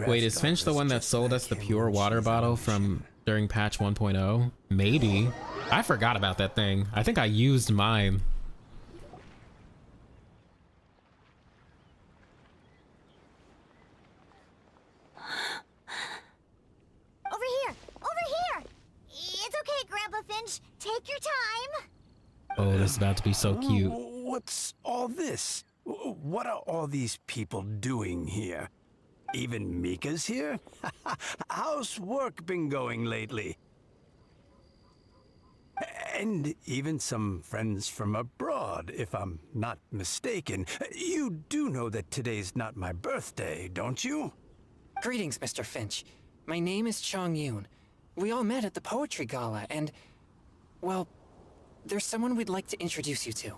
Wait, is Finch the one that sold us the pure water bottle from during patch 1.0? Maybe. I forgot about that thing. I think I used mine. Over here! It's okay, Grandpa Finch. Take your time. Oh, this is about to be so cute. What's all this? What are all these people doing here? Even Mika's here? How's work been going lately? And even some friends from abroad, if I'm not mistaken. You do know that today's not my birthday, don't you? Greetings, Mr. Finch. My name is Chong Yun. We all met at the poetry gala, and... well, there's someone we'd like to introduce you to.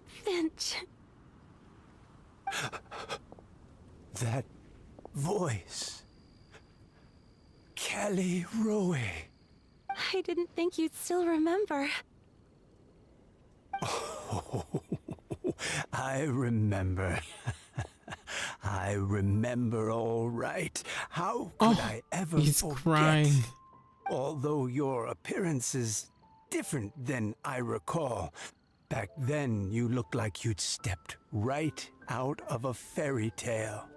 Finch. That voice. Callirhoe. I didn't think you'd still remember. Oh, I remember. I remember all right. How could I ever he's forget? crying. Although your appearance is different than I recall. Back then, you looked like you'd stepped right out of a fairy tale.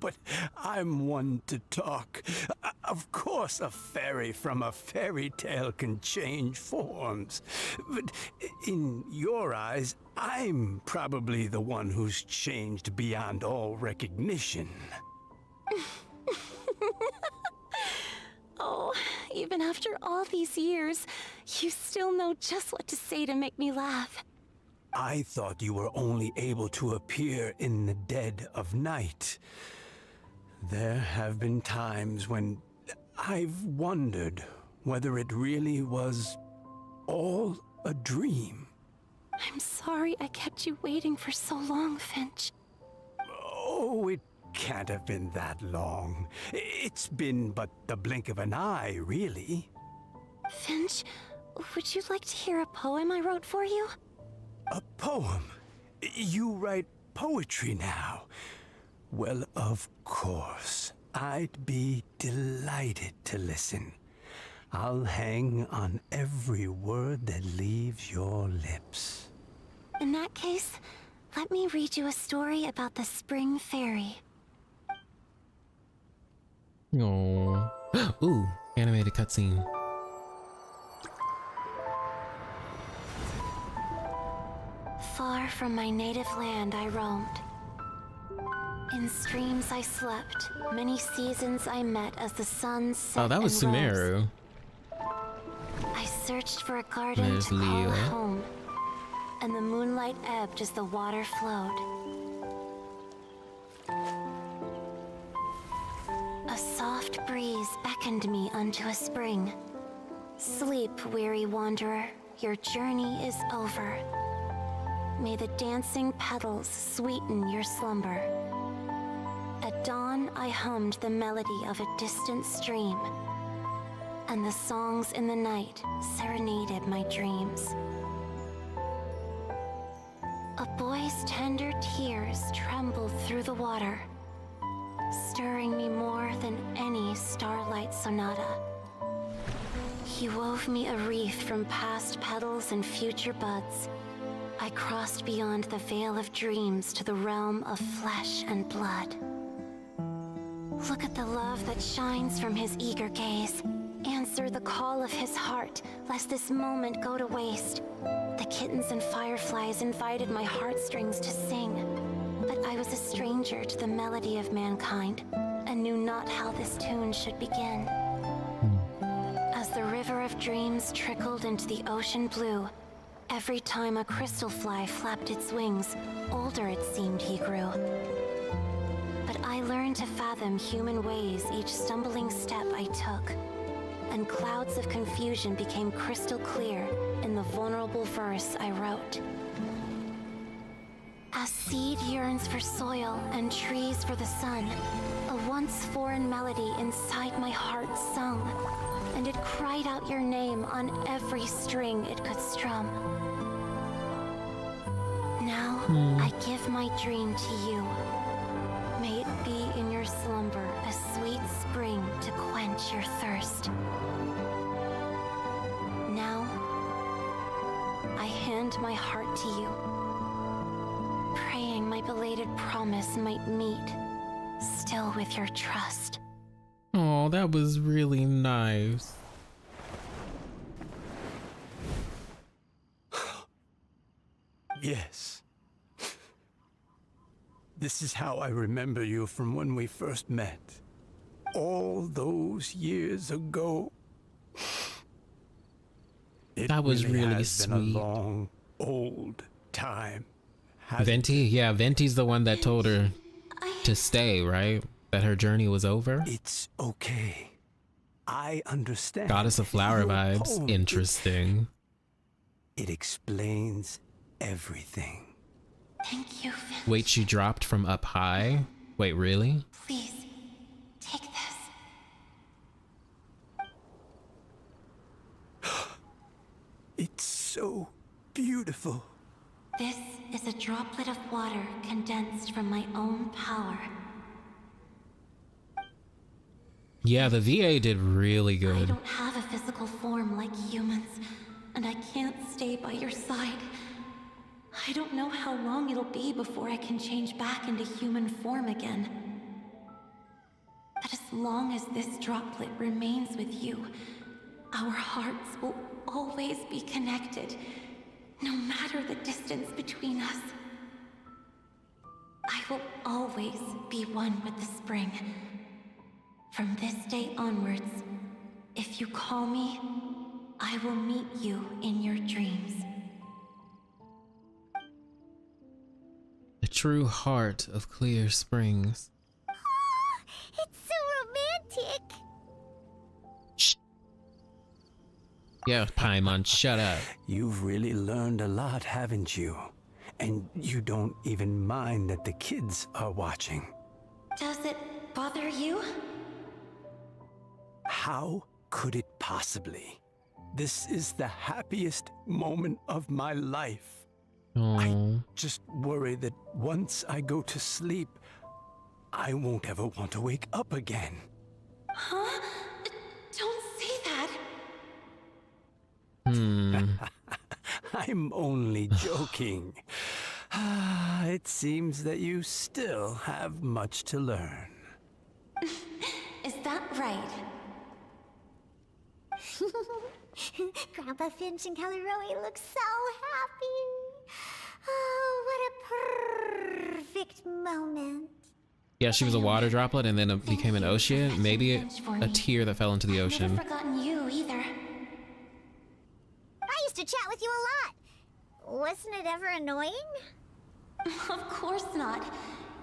But I'm one to talk. Of course, a fairy from a fairy tale can change forms. But in your eyes, I'm probably the one who's changed beyond all recognition. Oh, even after all these years, you still know just what to say to make me laugh. I thought you were only able to appear in the dead of night. There have been times when I've wondered whether it really was all a dream. I'm sorry I kept you waiting for so long, Finch. Oh, it can't have been that long. It's been but the blink of an eye, really. Finch, would you like to hear a poem I wrote for you? A poem? You write poetry now? Well, of course. I'd be delighted to listen. I'll hang on every word that leaves your lips. In that case, let me read you a story about the spring fairy. Oh. Ooh, animated cutscene. Far from my native land I roamed. In streams I slept, many seasons I met as the sun set. Oh, that was and rose. Sumeru. I searched for a garden There's to call Leo. home, and the moonlight ebbed as the water flowed. A soft breeze beckoned me unto a spring. Sleep, weary wanderer, your journey is over. may the dancing petals sweeten your slumber. At dawn, I hummed the melody of a distant stream, and the songs in the night serenaded my dreams. A boy's tender tears trembled through the water, stirring me more than any starlight sonata. He wove me a wreath from past petals and future buds. I crossed beyond the veil of dreams to the realm of flesh and blood. Look at the love that shines from his eager gaze. Answer the call of his heart, lest this moment go to waste. The kittens and fireflies invited my heartstrings to sing, but I was a stranger to the melody of mankind, and knew not how this tune should begin. As the river of dreams trickled into the ocean blue, every time a crystal fly flapped its wings, older it seemed he grew. But I learned to fathom human ways each stumbling step I took, and clouds of confusion became crystal clear in the vulnerable verse I wrote. As seed yearns for soil and trees for the sun, a once foreign melody inside my heart sung, and it cried out your name on every string it could strum. Now, I give my dream to you. May it be in your slumber a sweet spring to quench your thirst. Now, I hand my heart to you, praying my belated promise might meet, still with your trust. Oh, that was really nice. Yes. This is how I remember you from when we first met. All those years ago. That was really has been a sweet. long, old time. Venti? Yeah, Venti's the one that told her to stay, right? That her journey was over? It's okay. I understand. Goddess of Flower Your vibes. poem, Interesting. It explains everything. Thank you, Finn. Wait, she dropped from up high? Wait, really? Please, take this. It's so beautiful. This is a droplet of water condensed from my own power. Yeah, the VA did really I good. don't have a physical form like humans, and I can't stay by your side. I don't know how long it'll be before I can change back into human form again. But as long as this droplet remains with you, our hearts will always be connected, no matter the distance between us. I will always be one with the spring. From this day onwards, if you call me, I will meet you in your dreams. The true heart of Clear Springs. It's so romantic. Shh. Yeah, Paimon, shut up. You've really learned a lot, haven't you? And you don't even mind that the kids are watching. Does it bother you? How could it possibly? This is the happiest moment of my life. I Oh, just worry that once I go to sleep, I won't ever want to wake up again. Huh? Don't say that. I'm only joking. It seems that you still have much to learn. Is that right? Grandpa Finch and Callirhoe look so happy. Oh, what a perfect moment. yeah, she was a water droplet and then it became an ocean. Maybe a tear that fell into the I've ocean. never forgotten you either. I used to chat with you a lot. Wasn't it ever annoying? Of course not.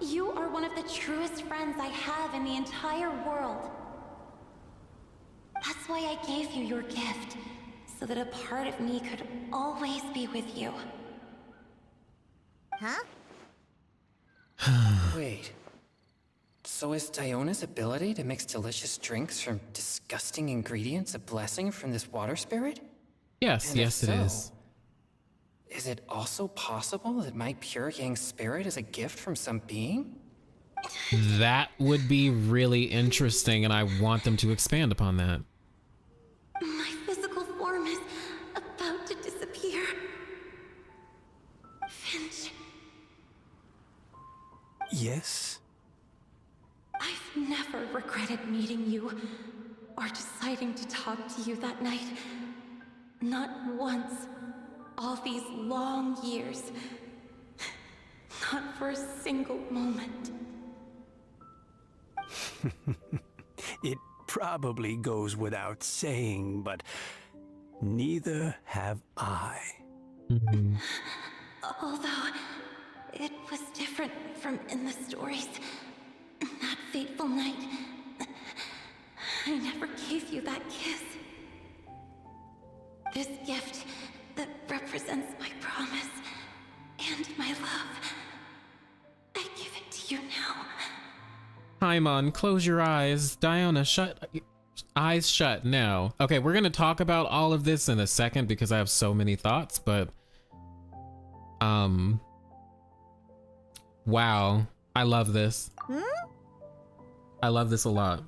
You are one of the truest friends I have in the entire world. That's why I gave you your gift, so that a part of me could always be with you. Huh? Wait. So is Diona's ability to mix delicious drinks from disgusting ingredients a blessing from this water spirit? Yes, And if yes, it so, is. Is it also possible that my pure yang spirit is a gift from some being? That would be really interesting, and I want them to expand upon that. My physical form is about to disappear. Finch, Yes? I've never regretted meeting you or deciding to talk to you that night. Not once. All these long years. Not for a single moment. It probably goes without saying, but neither have I. Although it was different from in the stories. That fateful night, I never gave you that kiss. This gift that represents my promise and my love. I give it to you now. Paimon, close your eyes. Diona, eyes shut now. Okay, we're gonna talk about all of this in a second because I have so many thoughts, but wow, I love this. I love this a lot.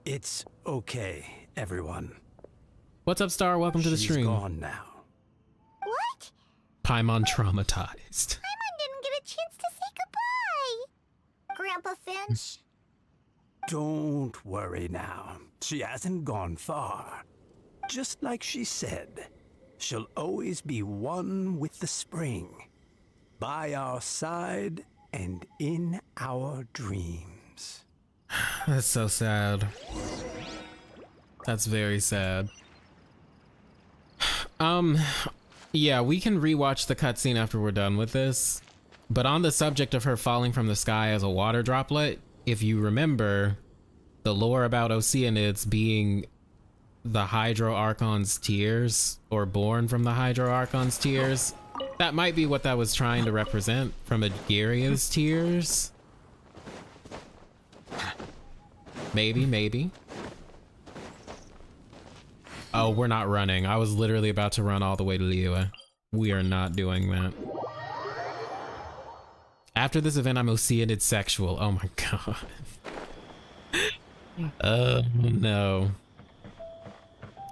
It's okay, everyone. What's up, Star? Welcome to the stream. She's gone now. What? Paimon traumatized. Paimon didn't get a chance to say goodbye. Grandpa Finch? Don't worry now. She hasn't gone far. Just like she said, she'll always be one with the spring. By our side and in our dreams. That's so sad. That's very sad. Yeah, we can rewatch the cutscene after we're done with this. But on the subject of her falling from the sky as a water droplet, if you remember the lore about Oceanids being the Hydro Archon's tears, or born from the Hydro Archon's tears, that might be what that was trying to represent from Agiria's tears. Maybe. Oh, we're not running. I was literally about to run all the way to Liyue. We are not doing that. After this event, I'm Oceanid sexual. Oh my god. Oh no.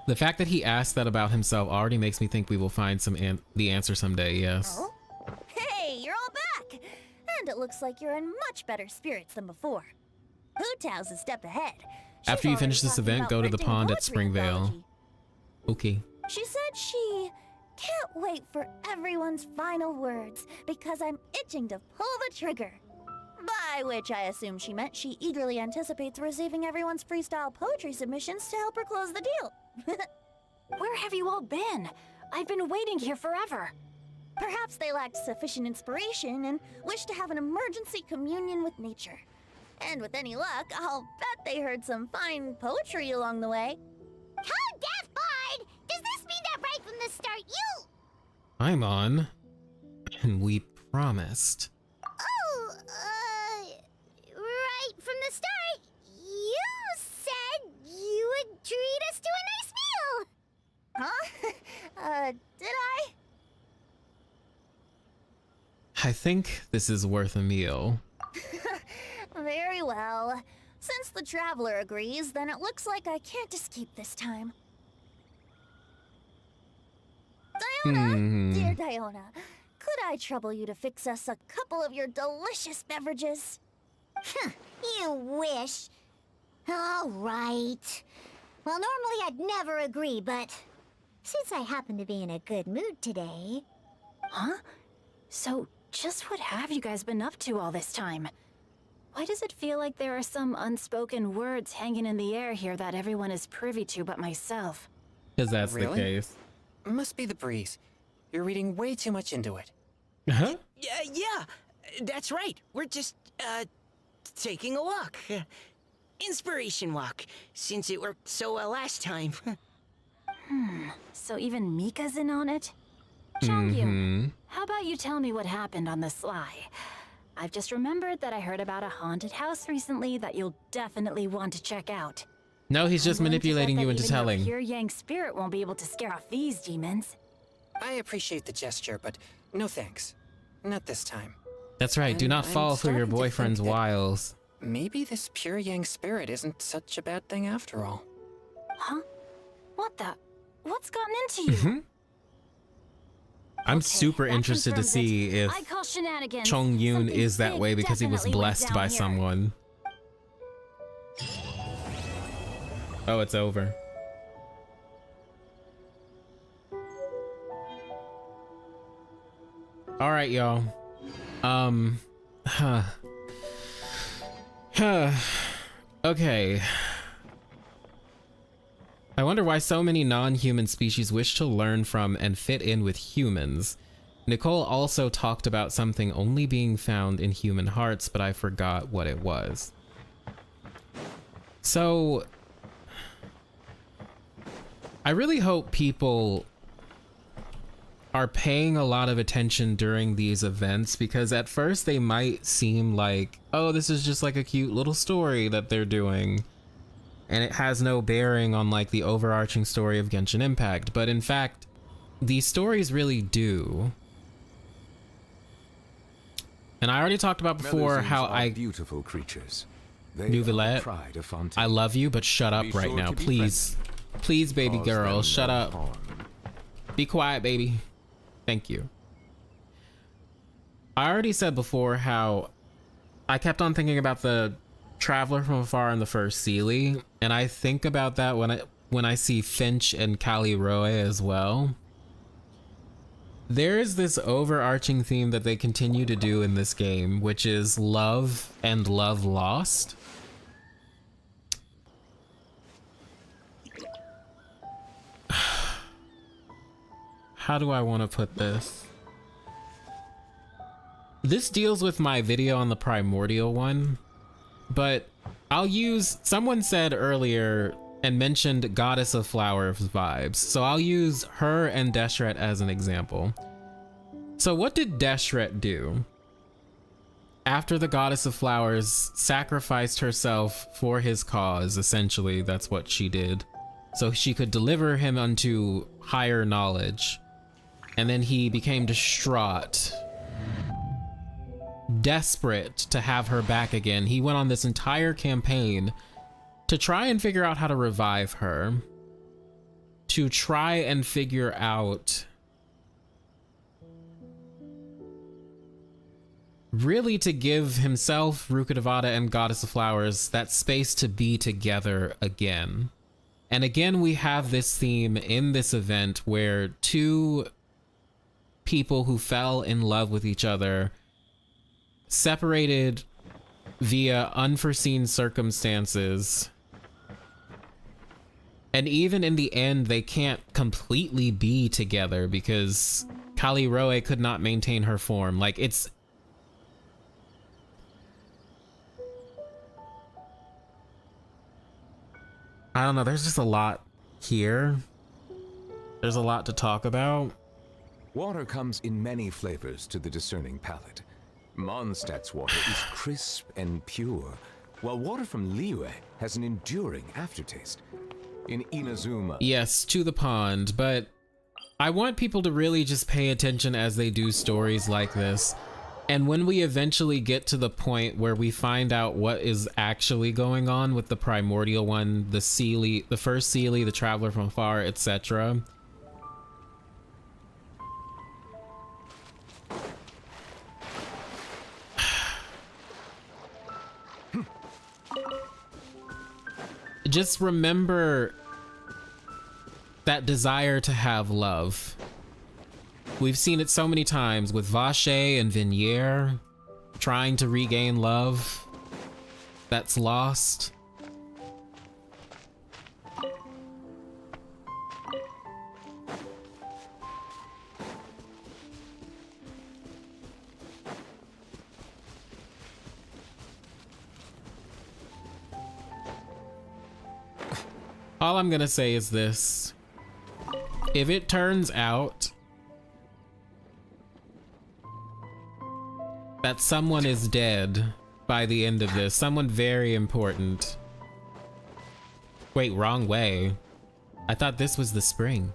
The fact that he asked that about himself already makes me think we will find the answer someday, yes. Oh? Hey, you're all back! And it looks like you're in much better spirits than before. Hootow's a step ahead. She's After you already finish this talking event, about go to the renting pond at poetry Springvale. anthology. Okay. She said she can't wait for everyone's final words because I'm itching to pull the trigger. By which I assume she meant she eagerly anticipates receiving everyone's freestyle poetry submissions to help her close the deal. Where have you all been? I've been waiting here forever. Perhaps they lacked sufficient inspiration and wished to have an emergency communion with nature. And with any luck, I'll bet they heard some fine poetry along the way. Code Death Bard! Does this mean that right from the start you... I'm on. And we promised. Oh, right from the start, you said you would treat us to a nice meal! Huh? Did I? I think this is worth a meal. Very well. Since the Traveler agrees, then it looks like I can't escape this time. Diona, dear Diona, could I trouble you to fix us a couple of your delicious beverages? You wish. All right. Well, normally I'd never agree, but since I happen to be in a good mood today... Huh? So, just what have you guys been up to all this time? Why does it feel like there are some unspoken words hanging in the air here that everyone is privy to but myself? Because that's Really? the case. Must be the breeze. You're reading way too much into it. Huh? Yeah, that's right. We're just, taking a walk. Inspiration walk, since it worked so well last time. So even Mika's in on it? Chong Yun, how about you tell me what happened on the sly? I've just remembered that I heard about a haunted house recently that you'll definitely want to check out. No, he's just manipulating you into telling. Pure Yang spirit won't be able to scare off these demons. I appreciate the gesture, but no thanks. Not this time. That's right, do not fall for your boyfriend's wiles. Maybe this pure Yang spirit isn't such a bad thing after all. Huh? What the? What's gotten into you? I'm super interested to see if Chong Yun is that way because he was blessed by someone. Oh, it's over. All right, y'all. Okay. I wonder why so many non-human species wish to learn from and fit in with humans. Nicole also talked about something only being found in human hearts, but I forgot what it was. So, I really hope people are paying a lot of attention during these events, because at first they might seem like, oh, this is just like a cute little story that they're doing, and it has no bearing on like the overarching story of Genshin Impact. But in fact, these stories really do. And I already talked about before how I beautiful creatures. Nouvellette, I love you, but shut up right now, please. Please, baby girl, shut up. Be quiet, baby. Thank you. I already said before how I kept on thinking about the Traveler from Afar in the first Sealy, and I think about that when I see Finch and Callirhoe as well. There is this overarching theme that they continue to do in this game, which is love and love lost. How do I want to put this? This deals with my video on the primordial one, but I'll use, someone said earlier and mentioned Goddess of Flowers vibes, so I'll use her and Deshret as an example. So what did Deshret do after the Goddess of Flowers sacrificed herself for his cause? Essentially, that's what she did, so she could deliver him unto higher knowledge. And then he became distraught, desperate to have her back again. He went on this entire campaign to try and figure out how to revive her, to try and figure out really to give himself, Rukkhadevata, and Goddess of Flowers that space to be together again. And again, we have this theme in this event where two people who fell in love with each other, separated via unforeseen circumstances, and even in the end they can't completely be together because Callirhoe could not maintain her form. Like, it's I don't know, there's just a lot here. There's a lot to talk about. Water comes in many flavors to the discerning palate. Mondstadt's water is crisp and pure, while water from Liyue has an enduring aftertaste. In Inazuma... Yes, to the pond, but I want people to really just pay attention as they do stories like this. And when we eventually get to the point where we find out what is actually going on with the primordial one, the Sealy, the first Sealy, the Traveler from Afar, etc., just remember that desire to have love. We've seen it so many times with Vache and Vignier trying to regain love that's lost. All I'm gonna say is this. If it turns out that someone is dead by the end of this. Someone very important. Wait, wrong way. I thought this was the spring.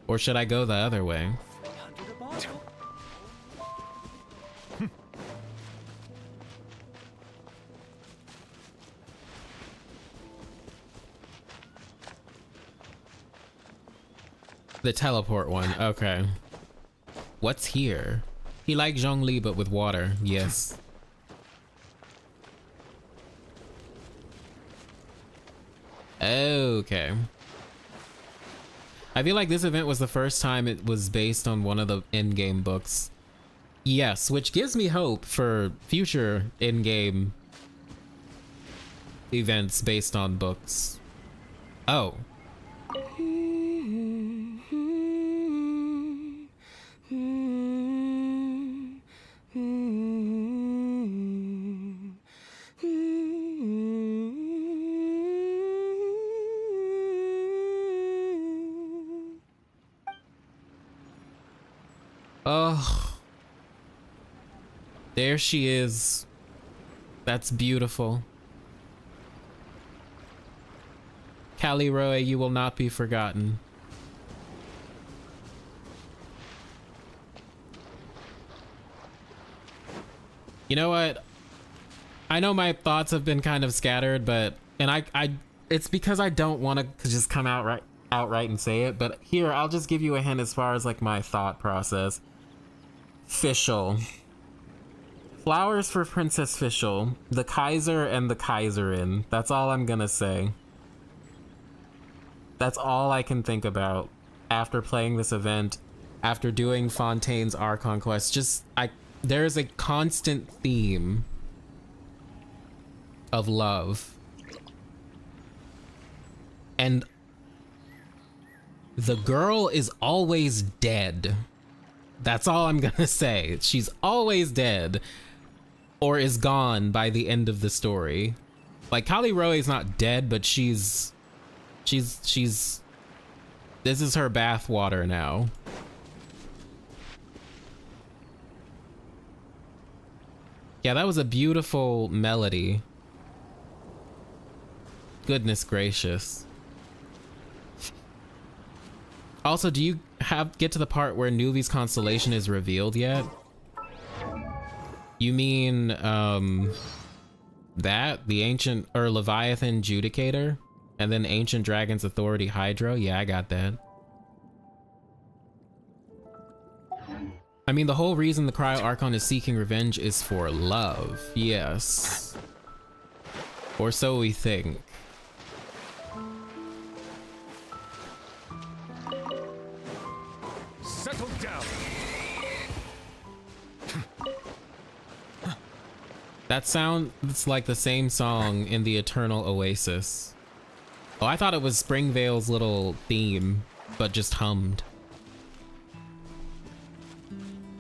Or should I go the other way? The teleport one, okay. What's here? He liked Zhongli, but with water, yes. Okay. I feel like this event was the first time it was based on one of the in-game books. Yes, which gives me hope for future in-game events based on books. Oh. Oh, there she is. That's beautiful. Callirhoe, you will not be forgotten. You know what? I know my thoughts have been kind of scattered, but it's because I don't want to just come outright and say it, but here, I'll just give you a hint as far as like my thought process. Fischl. Flowers for Princess Fischl. The Kaiser and the Kaiserin. That's all I'm gonna say. That's all I can think about after playing this event, after doing Fontaine's Archon quest. There is a constant theme of love. And the girl is always dead. That's all I'm gonna say. She's always dead or is gone by the end of the story. Like, Callirhoe is not dead, but she's this is her bathwater now. Yeah, that was a beautiful melody. Goodness gracious. Also, do you get to the part where Nuvi's constellation is revealed yet? You mean, that? The ancient, or Leviathan Judicator? And then Ancient Dragon's Authority Hydro? Yeah, I got that. I mean, the whole reason the Cryo Archon is seeking revenge is for love. Yes. Or so we think. Settle down. That sounds like the same song in the Eternal Oasis. Oh, I thought it was Springvale's little theme, but just hummed.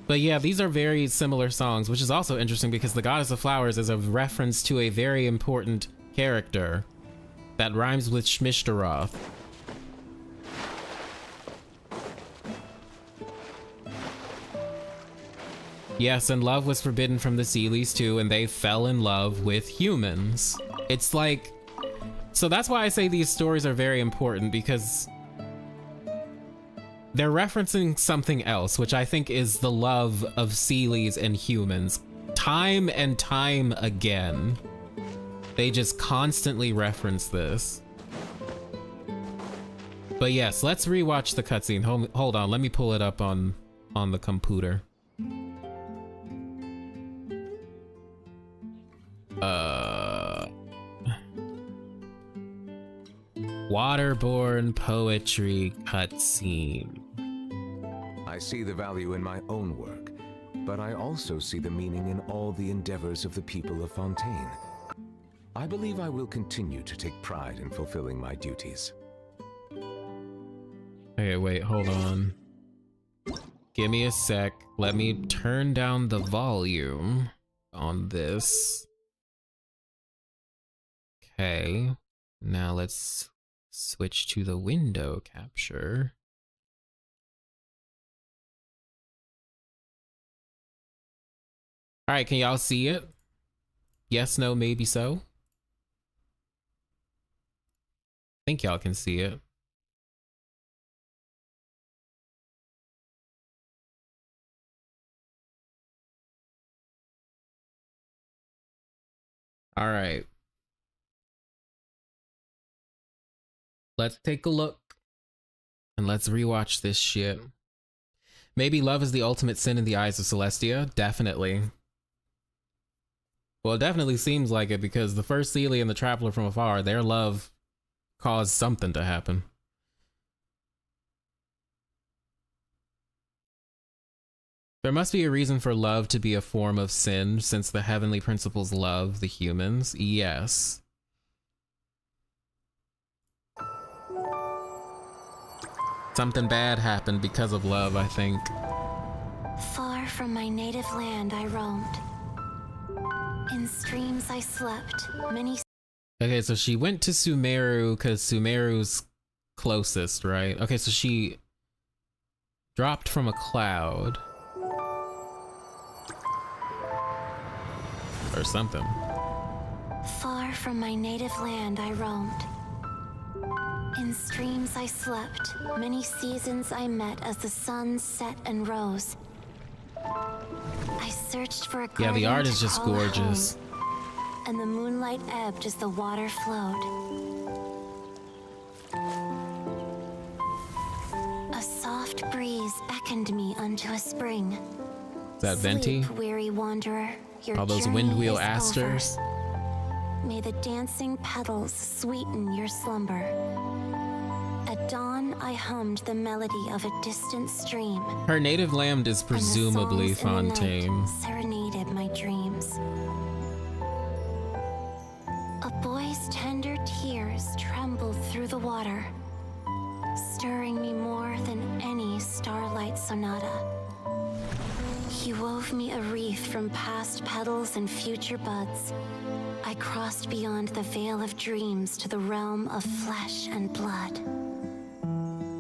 But yeah, these are very similar songs, which is also interesting because the Goddess of Flowers is a reference to a very important character that rhymes with Shmishtaroth. Yes, and love was forbidden from the Seelies too, and they fell in love with humans. It's like... So that's why I say these stories are very important, because they're referencing something else, which I think is the love of Seelies and humans. Time and time again, they just constantly reference this. But yes, let's rewatch the cutscene. Hold on, let me pull it up on the computer. Waterborne Poetry cutscene. I see the value in my own work, but I also see the meaning in all the endeavors of the people of Fontaine. I believe I will continue to take pride in fulfilling my duties. Okay, wait, hold on. Give me a sec. Let me turn down the volume on this. Okay, now let's switch to the window capture. All right, can y'all see it? Yes, no, maybe so. I think y'all can see it. All right. Let's take a look and let's rewatch this shit. Maybe love is the ultimate sin in the eyes of Celestia. Definitely. Well, it definitely seems like it because the first Celia and the Traveler from afar, their love caused something to happen. There must be a reason for love to be a form of sin, since the heavenly principles love the humans. Yes. Something bad happened because of love, I think. Far from my native land I roamed. In streams I slept, many... Okay, so she went to Sumeru because Sumeru's closest, right? Okay, so she dropped from a cloud. Or something. Far from my native land I roamed. In streams I slept, many seasons I met as the sun set and rose. I searched for a garden. Yeah, the art is just to call gorgeous. home, and the moonlight ebbed as the water flowed. A soft breeze beckoned me unto a spring. Is that Venti? Sleep, weary wanderer, your All those journey wind wheel is asters. over. May the dancing petals sweeten your slumber. At dawn, I hummed the melody of a distant stream. Her native land is presumably and the songs in the Fontaine. night serenaded my dreams. A boy's tender tears trembled through the water, stirring me more than any starlight sonata. He wove me a wreath from past petals and future buds. I crossed beyond the veil of dreams to the realm of flesh and blood.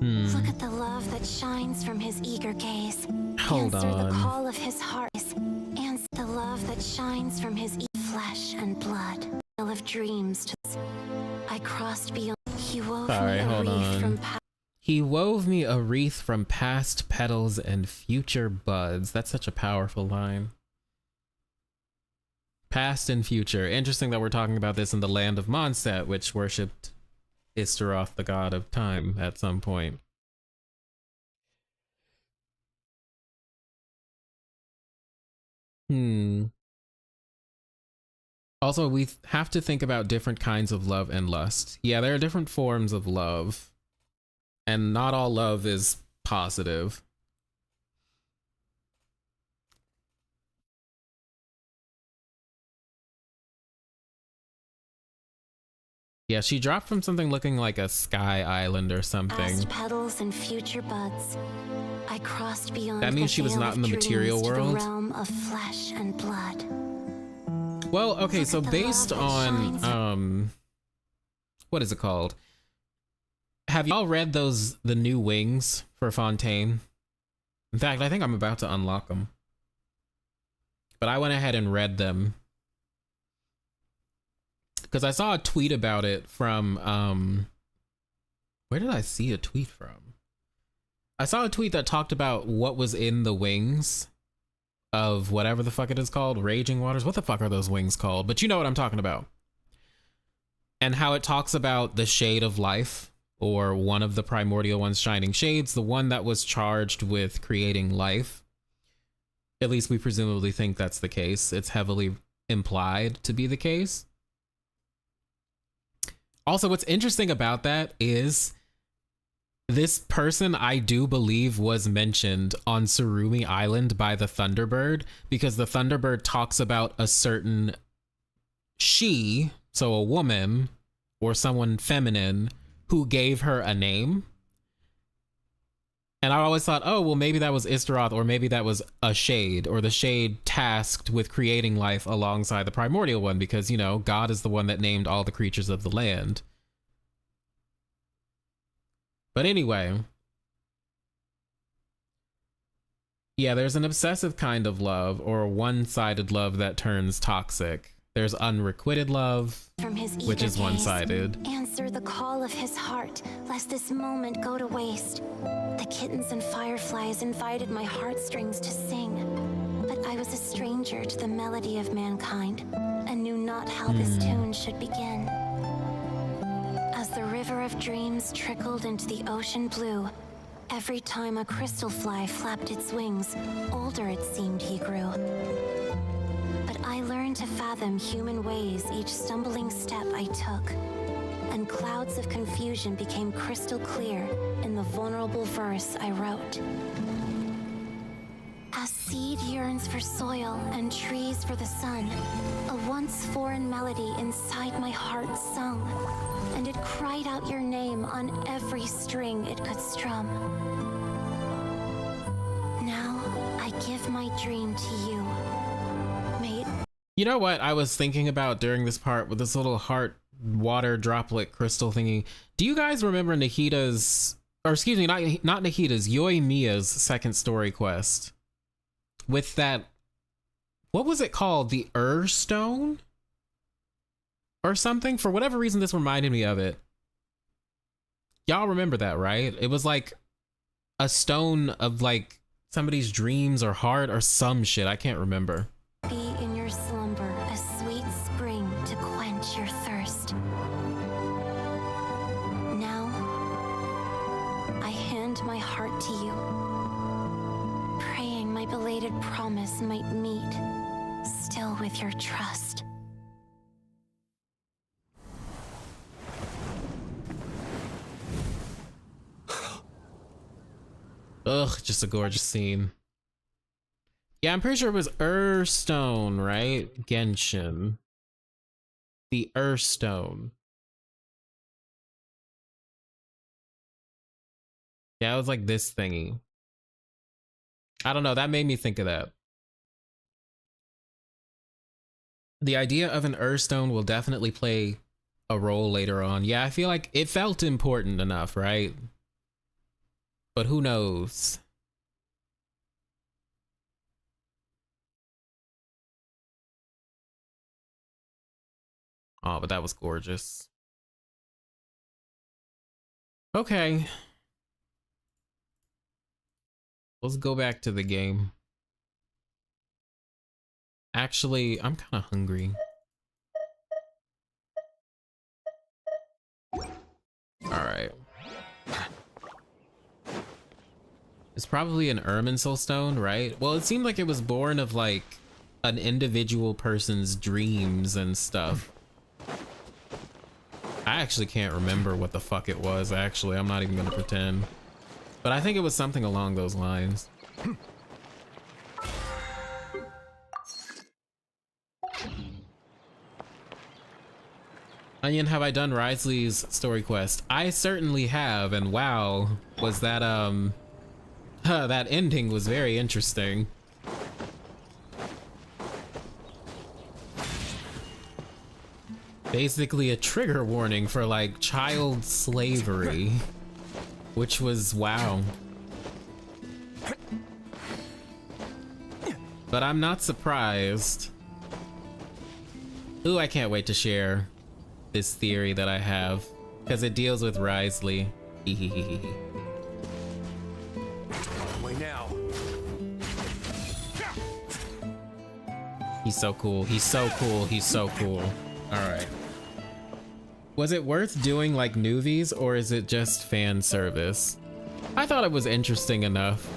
Look at the love that shines from his eager gaze. Hold Answer on. the call of his heart. Answer the love that shines from his flesh and blood. Veil of dreams. I crossed beyond. He wove Sorry, me a hold wreath on. from He wove me a wreath from past petals and future buds. That's such a powerful line. Past and future. Interesting that we're talking about this in the land of Mondstadt, which worshipped Istaroth, the god of time, at some point. Also, we have to think about different kinds of love and lust. Yeah, there are different forms of love. And not all love is positive. Yeah, she dropped from something looking like a sky island or something. past petals and future buds. I crossed beyond. That means the she was veil not of in the dreams material to world? The realm of flesh and blood. Well, okay, Look so at the based love that shines on what is it called? Have y'all read the new wings for Fontaine? In fact, I think I'm about to unlock them. But I went ahead and read them. Because I saw a tweet about it from, where did I see a tweet from? I saw a tweet that talked about what was in the wings of whatever the fuck it is called, Raging Waters. What the fuck are those wings called? But you know what I'm talking about. And how it talks about the shade of life, or one of the primordial ones, Shining Shades, the one that was charged with creating life. At least we presumably think that's the case. It's heavily implied to be the case. Also, what's interesting about that is this person, I do believe, was mentioned on Surumi Island by the Thunderbird, because the Thunderbird talks about a certain she, so a woman or someone feminine, who gave her a name. And I always thought, oh, well, maybe that was Istaroth, or maybe that was a shade, or the shade tasked with creating life alongside the primordial one, because, you know, God is the one that named all the creatures of the land. But anyway, Yeah, there's an obsessive kind of love, or a one-sided love that turns toxic. There's unrequited love, From his which eager is one-sided. gaze, answer the call of his heart, lest this moment go to waste. The kittens and fireflies invited my heartstrings to sing, but I was a stranger to the melody of mankind, and knew not how this tune should begin. As the river of dreams trickled into the ocean blue, every time a crystal fly flapped its wings, older it seemed he grew. But I learned to fathom human ways each stumbling step I took, and clouds of confusion became crystal clear in the vulnerable verse I wrote. As seed yearns for soil and trees for the sun, a once foreign melody inside my heart sung, and it cried out your name on every string it could strum. Now I give my dream to you. May it— You know what I was thinking about during this part with this little heart water droplet crystal thingy? Do you guys remember Nahita's, or excuse me, not Nahita's, Yoimiya's second story quest? With that, what was it called? The Stone? Or something? For whatever reason, this reminded me of it. Y'all remember that, right? It was like a stone of like somebody's dreams or heart or some shit. I can't remember. be in your slumber a sweet spring to quench your thirst. Now, I hand my heart to you, praying my belated promise might meet, still with your trust. Ugh, just a gorgeous scene. Yeah, I'm pretty sure it was Stone, right? Genshin. The Stone. Yeah, it was like this thingy. I don't know, that made me think of that. The idea of an Stone will definitely play a role later on. Yeah, I feel like it felt important enough, right? But who knows? Oh, but that was gorgeous. Okay. Let's go back to the game. Actually, I'm kind of hungry. All right. It's probably an Irminsul stone, right? Well, it seemed like it was born of like an individual person's dreams and stuff. I actually can't remember what the fuck it was, actually. I'm not even gonna pretend. But I think it was something along those lines. Onion, have I done Wriothesley's story quest? I certainly have, and wow, was that that ending was very interesting. Basically a trigger warning for like child slavery, which was wow. But I'm not surprised. Ooh, I can't wait to share this theory that I have, because it deals with Wriothesley. Way now. He's so cool. He's so cool. He's so cool. All right. Was it worth doing like Nuvies, or is it just fan service? I thought it was interesting enough.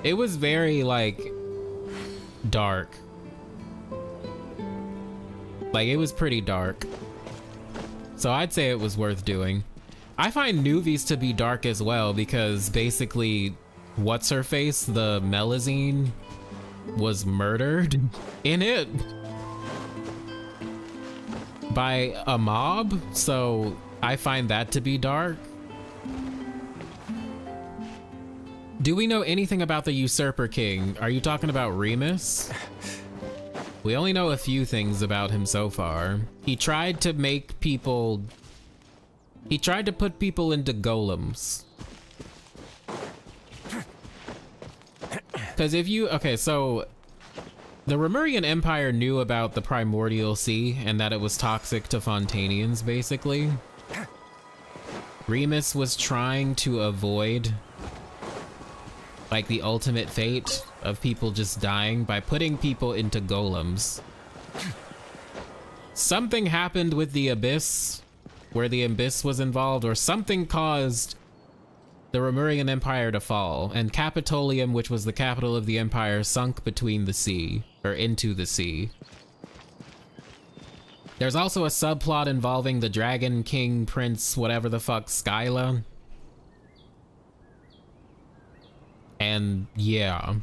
It was very like dark. Like it was pretty dark. So I'd say it was worth doing. I find Nuvies to be dark as well, because basically what's her face, the Melazine, was murdered in it by a mob, so I find that to be dark. Do we know anything about the Usurper King? Are you talking about Remus? We only know a few things about him so far. He tried to make people... He tried to put people into golems. Because if you, okay, so the Remurian Empire knew about the Primordial Sea and that it was toxic to Fontainians, basically. Remus was trying to avoid like the ultimate fate of people just dying by putting people into golems. Something happened with the Abyss, where the Abyss was involved, or something caused the Remurian Empire to fall, and Capitolium, which was the capital of the empire, sunk between the sea, or into the sea. There's also a subplot involving the Dragon King Prince, whatever the fuck, Skyla. And yeah.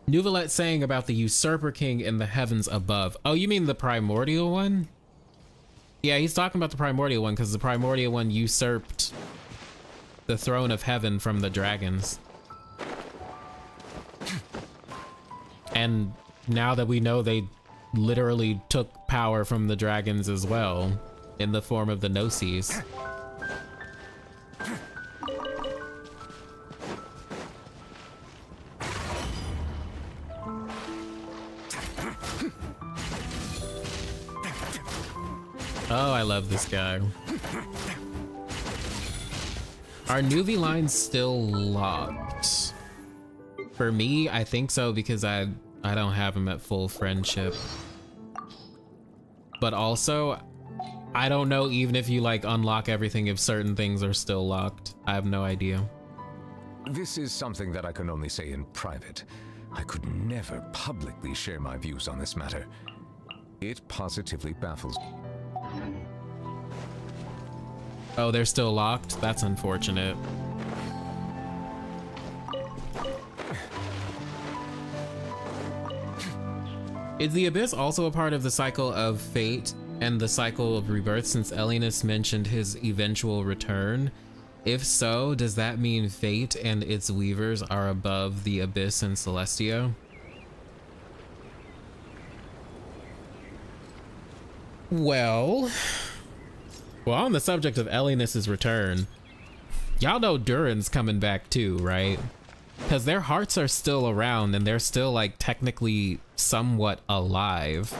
Nouvelette saying about the Usurper King in the heavens above. Oh, you mean the Primordial one? Yeah, he's talking about the Primordial one because the Primordial one usurped the throne of heaven from the dragons. And now that we know they literally took power from the dragons as well in the form of the Gnosis. Oh, I love this guy. Are Nuvi lines still locked? For me, I think so because I don't have him at full friendship. But also, I don't know even if you like unlock everything if certain things are still locked. I have no idea. This is something that I can only say in private. I could never publicly share my views on this matter. It positively baffles me. Oh, they're still locked? That's unfortunate. Is the Abyss also a part of the cycle of fate and the cycle of rebirth, since Elinus mentioned his eventual return? If so, does that mean fate and its weavers are above the Abyss and Celestia? Well, on the subject of Elinus's return, y'all know Durin's coming back too, right? Because their hearts are still around and they're still like technically somewhat alive.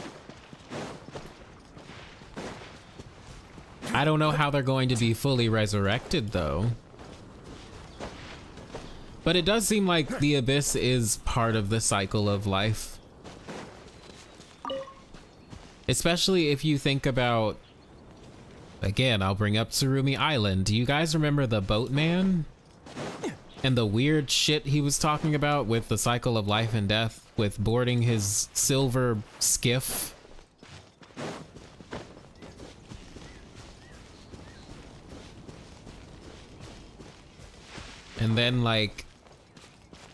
I don't know how they're going to be fully resurrected though. But it does seem like the Abyss is part of the cycle of life. Especially if you think about, again, I'll bring up Tsurumi Island. Do you guys remember the boatman? And the weird shit he was talking about with the cycle of life and death, with boarding his silver skiff? And then, like,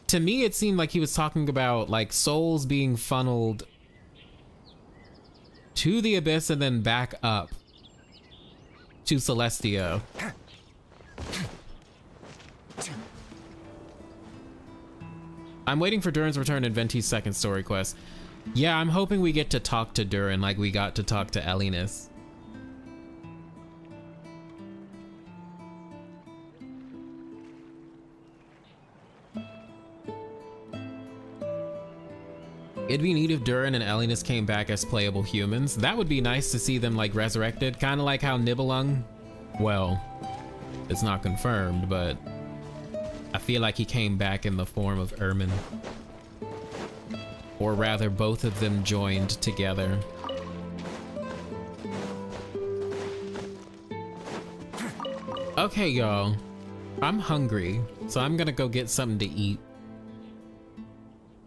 to me it seemed like he was talking about like souls being funneled to the Abyss and then back up to Celestia. I'm waiting for Durin's return in Venti's second story quest. Yeah, I'm hoping we get to talk to Durin like we got to talk to Elinus. It'd be neat if Durin and Elinus came back as playable humans. That would be nice to see them like resurrected, kind of like how Nibelung, well, it's not confirmed, but I feel like he came back in the form of Ermin. Or rather, both of them joined together. Okay, y'all, I'm hungry, so I'm gonna go get something to eat.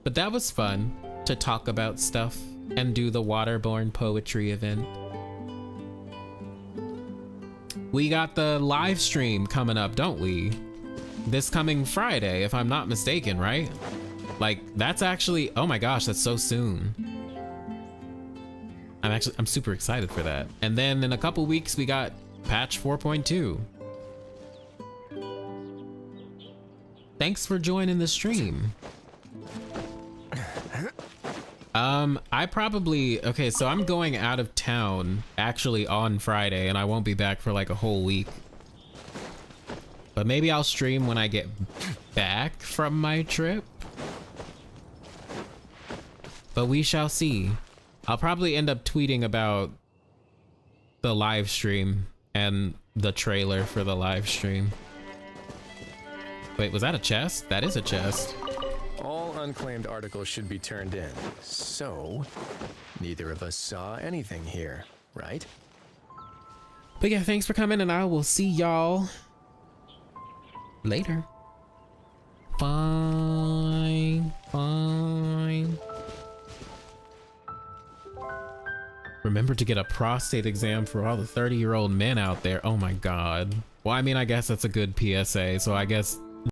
But that was fun to talk about stuff and do the Waterborne Poetry event. We got the live stream coming up, don't we? This coming Friday, if I'm not mistaken, right? Like, that's actually, oh my gosh, that's so soon. I'm super excited for that. And then in a couple weeks, we got patch 4.2. Thanks for joining the stream. I probably, okay, so I'm going out of town actually on Friday and I won't be back for like a whole week. But maybe I'll stream when I get back from my trip. But we shall see. I'll probably end up tweeting about the live stream and the trailer for the live stream. Wait, was that a chest? That is a chest. All unclaimed articles should be turned in. So, neither of us saw anything here, right? But yeah, thanks for coming and I will see y'all later. Fine. Remember to get a prostate exam for all the 30-year-old men out there. Oh my god. Well, I mean, I guess that's a good PSA, so I guess